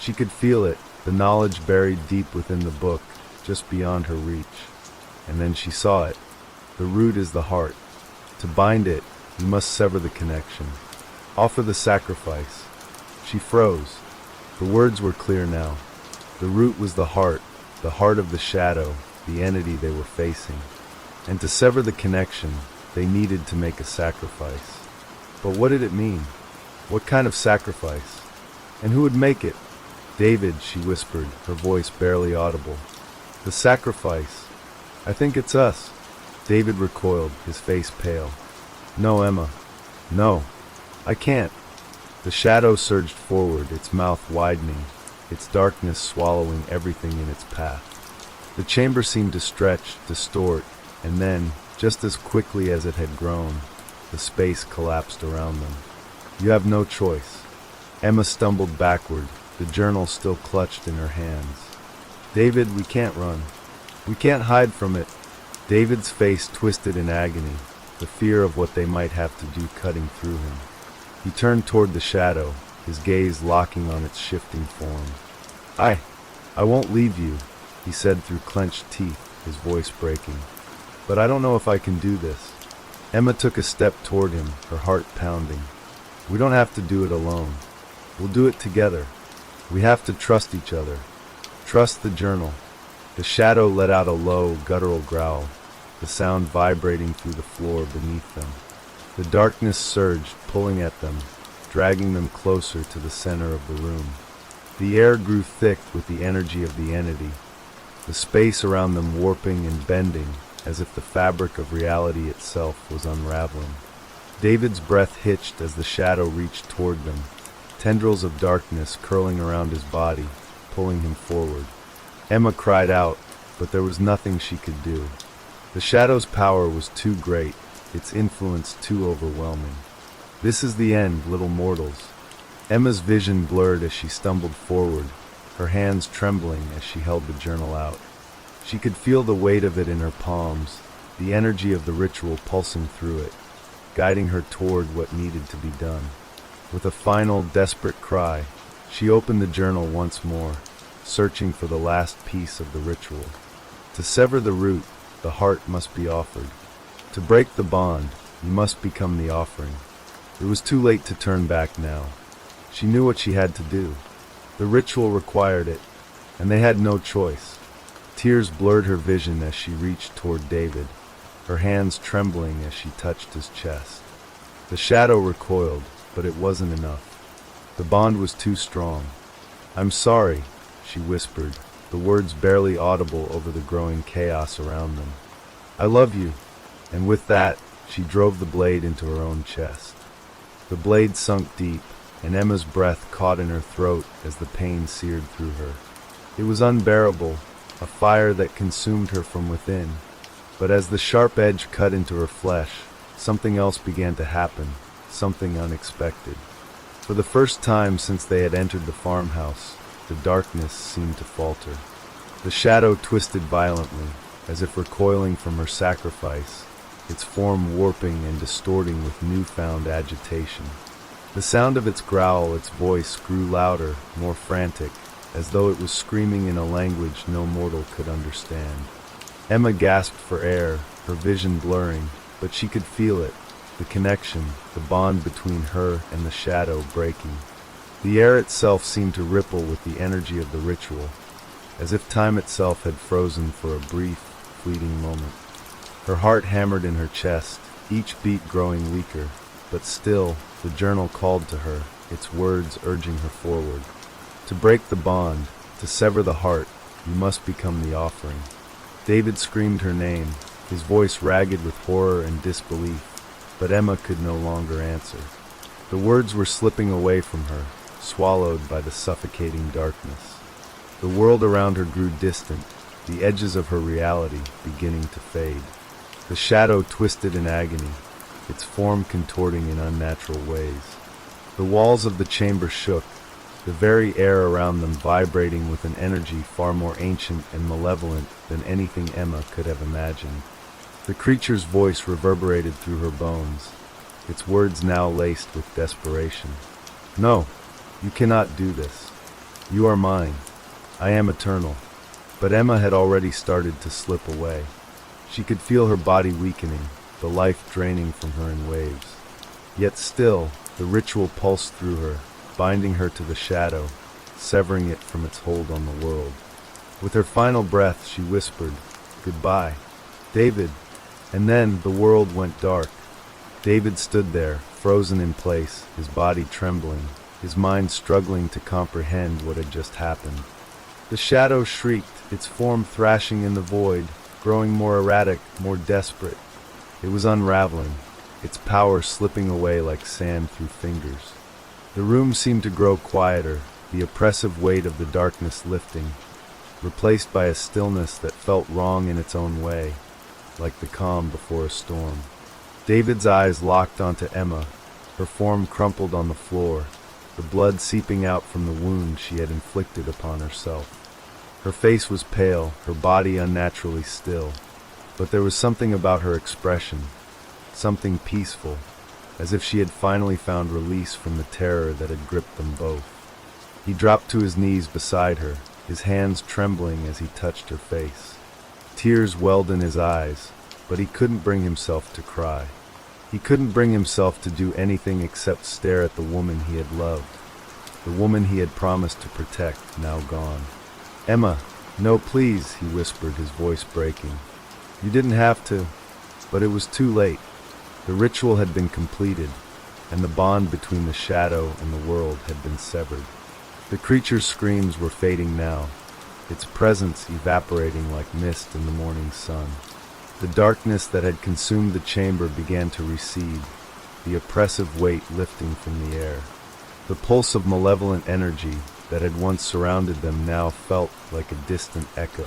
She could feel it, the knowledge buried deep within the book, just beyond her reach. And then she saw it. The root is the heart. To bind it, you must sever the connection. Offer the sacrifice. She froze. The words were clear now. The root was the heart of the shadow, the entity they were facing. And to sever the connection, they needed to make a sacrifice. But what did it mean? What kind of sacrifice? And who would make it? "David," she whispered, her voice barely audible. "The sacrifice. I think it's us." David recoiled, his face pale. "No, Emma. No. I can't." The shadow surged forward, its mouth widening, its darkness swallowing everything in its path. The chamber seemed to stretch, distort, and then, just as quickly as it had grown, the space collapsed around them. "You have no choice." Emma stumbled backward, the journal still clutched in her hands. "David, we can't run. We can't hide from it." David's face twisted in agony, the fear of what they might have to do cutting through him. He turned toward the shadow, his gaze locking on its shifting form. I won't leave you," he said through clenched teeth, his voice breaking. "But I don't know if I can do this." Emma took a step toward him, her heart pounding. "We don't have to do it alone. We'll do it together. We have to trust each other. Trust the journal." The shadow let out a low, guttural growl, the sound vibrating through the floor beneath them. The darkness surged, pulling at them, dragging them closer to the center of the room. The air grew thick with the energy of the entity, the space around them warping and bending as if the fabric of reality itself was unraveling. David's breath hitched as the shadow reached toward them, tendrils of darkness curling around his body, pulling him forward. Emma cried out, but there was nothing she could do. The shadow's power was too great, its influence too overwhelming. "This is the end, little mortals." Emma's vision blurred as she stumbled forward, her hands trembling as she held the journal out. She could feel the weight of it in her palms, the energy of the ritual pulsing through it, guiding her toward what needed to be done. With a final, desperate cry, she opened the journal once more, searching for the last piece of the ritual. To sever the root, the heart must be offered. To break the bond, you must become the offering. It was too late to turn back now. She knew what she had to do. The ritual required it, and they had no choice. Tears blurred her vision as she reached toward David, her hands trembling as she touched his chest. The shadow recoiled, but it wasn't enough. The bond was too strong. "I'm sorry," she whispered, the words barely audible over the growing chaos around them. "I love you." And with that, she drove the blade into her own chest. The blade sunk deep, and Emma's breath caught in her throat as the pain seared through her. It was unbearable, a fire that consumed her from within. But as the sharp edge cut into her flesh, something else began to happen, something unexpected. For the first time since they had entered the farmhouse, the darkness seemed to falter. The shadow twisted violently, as if recoiling from her sacrifice, its form warping and distorting with newfound agitation. The sound of its growl, its voice, grew louder, more frantic, as though it was screaming in a language no mortal could understand. Emma gasped for air, her vision blurring, but she could feel it, the connection, the bond between her and the shadow breaking. The air itself seemed to ripple with the energy of the ritual, as if time itself had frozen for a brief, fleeting moment. Her heart hammered in her chest, each beat growing weaker, but still, the journal called to her, its words urging her forward. To break the bond, to sever the heart, you must become the offering. David screamed her name, his voice ragged with horror and disbelief, but Emma could no longer answer. The words were slipping away from her, swallowed by the suffocating darkness. The world around her grew distant, the edges of her reality beginning to fade. The shadow twisted in agony, its form contorting in unnatural ways. The walls of the chamber shook, the very air around them vibrating with an energy far more ancient and malevolent than anything Emma could have imagined. The creature's voice reverberated through her bones, its words now laced with desperation. "No, you cannot do this. You are mine. I am eternal." But Emma had already started to slip away. She could feel her body weakening, the life draining from her in waves. Yet still, the ritual pulsed through her, binding her to the shadow, severing it from its hold on the world. With her final breath, she whispered, "Goodbye, David." And then the world went dark. David stood there, frozen in place, his body trembling, his mind struggling to comprehend what had just happened. The shadow shrieked, its form thrashing in the void, growing more erratic, more desperate. It was unraveling, its power slipping away like sand through fingers. The room seemed to grow quieter, the oppressive weight of the darkness lifting, replaced by a stillness that felt wrong in its own way, like the calm before a storm. David's eyes locked onto Emma, her form crumpled on the floor, the blood seeping out from the wound she had inflicted upon herself. Her face was pale, her body unnaturally still, but there was something about her expression, something peaceful, as if she had finally found release from the terror that had gripped them both. He dropped to his knees beside her, his hands trembling as he touched her face. Tears welled in his eyes, but he couldn't bring himself to cry. He couldn't bring himself to do anything except stare at the woman he had loved, the woman he had promised to protect, now gone. "Emma, no, please," he whispered, his voice breaking. "You didn't have to." But it was too late. The ritual had been completed, and the bond between the shadow and the world had been severed. The creature's screams were fading now, its presence evaporating like mist in the morning sun. The darkness that had consumed the chamber began to recede, the oppressive weight lifting from the air. The pulse of malevolent energy that had once surrounded them now felt like a distant echo.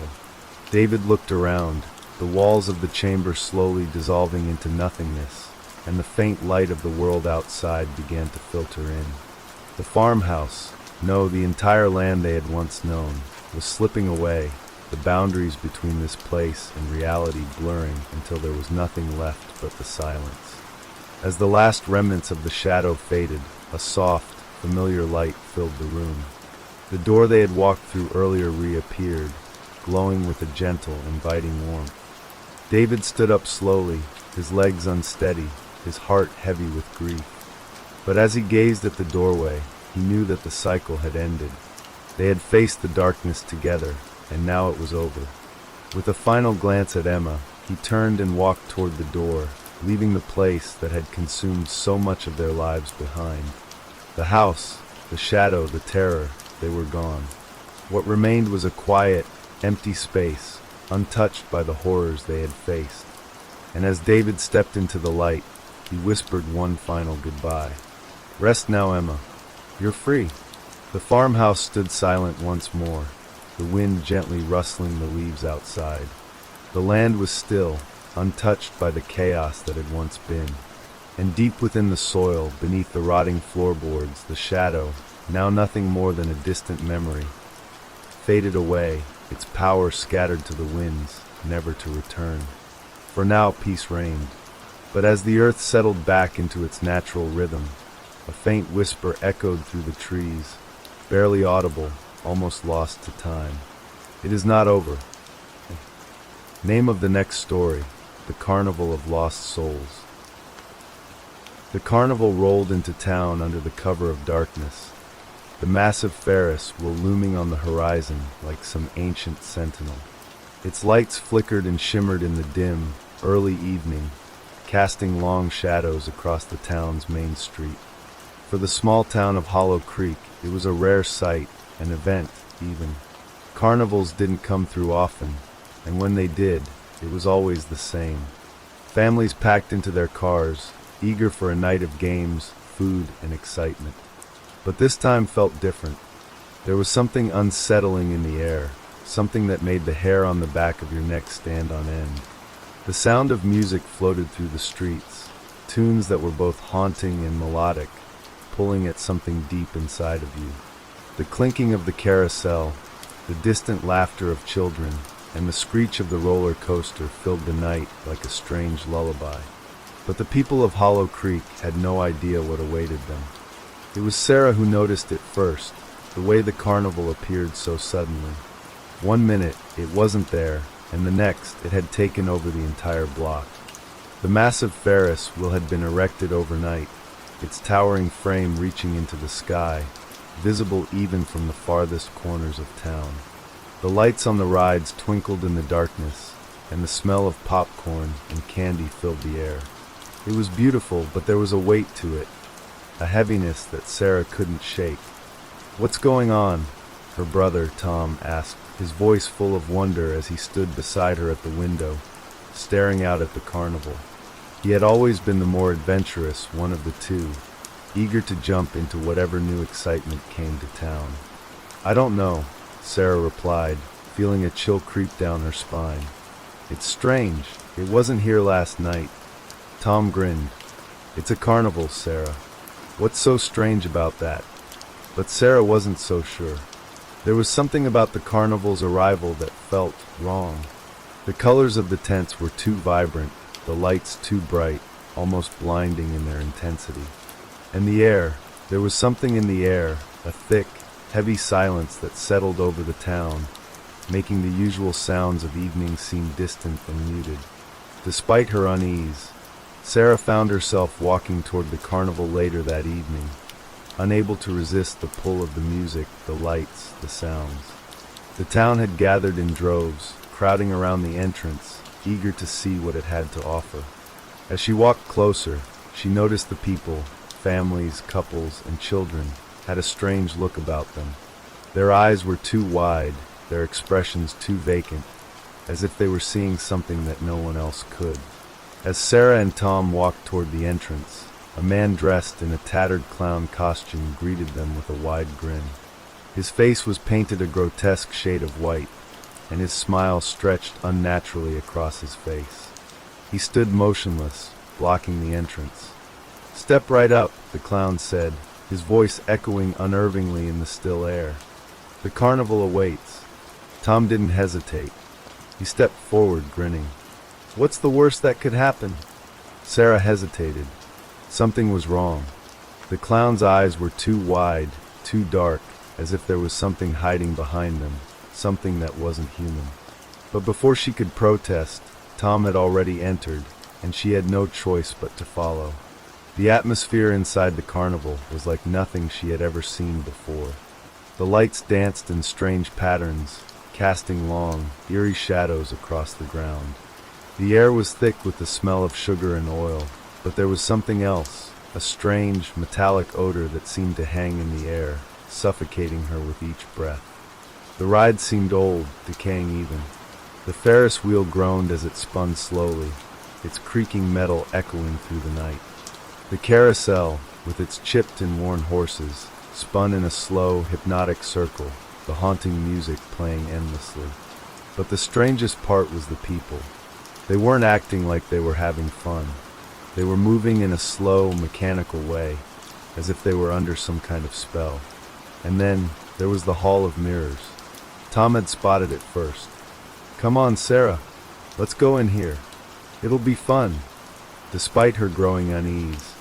David looked around, the walls of the chamber slowly dissolving into nothingness, and the faint light of the world outside began to filter in. The farmhouse, no, the entire land they had once known, was slipping away, the boundaries between this place and reality blurring until there was nothing left but the silence. As the last remnants of the shadow faded, a soft, familiar light filled the room. The door they had walked through earlier reappeared, glowing with a gentle, inviting warmth. David stood up slowly, his legs unsteady, his heart heavy with grief. But as he gazed at the doorway, he knew that the cycle had ended. They had faced the darkness together, and now it was over. With a final glance at Emma, he turned and walked toward the door, leaving the place that had consumed so much of their lives behind. The house, the shadow, the terror, they were gone. What remained was a quiet, empty space, untouched by the horrors they had faced. And as David stepped into the light, he whispered one final goodbye. "Rest now, Emma. You're free." The farmhouse stood silent once more, the wind gently rustling the leaves outside. The land was still, untouched by the chaos that had once been. And deep within the soil, beneath the rotting floorboards, the shadow, now nothing more than a distant memory, faded away, its power scattered to the winds, never to return. For now peace reigned. But as the earth settled back into its natural rhythm, a faint whisper echoed through the trees, barely audible, almost lost to time. "It is not over." Name of the next story: The Carnival of Lost Souls. The carnival rolled into town under the cover of darkness, the massive Ferris wheel looming on the horizon like some ancient sentinel. Its lights flickered and shimmered in the dim, early evening, casting long shadows across the town's main street. For the small town of Hollow Creek, it was a rare sight, an event, even. Carnivals didn't come through often, and when they did, it was always the same. Families packed into their cars, eager for a night of games, food, and excitement. But this time felt different. There was something unsettling in the air, something that made the hair on the back of your neck stand on end. The sound of music floated through the streets, tunes that were both haunting and melodic, pulling at something deep inside of you. The clinking of the carousel, the distant laughter of children, and the screech of the roller coaster filled the night like a strange lullaby. But the people of Hollow Creek had no idea what awaited them. It was Sarah who noticed it first, the way the carnival appeared so suddenly. One minute, it wasn't there, and the next, it had taken over the entire block. The massive Ferris wheel had been erected overnight, its towering frame reaching into the sky, visible even from the farthest corners of town. The lights on the rides twinkled in the darkness, and the smell of popcorn and candy filled the air. It was beautiful, but there was a weight to it, a heaviness that Sarah couldn't shake. "What's going on?" her brother, Tom, asked, his voice full of wonder as he stood beside her at the window, staring out at the carnival. He had always been the more adventurous one of the two, eager to jump into whatever new excitement came to town. "I don't know," Sarah replied, feeling a chill creep down her spine. "It's strange. It wasn't here last night." Tom grinned. "It's a carnival, Sarah. What's so strange about that?" But Sarah wasn't so sure. There was something about the carnival's arrival that felt wrong. The colors of the tents were too vibrant, the lights too bright, almost blinding in their intensity. And the air, there was something in the air, a thick, heavy silence that settled over the town, making the usual sounds of evening seem distant and muted. Despite her unease, Sarah found herself walking toward the carnival later that evening, unable to resist the pull of the music, the lights, the sounds. The town had gathered in droves, crowding around the entrance, eager to see what it had to offer. As she walked closer, she noticed the people, families, couples, and children, had a strange look about them. Their eyes were too wide, their expressions too vacant, as if they were seeing something that no one else could. As Sarah and Tom walked toward the entrance, a man dressed in a tattered clown costume greeted them with a wide grin. His face was painted a grotesque shade of white, and his smile stretched unnaturally across his face. He stood motionless, blocking the entrance. "Step right up," the clown said, his voice echoing unnervingly in the still air. "The carnival awaits." Tom didn't hesitate. He stepped forward, grinning. "What's the worst that could happen?" Sarah hesitated. Something was wrong. The clown's eyes were too wide, too dark, as if there was something hiding behind them, something that wasn't human. But before she could protest, Tom had already entered, and she had no choice but to follow. The atmosphere inside the carnival was like nothing she had ever seen before. The lights danced in strange patterns, casting long, eerie shadows across the ground. The air was thick with the smell of sugar and oil, but there was something else, a strange, metallic odor that seemed to hang in the air, suffocating her with each breath. The ride seemed old, decaying even. The Ferris wheel groaned as it spun slowly, its creaking metal echoing through the night. The carousel, with its chipped and worn horses, spun in a slow, hypnotic circle, the haunting music playing endlessly. But the strangest part was the people. They weren't acting like they were having fun. They were moving in a slow, mechanical way, as if they were under some kind of spell. And then there was the Hall of Mirrors. Tom had spotted it first. "Come on, Sarah. Let's go in here. It'll be fun." Despite her growing unease,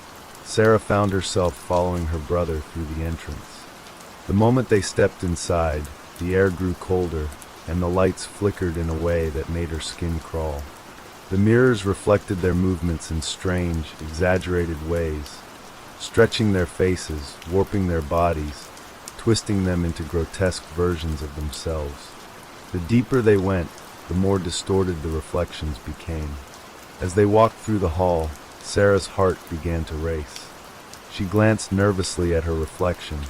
Sarah found herself following her brother through the entrance. The moment they stepped inside, the air grew colder, and the lights flickered in a way that made her skin crawl. The mirrors reflected their movements in strange, exaggerated ways, stretching their faces, warping their bodies, twisting them into grotesque versions of themselves. The deeper they went, the more distorted the reflections became. As they walked through the hall, Sarah's heart began to race. She glanced nervously at her reflection,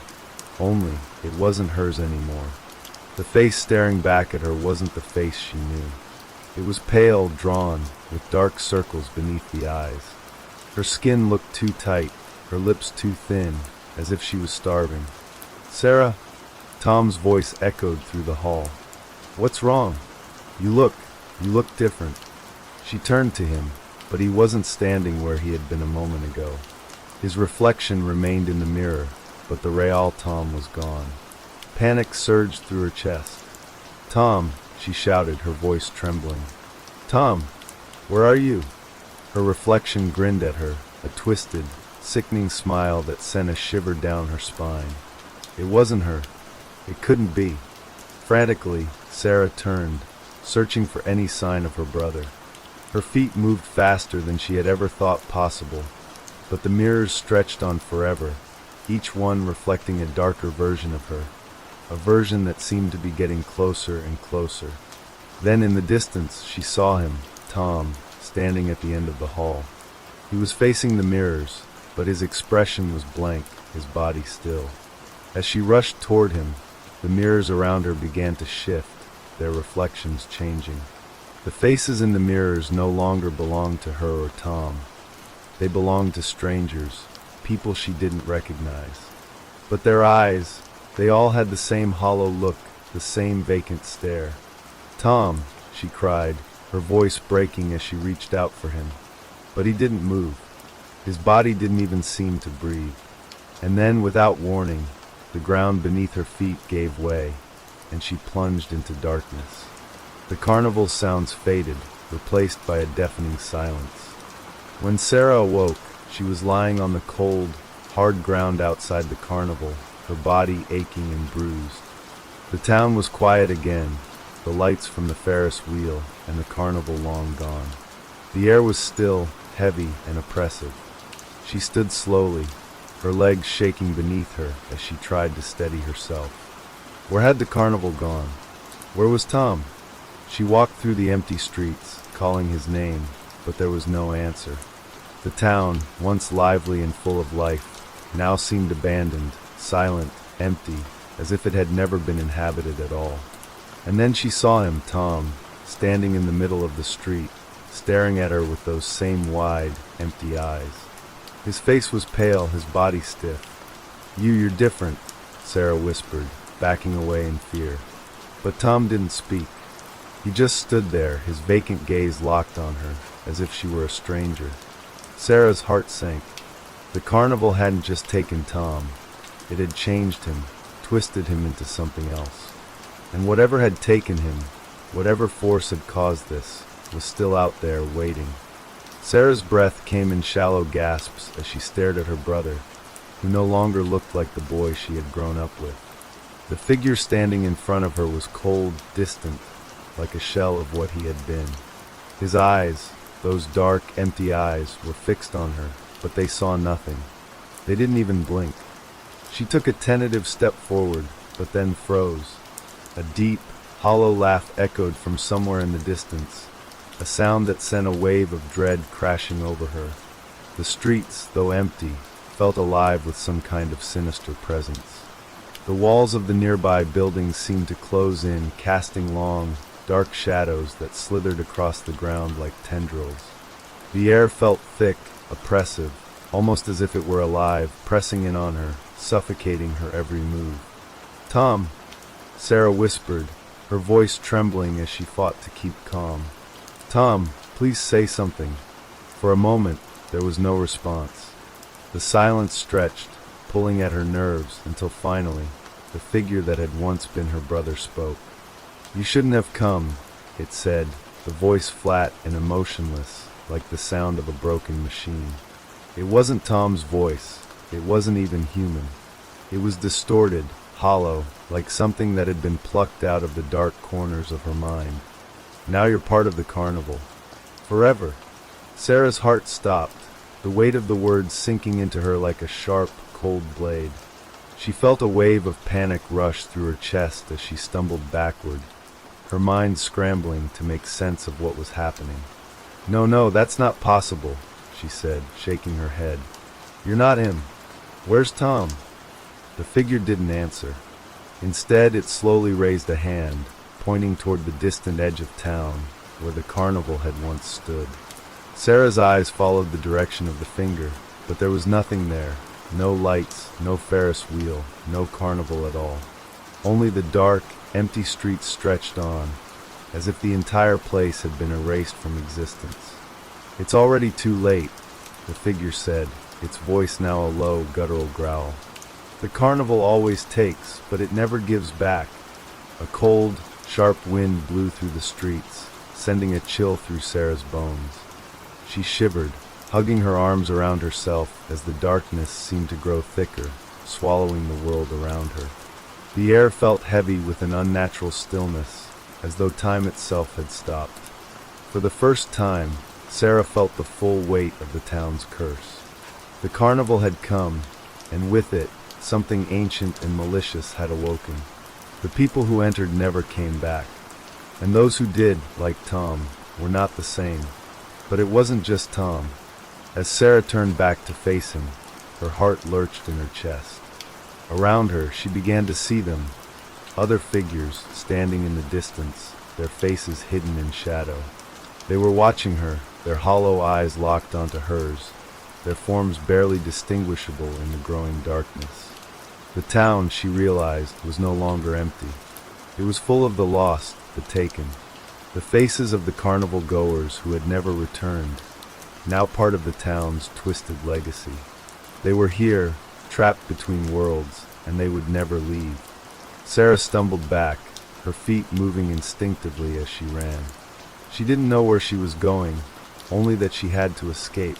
only it wasn't hers anymore. The face staring back at her wasn't the face she knew. It was pale, drawn, with dark circles beneath the eyes. Her skin looked too tight, her lips too thin, as if she was starving. "Sarah?" Tom's voice echoed through the hall. "What's wrong? You look different." She turned to him, but he wasn't standing where he had been a moment ago. His reflection remained in the mirror, but the real Tom was gone. Panic surged through her chest. "Tom," she shouted, her voice trembling. "Tom, where are you?" Her reflection grinned at her, a twisted, sickening smile that sent a shiver down her spine. It wasn't her. It couldn't be. Frantically, Sarah turned, searching for any sign of her brother. Her feet moved faster than she had ever thought possible, but the mirrors stretched on forever, each one reflecting a darker version of her, a version that seemed to be getting closer and closer. Then in the distance she saw him, Tom, standing at the end of the hall. He was facing the mirrors, but his expression was blank, his body still. As she rushed toward him, the mirrors around her began to shift, their reflections changing. The faces in the mirrors no longer belonged to her or Tom. They belonged to strangers, people she didn't recognize. But their eyes, they all had the same hollow look, the same vacant stare. "Tom," she cried, her voice breaking as she reached out for him. But he didn't move. His body didn't even seem to breathe. And then, without warning, the ground beneath her feet gave way, and she plunged into darkness. The carnival sounds faded, replaced by a deafening silence. When Sarah awoke, she was lying on the cold, hard ground outside the carnival, her body aching and bruised. The town was quiet again, the lights from the Ferris wheel, and the carnival long gone. The air was still, heavy, and oppressive. She stood slowly, her legs shaking beneath her as she tried to steady herself. Where had the carnival gone? Where was Tom? She walked through the empty streets, calling his name, but there was no answer. The town, once lively and full of life, now seemed abandoned, silent, empty, as if it had never been inhabited at all. And then she saw him, Tom, standing in the middle of the street, staring at her with those same wide, empty eyes. His face was pale, his body stiff. You're different," Sarah whispered, backing away in fear. But Tom didn't speak. He just stood there, his vacant gaze locked on her, as if she were a stranger. Sarah's heart sank. The carnival hadn't just taken Tom. It had changed him, twisted him into something else. And whatever had taken him, whatever force had caused this, was still out there waiting. Sarah's breath came in shallow gasps as she stared at her brother, who no longer looked like the boy she had grown up with. The figure standing in front of her was cold, distant, like a shell of what he had been. His eyes, those dark, empty eyes, were fixed on her, but they saw nothing. They didn't even blink. She took a tentative step forward, but then froze. A deep, hollow laugh echoed from somewhere in the distance, a sound that sent a wave of dread crashing over her. The streets, though empty, felt alive with some kind of sinister presence. The walls of the nearby buildings seemed to close in, casting long, dark shadows that slithered across the ground like tendrils. The air felt thick, oppressive, almost as if it were alive, pressing in on her, suffocating her every move. "Tom," Sarah whispered, her voice trembling as she fought to keep calm. "Tom, please say something." For a moment, there was no response. The silence stretched, pulling at her nerves, until finally, the figure that had once been her brother spoke. "You shouldn't have come," it said, the voice flat and emotionless, like the sound of a broken machine. It wasn't Tom's voice. It wasn't even human. It was distorted, hollow, like something that had been plucked out of the dark corners of her mind. "Now you're part of the carnival. Forever." Sarah's heart stopped, the weight of the words sinking into her like a sharp, cold blade. She felt a wave of panic rush through her chest as she stumbled backward, her mind scrambling to make sense of what was happening. No, that's not possible," she said, shaking her head. "You're not him. Where's Tom?" The figure didn't answer. Instead, it slowly raised a hand, pointing toward the distant edge of town, where the carnival had once stood. Sarah's eyes followed the direction of the finger, but there was nothing there. No lights, no Ferris wheel, no carnival at all. Only the dark, empty streets stretched on, as if the entire place had been erased from existence. "It's already too late," the figure said, its voice now a low, guttural growl. "The carnival always takes, but it never gives back." A cold, sharp wind blew through the streets, sending a chill through Sarah's bones. She shivered, hugging her arms around herself as the darkness seemed to grow thicker, swallowing the world around her. The air felt heavy with an unnatural stillness, as though time itself had stopped. For the first time, Sarah felt the full weight of the town's curse. The carnival had come, and with it, something ancient and malicious had awoken. The people who entered never came back, and those who did, like Tom, were not the same. But it wasn't just Tom. As Sarah turned back to face him, her heart lurched in her chest. Around her, she began to see them, other figures standing in the distance, their faces hidden in shadow. They were watching her, their hollow eyes locked onto hers, their forms barely distinguishable in the growing darkness. The town, she realized, was no longer empty. It was full of the lost, the taken. The faces of the carnival goers who had never returned, now part of the town's twisted legacy. They were here, trapped between worlds, and they would never leave. Sarah stumbled back, her feet moving instinctively as she ran. She didn't know where she was going, only that she had to escape.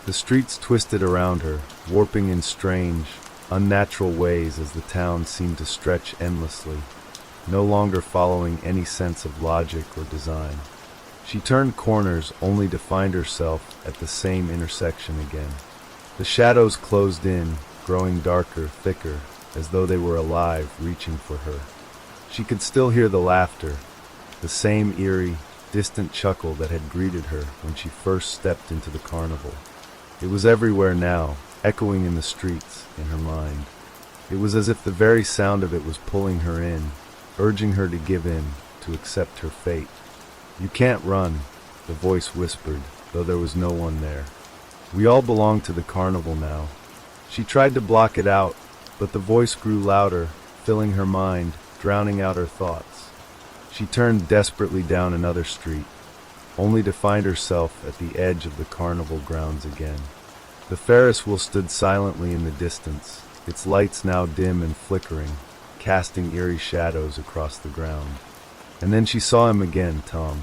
The streets twisted around her, warping in strange, unnatural ways as the town seemed to stretch endlessly. no longer following any sense of logic or design. She turned corners only to find herself at the same intersection again. The shadows closed in, growing darker, thicker, as though they were alive, reaching for her. She could still hear the laughter, the same eerie, distant chuckle that had greeted her when she first stepped into the carnival. It was everywhere now, echoing in the streets, in her mind. It was as if the very sound of it was pulling her in, urging her to give in, to accept her fate. "You can't run," the voice whispered, though there was no one there. "We all belong to the carnival now." She tried to block it out, but the voice grew louder, filling her mind, drowning out her thoughts. She turned desperately down another street, only to find herself at the edge of the carnival grounds again. The Ferris wheel stood silently in the distance, its lights now dim and flickering, casting eerie shadows across the ground. And then she saw him again, Tom.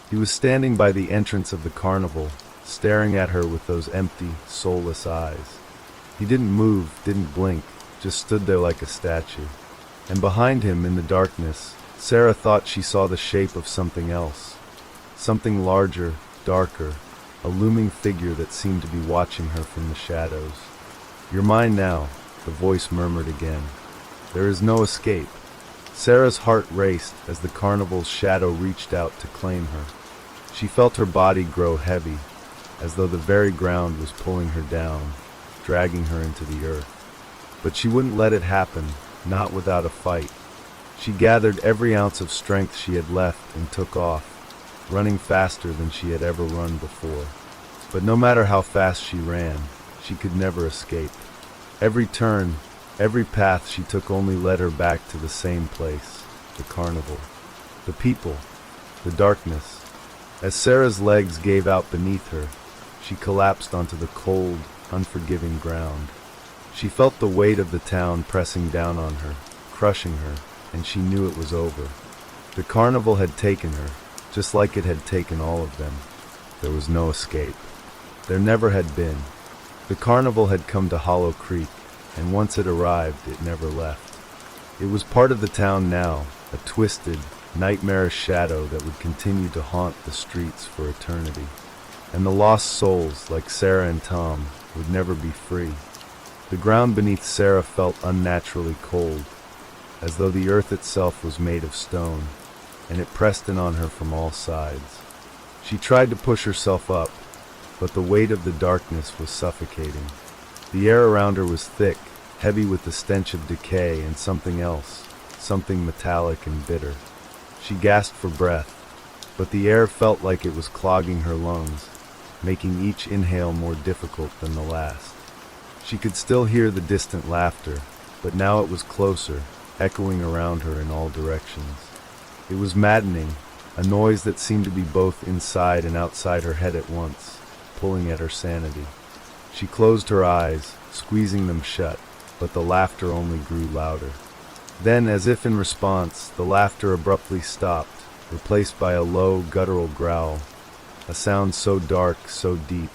He was standing by the entrance of the carnival, staring at her with those empty, soulless eyes. He didn't move, didn't blink, just stood there like a statue. And behind him, in the darkness, Sarah thought she saw the shape of something else. Something larger, darker, a looming figure that seemed to be watching her from the shadows. "You're mine now," the voice murmured again. "There is no escape." Sarah's heart raced as the carnival's shadow reached out to claim her. She felt her body grow heavy, as though the very ground was pulling her down, dragging her into the earth. But she wouldn't let it happen, not without a fight. She gathered every ounce of strength she had left and took off, running faster than she had ever run before. But no matter how fast she ran, she could never escape. Every turn, every path she took only led her back to the same place, the carnival. The people, the darkness. As Sarah's legs gave out beneath her, she collapsed onto the cold, unforgiving ground. She felt the weight of the town pressing down on her, crushing her, and she knew it was over. The carnival had taken her, just like it had taken all of them. There was no escape. There never had been. The carnival had come to Hollow Creek, and once it arrived, it never left. It was part of the town now, a twisted, nightmarish shadow that would continue to haunt the streets for eternity. And the lost souls, like Sarah and Tom, would never be free. The ground beneath Sarah felt unnaturally cold, as though the earth itself was made of stone, and it pressed in on her from all sides. She tried to push herself up, but the weight of the darkness was suffocating. The air around her was thick, heavy with the stench of decay and something else, something metallic and bitter. She gasped for breath, but the air felt like it was clogging her lungs, making each inhale more difficult than the last. She could still hear the distant laughter, but now it was closer, echoing around her in all directions. It was maddening, a noise that seemed to be both inside and outside her head at once, pulling at her sanity. She closed her eyes, squeezing them shut, but the laughter only grew louder. Then, as if in response, the laughter abruptly stopped, replaced by a low, guttural growl, a sound so dark, so deep,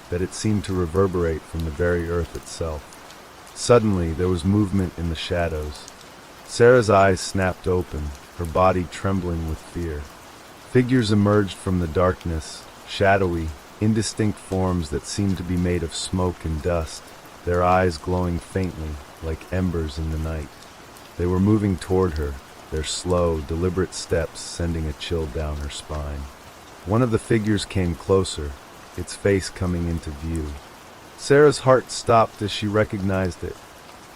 that it seemed to reverberate from the very earth itself. Suddenly, there was movement in the shadows. Sarah's eyes snapped open, her body trembling with fear. Figures emerged from the darkness, shadowy, indistinct forms that seemed to be made of smoke and dust, their eyes glowing faintly, like embers in the night. They were moving toward her, their slow, deliberate steps sending a chill down her spine. One of the figures came closer, its face coming into view. Sarah's heart stopped as she recognized it.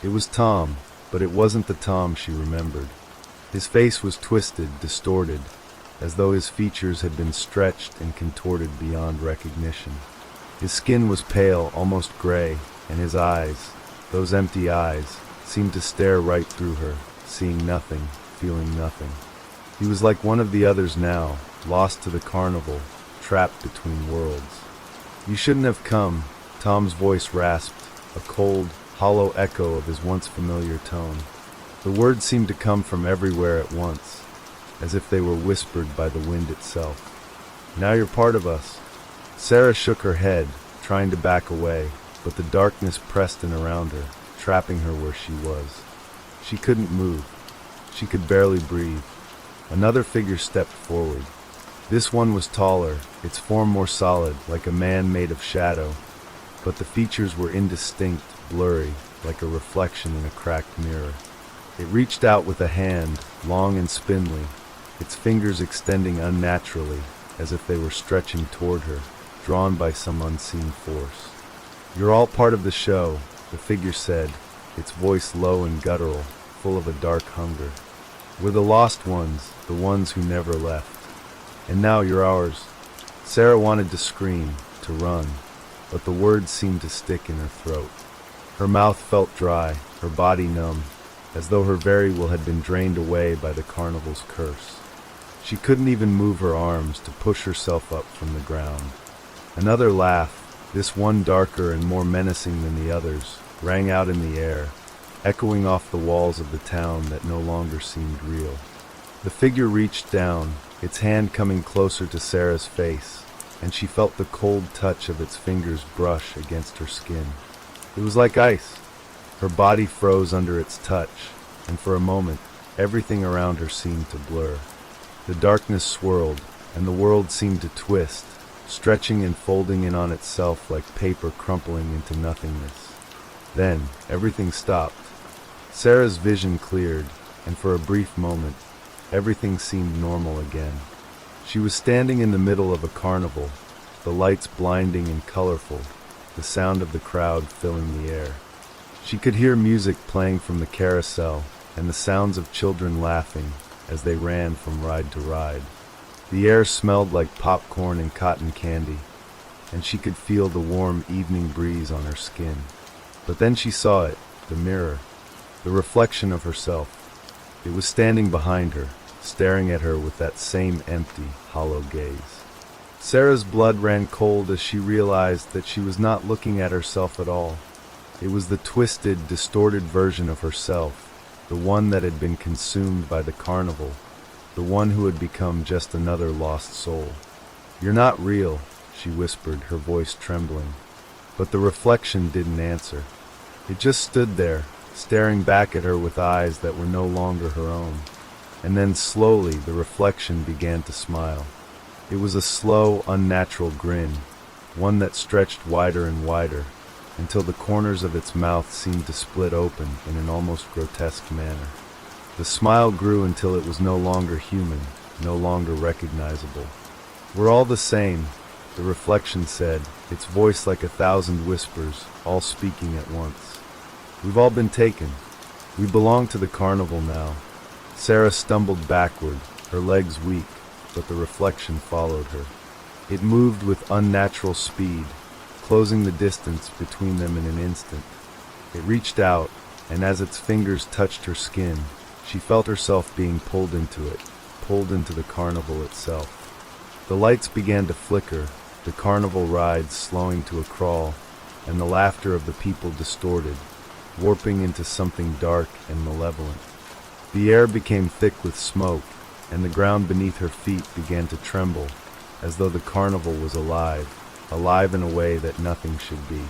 It was Tom, but it wasn't the Tom she remembered. His face was twisted, distorted, as though his features had been stretched and contorted beyond recognition. His skin was pale, almost gray, and his eyes, those empty eyes, seemed to stare right through her, seeing nothing, feeling nothing. He was like one of the others now, lost to the carnival, trapped between worlds. "You shouldn't have come," Tom's voice rasped, a cold, hollow echo of his once familiar tone. The words seemed to come from everywhere at once, as if they were whispered by the wind itself. "Now you're part of us." Sarah shook her head, trying to back away, but the darkness pressed in around her, trapping her where she was. She couldn't move. She could barely breathe. Another figure stepped forward. This one was taller, its form more solid, like a man made of shadow, but the features were indistinct, blurry, like a reflection in a cracked mirror. It reached out with a hand, long and spindly, its fingers extending unnaturally, as if they were stretching toward her, drawn by some unseen force. "You're all part of the show," the figure said, its voice low and guttural, full of a dark hunger. "We're the lost ones, the ones who never left. And now you're ours." Sarah wanted to scream, to run, but the words seemed to stick in her throat. Her mouth felt dry, her body numb, as though her very will had been drained away by the carnival's curse. She couldn't even move her arms to push herself up from the ground. Another laugh, this one darker and more menacing than the others, rang out in the air, echoing off the walls of the town that no longer seemed real. The figure reached down, its hand coming closer to Sarah's face, and she felt the cold touch of its fingers brush against her skin. It was like ice. Her body froze under its touch, and for a moment, everything around her seemed to blur. The darkness swirled, and the world seemed to twist, stretching and folding in on itself like paper crumpling into nothingness. Then, everything stopped. Sarah's vision cleared, and for a brief moment, everything seemed normal again. She was standing in the middle of a carnival, the lights blinding and colorful, the sound of the crowd filling the air. She could hear music playing from the carousel and the sounds of children laughing as they ran from ride to ride. The air smelled like popcorn and cotton candy, and she could feel the warm evening breeze on her skin. But then she saw it, the mirror, the reflection of herself. It was standing behind her, staring at her with that same empty, hollow gaze. Sarah's blood ran cold as she realized that she was not looking at herself at all. It was the twisted, distorted version of herself, the one that had been consumed by the carnival, the one who had become just another lost soul. "You're not real," she whispered, her voice trembling. But the reflection didn't answer. It just stood there, staring back at her with eyes that were no longer her own. And then slowly the reflection began to smile. It was a slow, unnatural grin, one that stretched wider and wider, until the corners of its mouth seemed to split open in an almost grotesque manner. The smile grew until it was no longer human, no longer recognizable. "We're all the same," the reflection said, its voice like 1,000 whispers, all speaking at once. "We've all been taken. We belong to the carnival now." Sarah stumbled backward, her legs weak, but the reflection followed her. It moved with unnatural speed, closing the distance between them in an instant. It reached out, and as its fingers touched her skin, she felt herself being pulled into it, pulled into the carnival itself. The lights began to flicker, the carnival ride slowing to a crawl, and the laughter of the people distorted, warping into something dark and malevolent. The air became thick with smoke, and the ground beneath her feet began to tremble, as though the carnival was alive, alive in a way that nothing should be.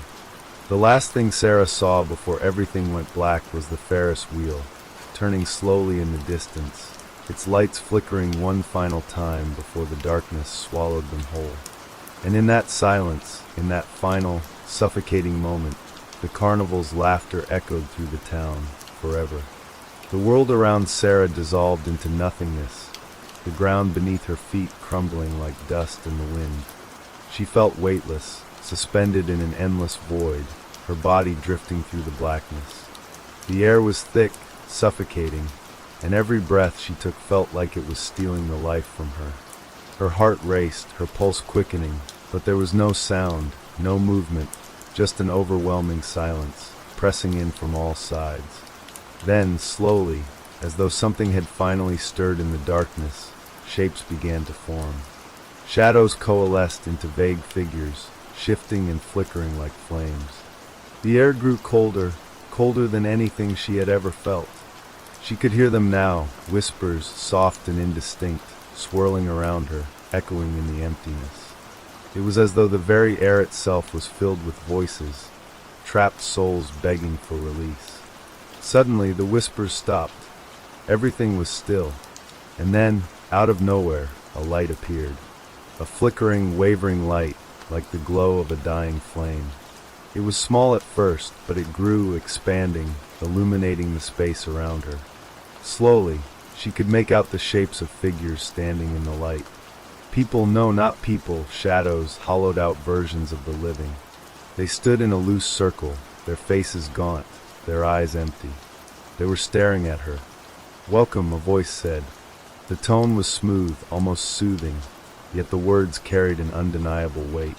The last thing Sarah saw before everything went black was the Ferris wheel, turning slowly in the distance, its lights flickering one final time before the darkness swallowed them whole. And in that silence, in that final, suffocating moment, the carnival's laughter echoed through the town, forever. The world around Sarah dissolved into nothingness, the ground beneath her feet crumbling like dust in the wind. She felt weightless, suspended in an endless void, her body drifting through the blackness. The air was thick, suffocating, and every breath she took felt like it was stealing the life from her. Her heart raced, her pulse quickening, but there was no sound, no movement, just an overwhelming silence, pressing in from all sides. Then, slowly, as though something had finally stirred in the darkness, shapes began to form. Shadows coalesced into vague figures, shifting and flickering like flames. The air grew colder, colder than anything she had ever felt. She could hear them now, whispers, soft and indistinct, swirling around her, echoing in the emptiness. It was as though the very air itself was filled with voices, trapped souls begging for release. Suddenly, the whispers stopped. Everything was still. And then, out of nowhere, a light appeared. A flickering, wavering light, like the glow of a dying flame. It was small at first, but it grew, expanding, illuminating the space around her. Slowly, she could make out the shapes of figures standing in the light. People, no, not people, shadows, hollowed-out versions of the living. They stood in a loose circle, their faces gaunt, their eyes empty. They were staring at her. "Welcome," a voice said. The tone was smooth, almost soothing, yet the words carried an undeniable weight.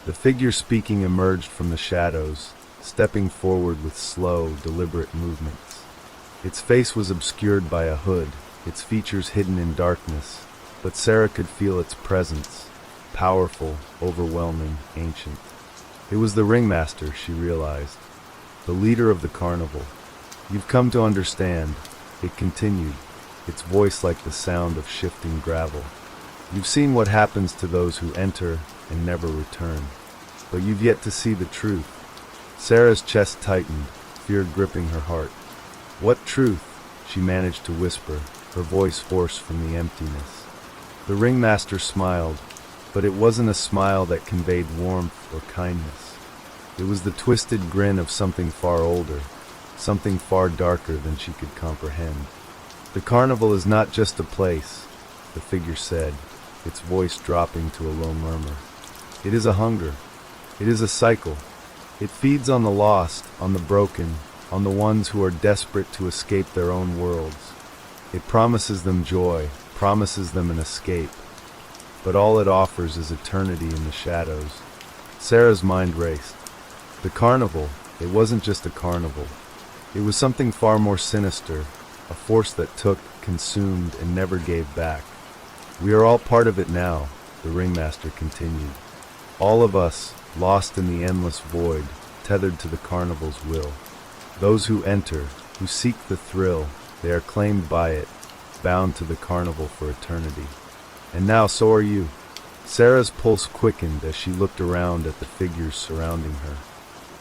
The figure speaking emerged from the shadows, stepping forward with slow, deliberate movements. Its face was obscured by a hood, its features hidden in darkness, but Sarah could feel its presence, powerful, overwhelming, ancient. It was the ringmaster, she realized, the leader of the carnival. "You've come to understand," it continued, its voice like the sound of shifting gravel. "You've seen what happens to those who enter and never return. But you've yet to see the truth." Sarah's chest tightened, fear gripping her heart. "What truth?" she managed to whisper, her voice hoarse from the emptiness. The ringmaster smiled, but it wasn't a smile that conveyed warmth or kindness. It was the twisted grin of something far older, something far darker than she could comprehend. "The carnival is not just a place," the figure said, its voice dropping to a low murmur. "It is a hunger. It is a cycle. It feeds on the lost, on the broken, on the ones who are desperate to escape their own worlds. It promises them joy, promises them an escape, but all it offers is eternity in the shadows." Sarah's mind raced. The carnival, it wasn't just a carnival. It was something far more sinister, a force that took, consumed, and never gave back. "We are all part of it now," the ringmaster continued. "All of us, lost in the endless void, tethered to the carnival's will. Those who enter, who seek the thrill, they are claimed by it, bound to the carnival for eternity. And now so are you." Sarah's pulse quickened as she looked around at the figures surrounding her.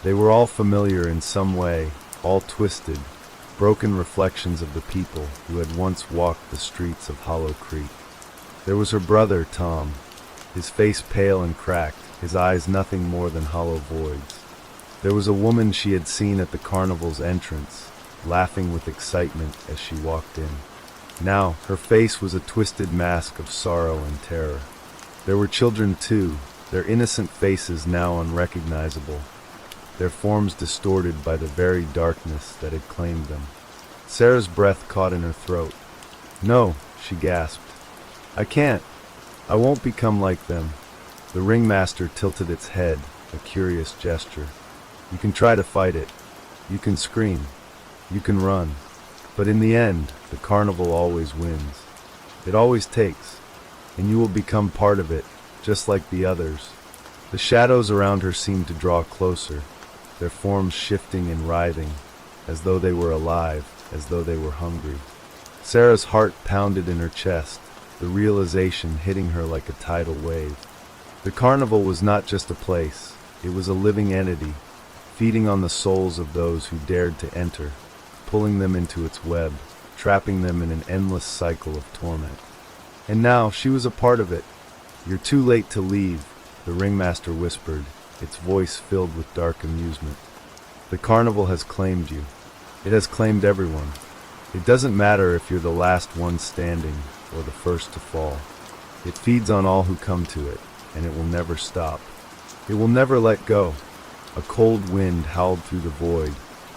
They were all familiar in some way, all twisted, broken reflections of the people who had once walked the streets of Hollow Creek. There was her brother, Tom, his face pale and cracked, his eyes nothing more than hollow voids. There was a woman she had seen at the carnival's entrance, laughing with excitement as she walked in. Now, her face was a twisted mask of sorrow and terror. There were children too, their innocent faces now unrecognizable, their forms distorted by the very darkness that had claimed them. Sarah's breath caught in her throat. "No," she gasped. "I can't. I won't become like them." The ringmaster tilted its head, a curious gesture. "You can try to fight it. You can scream. You can run. But in the end, the carnival always wins. It always takes. And you will become part of it, just like the others." The shadows around her seemed to draw closer, their forms shifting and writhing, as though they were alive, as though they were hungry. Sarah's heart pounded in her chest, the realization hitting her like a tidal wave. The carnival was not just a place, it was a living entity, feeding on the souls of those who dared to enter, pulling them into its web, trapping them in an endless cycle of torment. And now she was a part of it. "You're too late to leave," the ringmaster whispered, its voice filled with dark amusement. "The carnival has claimed you. It has claimed everyone. It doesn't matter if you're the last one standing or the first to fall. It feeds on all who come to it, and it will never stop. It will never let go." A cold wind howled through the void,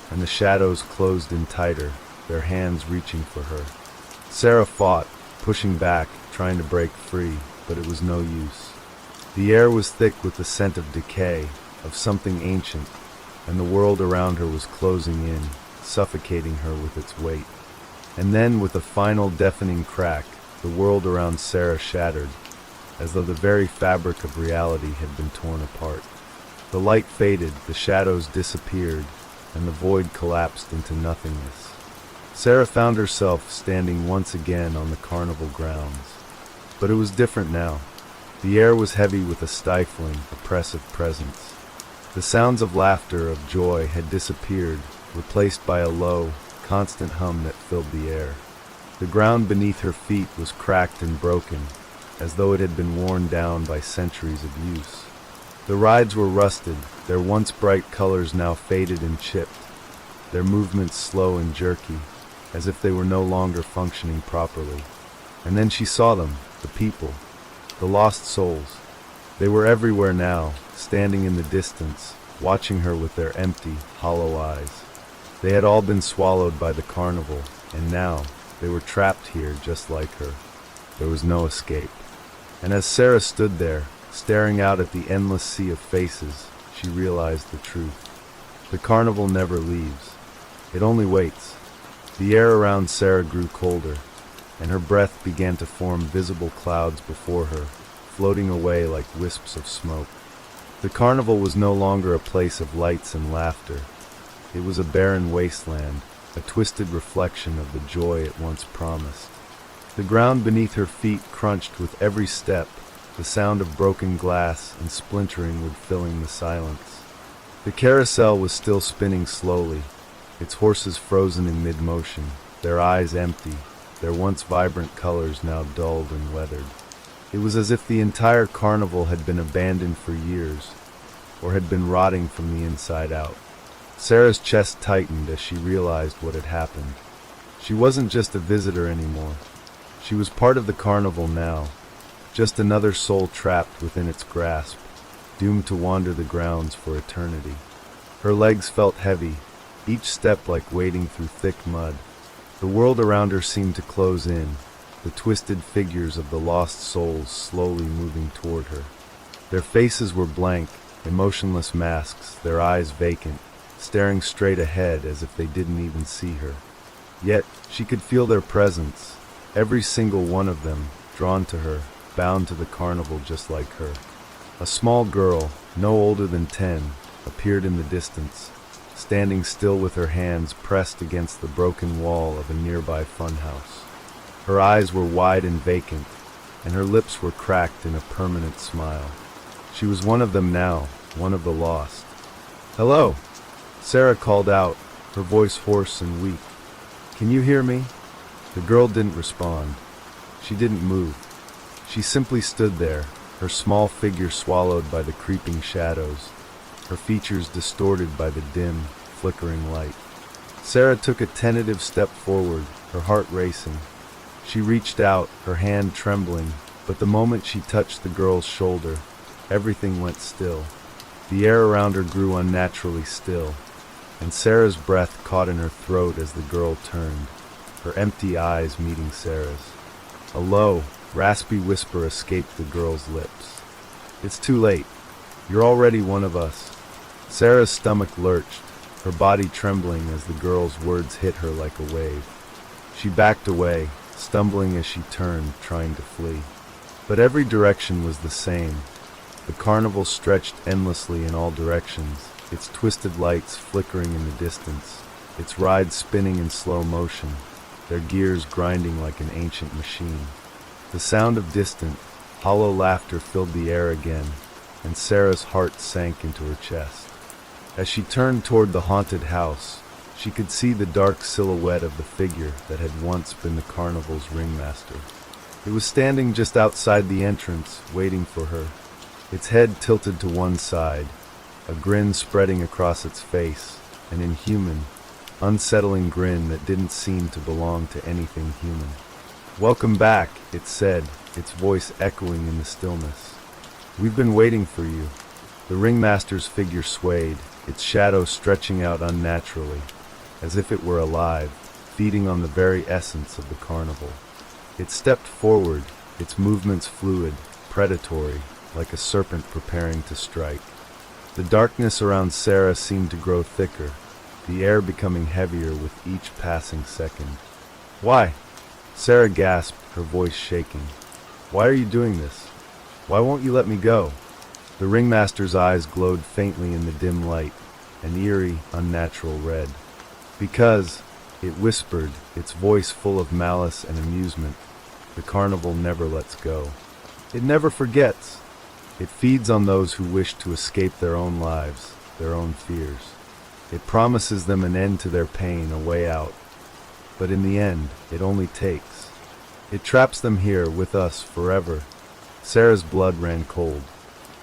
and the shadows closed in tighter, their hands reaching for her. Sarah fought, pushing back, trying to break free, but it was no use. The air was thick with the scent of decay, of something ancient, and the world around her was closing in, suffocating her with its weight. And then, with a final deafening crack, the world around Sarah shattered, as though the very fabric of reality had been torn apart. The light faded, the shadows disappeared, and the void collapsed into nothingness. Sarah found herself standing once again on the carnival grounds. But it was different now. The air was heavy with a stifling, oppressive presence. The sounds of laughter, of joy, had disappeared, replaced by a low, constant hum that filled the air. The ground beneath her feet was cracked and broken, as though it had been worn down by centuries of use. The rides were rusted, their once bright colors now faded and chipped, their movements slow and jerky, as if they were no longer functioning properly. And then she saw them, the people, the lost souls. They were everywhere now, standing in the distance, watching her with their empty, hollow eyes. They had all been swallowed by the carnival, and now they were trapped here just like her. There was no escape. And as Sarah stood there, staring out at the endless sea of faces, she realized the truth. The carnival never leaves. It only waits. The air around Sarah grew colder, and her breath began to form visible clouds before her, floating away like wisps of smoke. The carnival was no longer a place of lights and laughter. It was a barren wasteland, a twisted reflection of the joy it once promised. The ground beneath her feet crunched with every step, the sound of broken glass and splintering wood filling the silence. The carousel was still spinning slowly, its horses frozen in mid-motion, their eyes empty, their once vibrant colors now dulled and weathered. It was as if the entire carnival had been abandoned for years, or had been rotting from the inside out. Sarah's chest tightened as she realized what had happened. She wasn't just a visitor anymore. She was part of the carnival now, just another soul trapped within its grasp, doomed to wander the grounds for eternity. Her legs felt heavy, each step like wading through thick mud. The world around her seemed to close in, the twisted figures of the lost souls slowly moving toward her. Their faces were blank, emotionless masks, their eyes vacant, staring straight ahead as if they didn't even see her. Yet, she could feel their presence, every single one of them, drawn to her, bound to the carnival just like her. A small girl, no older than 10, appeared in the distance, standing still with her hands pressed against the broken wall of a nearby funhouse. Her eyes were wide and vacant, and her lips were cracked in a permanent smile. She was one of them now, one of the lost. "Hello," Sarah called out, her voice hoarse and weak. "Can you hear me?" The girl didn't respond. She didn't move. She simply stood there, her small figure swallowed by the creeping shadows, her features distorted by the dim, flickering light. Sarah took a tentative step forward, her heart racing. She reached out, her hand trembling, but the moment she touched the girl's shoulder, everything went still. The air around her grew unnaturally still, and Sarah's breath caught in her throat as the girl turned, her empty eyes meeting Sarah's. A low, raspy whisper escaped the girl's lips. "It's too late. You're already one of us." Sarah's stomach lurched, her body trembling as the girl's words hit her like a wave. She backed away, stumbling as she turned, trying to flee. But every direction was the same. The carnival stretched endlessly in all directions, its twisted lights flickering in the distance, its rides spinning in slow motion, their gears grinding like an ancient machine. The sound of distant, hollow laughter filled the air again, and Sarah's heart sank into her chest. As she turned toward the haunted house, she could see the dark silhouette of the figure that had once been the carnival's ringmaster. It was standing just outside the entrance, waiting for her, its head tilted to one side, a grin spreading across its face, an inhuman, unsettling grin that didn't seem to belong to anything human. "Welcome back," it said, its voice echoing in the stillness. "We've been waiting for you." The ringmaster's figure swayed, its shadow stretching out unnaturally, as if it were alive, feeding on the very essence of the carnival. It stepped forward, its movements fluid, predatory, like a serpent preparing to strike. The darkness around Sarah seemed to grow thicker, the air becoming heavier with each passing second. "Why?" Sarah gasped, her voice shaking. "Why are you doing this? Why won't you let me go?" The ringmaster's eyes glowed faintly in the dim light, an eerie, unnatural red. "Because," it whispered, its voice full of malice and amusement, "the carnival never lets go. It never forgets. It feeds on those who wish to escape their own lives, their own fears. It promises them an end to their pain, a way out. but in the end, it only takes. It traps them here with us forever. Sarah's blood ran cold.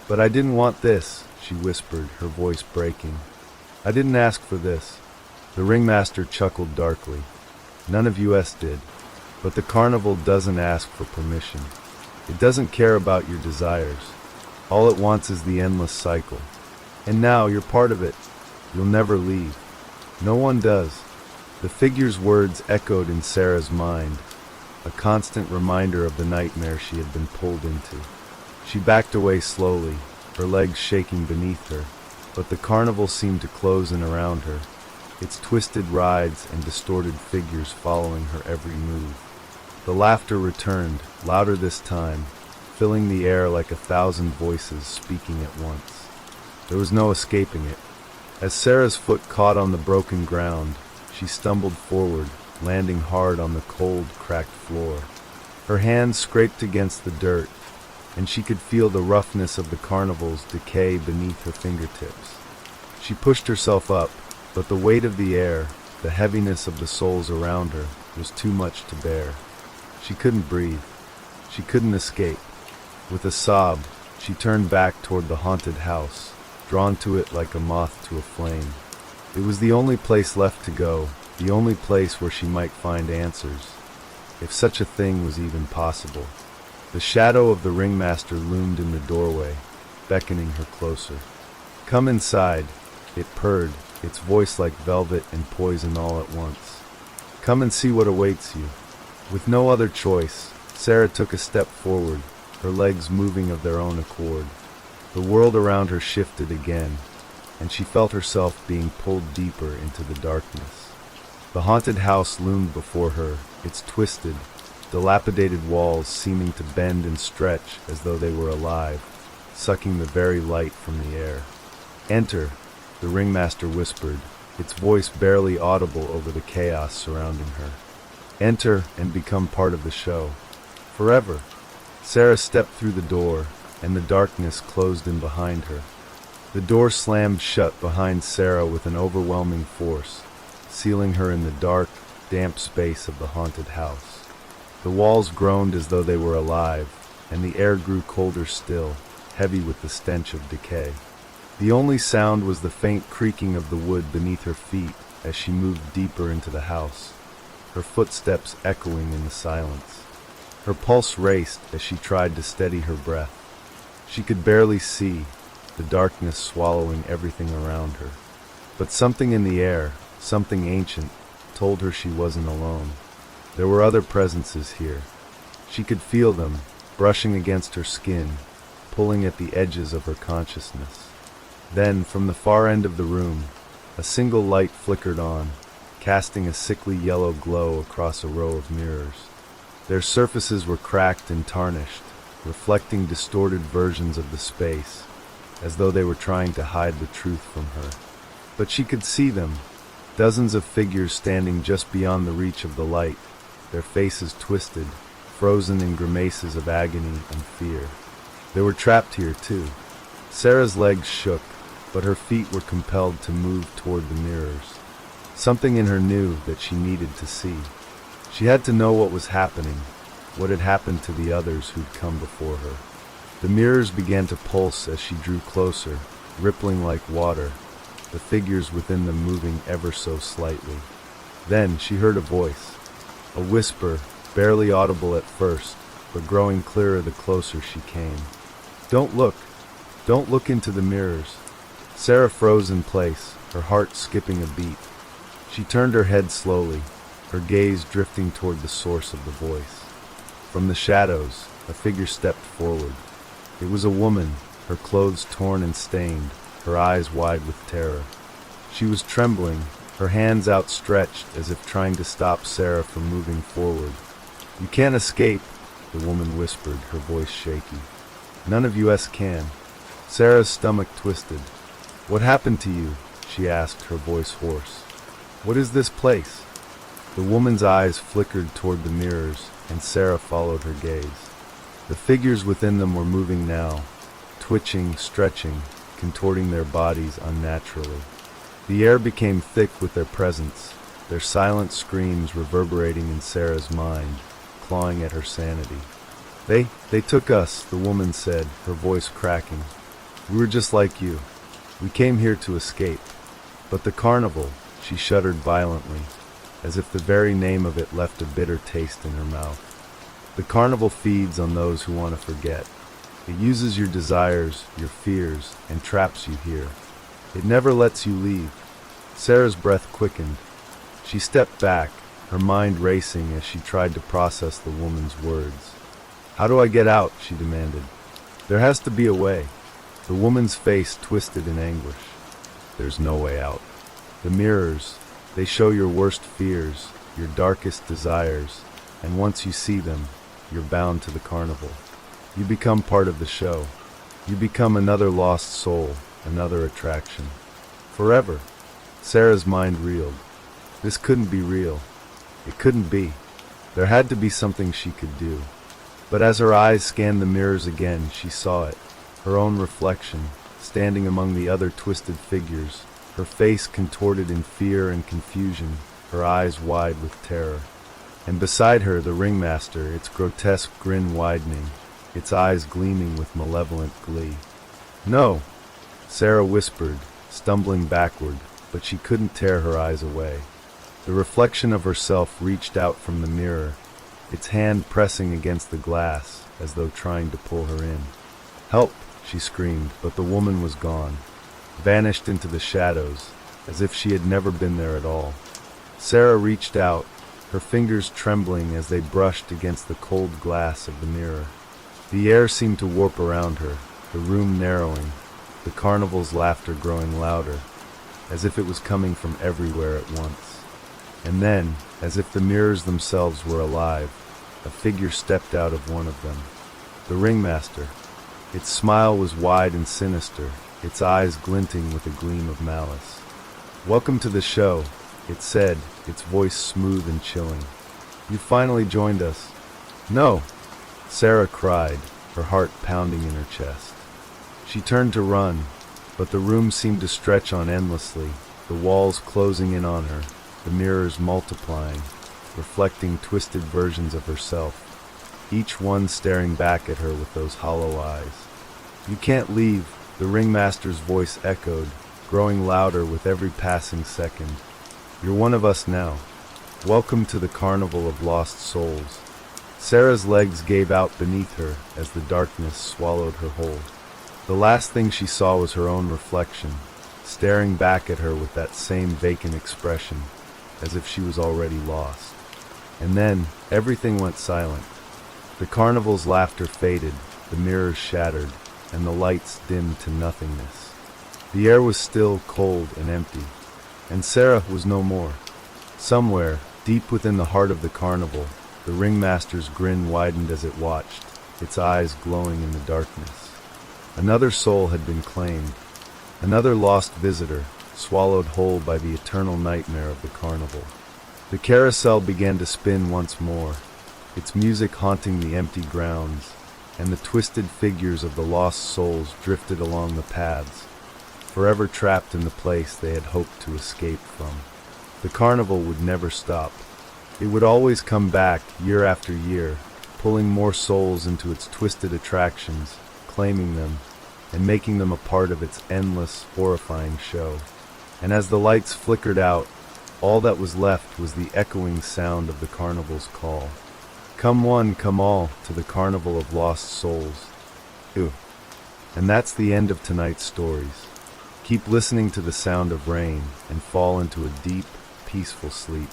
But I didn't want this, she whispered, her voice breaking. I didn't ask for this. The ringmaster chuckled darkly. None of us did. But the carnival doesn't ask for permission. It doesn't care about your desires. All it wants is the endless cycle. And now you're part of it. You'll never leave. No one does. The figure's words echoed in Sarah's mind, a constant reminder of the nightmare she had been pulled into. She backed away slowly, her legs shaking beneath her, but the carnival seemed to close in around her, its twisted rides and distorted figures following her every move. The laughter returned, louder this time, filling the air like 1,000 voices speaking at once. There was no escaping it. As Sarah's foot caught on the broken ground, she stumbled forward, landing hard on the cold, cracked floor. Her hands scraped against the dirt, and she could feel the roughness of the carnival's decay beneath her fingertips. She pushed herself up, but the weight of the air, the heaviness of the souls around her, was too much to bear. She couldn't breathe. She couldn't escape. With a sob, she turned back toward the haunted house, drawn to it like a moth to a flame. It was the only place left to go, the only place where she might find answers, if such a thing was even possible. The shadow of the ringmaster loomed in the doorway, beckoning her closer. Come inside, it purred, its voice like velvet and poison all at once. Come and see what awaits you. With no other choice, Sarah took a step forward, her legs moving of their own accord. The world around her shifted again, and she felt herself being pulled deeper into the darkness. The haunted house loomed before her, its twisted, dilapidated walls seeming to bend and stretch as though they were alive, sucking the very light from the air. Enter, the ringmaster whispered, its voice barely audible over the chaos surrounding her. Enter and become part of the show. Forever. Sarah stepped through the door, and the darkness closed in behind her. The door slammed shut behind Sarah with an overwhelming force, sealing her in the dark, damp space of the haunted house. The walls groaned as though they were alive, and the air grew colder still, heavy with the stench of decay. The only sound was the faint creaking of the wood beneath her feet as she moved deeper into the house, her footsteps echoing in the silence. Her pulse raced as she tried to steady her breath. She could barely see, the darkness swallowing everything around her. But something in the air, something ancient, told her she wasn't alone. There were other presences here. She could feel them, brushing against her skin, pulling at the edges of her consciousness. Then, from the far end of the room, a single light flickered on, casting a sickly yellow glow across a row of mirrors. Their surfaces were cracked and tarnished, reflecting distorted versions of the space, as though they were trying to hide the truth from her. But she could see them, dozens of figures standing just beyond the reach of the light, their faces twisted, frozen in grimaces of agony and fear. They were trapped here too. Sarah's legs shook, but her feet were compelled to move toward the mirrors. Something in her knew that she needed to see. She had to know what was happening, what had happened to the others who'd come before her. The mirrors began to pulse as she drew closer, rippling like water, the figures within them moving ever so slightly. Then she heard a voice, a whisper, barely audible at first, but growing clearer the closer she came. Don't look into the mirrors. Sarah froze in place, her heart skipping a beat. She turned her head slowly, her gaze drifting toward the source of the voice. From the shadows, a figure stepped forward. It was a woman, her clothes torn and stained, her eyes wide with terror. She was trembling, her hands outstretched as if trying to stop Sarah from moving forward. You can't escape, the woman whispered, her voice shaky. None of us can. Sarah's stomach twisted. What happened to you? She asked, her voice hoarse. What is this place? The woman's eyes flickered toward the mirrors, and Sarah followed her gaze. The figures within them were moving now, twitching, stretching, contorting their bodies unnaturally. The air became thick with their presence, their silent screams reverberating in Sarah's mind, clawing at her sanity. They took us, the woman said, her voice cracking. We were just like you. We came here to escape. But the carnival, she shuddered violently, as if the very name of it left a bitter taste in her mouth. The carnival feeds on those who want to forget. It uses your desires, your fears, and traps you here. It never lets you leave. Sarah's breath quickened. She stepped back, her mind racing as she tried to process the woman's words. How do I get out? She demanded. There has to be a way. The woman's face twisted in anguish. There's no way out. The mirrors, they show your worst fears, your darkest desires, and once you see them, you're bound to the carnival. You become part of the show. You become another lost soul, another attraction. Forever. Sarah's mind reeled. This couldn't be real. It couldn't be. There had to be something she could do. But as her eyes scanned the mirrors again, she saw it. Her own reflection, standing among the other twisted figures, her face contorted in fear and confusion, her eyes wide with terror. And beside her, the ringmaster, its grotesque grin widening, its eyes gleaming with malevolent glee. No, Sarah whispered, stumbling backward, but she couldn't tear her eyes away. The reflection of herself reached out from the mirror, its hand pressing against the glass, as though trying to pull her in. Help, she screamed, but the woman was gone, vanished into the shadows, as if she had never been there at all. Sarah reached out, her fingers trembling as they brushed against the cold glass of the mirror. The air seemed to warp around her, the room narrowing, the carnival's laughter growing louder, as if it was coming from everywhere at once. And then, as if the mirrors themselves were alive, a figure stepped out of one of them. The ringmaster. Its smile was wide and sinister, its eyes glinting with a gleam of malice. "Welcome to the show," it said, its voice smooth and chilling. "You finally joined us." "No," Sarah cried, her heart pounding in her chest. She turned to run, but the room seemed to stretch on endlessly, the walls closing in on her, the mirrors multiplying, reflecting twisted versions of herself, each one staring back at her with those hollow eyes. "You can't leave," the ringmaster's voice echoed, growing louder with every passing second. "You're one of us now. Welcome to the carnival of lost souls." Sarah's legs gave out beneath her as the darkness swallowed her whole. The last thing she saw was her own reflection, staring back at her with that same vacant expression, as if she was already lost. And then, everything went silent. The carnival's laughter faded, the mirrors shattered, and the lights dimmed to nothingness. The air was still, cold, and empty, and Sarah was no more. Somewhere, deep within the heart of the carnival, the ringmaster's grin widened as it watched, its eyes glowing in the darkness. Another soul had been claimed, another lost visitor, swallowed whole by the eternal nightmare of the carnival. The carousel began to spin once more, its music haunting the empty grounds, and the twisted figures of the lost souls drifted along the paths, forever trapped in the place they had hoped to escape from. The carnival would never stop. It would always come back, year after year, pulling more souls into its twisted attractions, claiming them, and making them a part of its endless, horrifying show. And as the lights flickered out, all that was left was the echoing sound of the carnival's call. Come one, come all, to the carnival of lost souls. Ew. And that's the end of tonight's stories. Keep listening to the sound of rain and fall into a deep, peaceful sleep.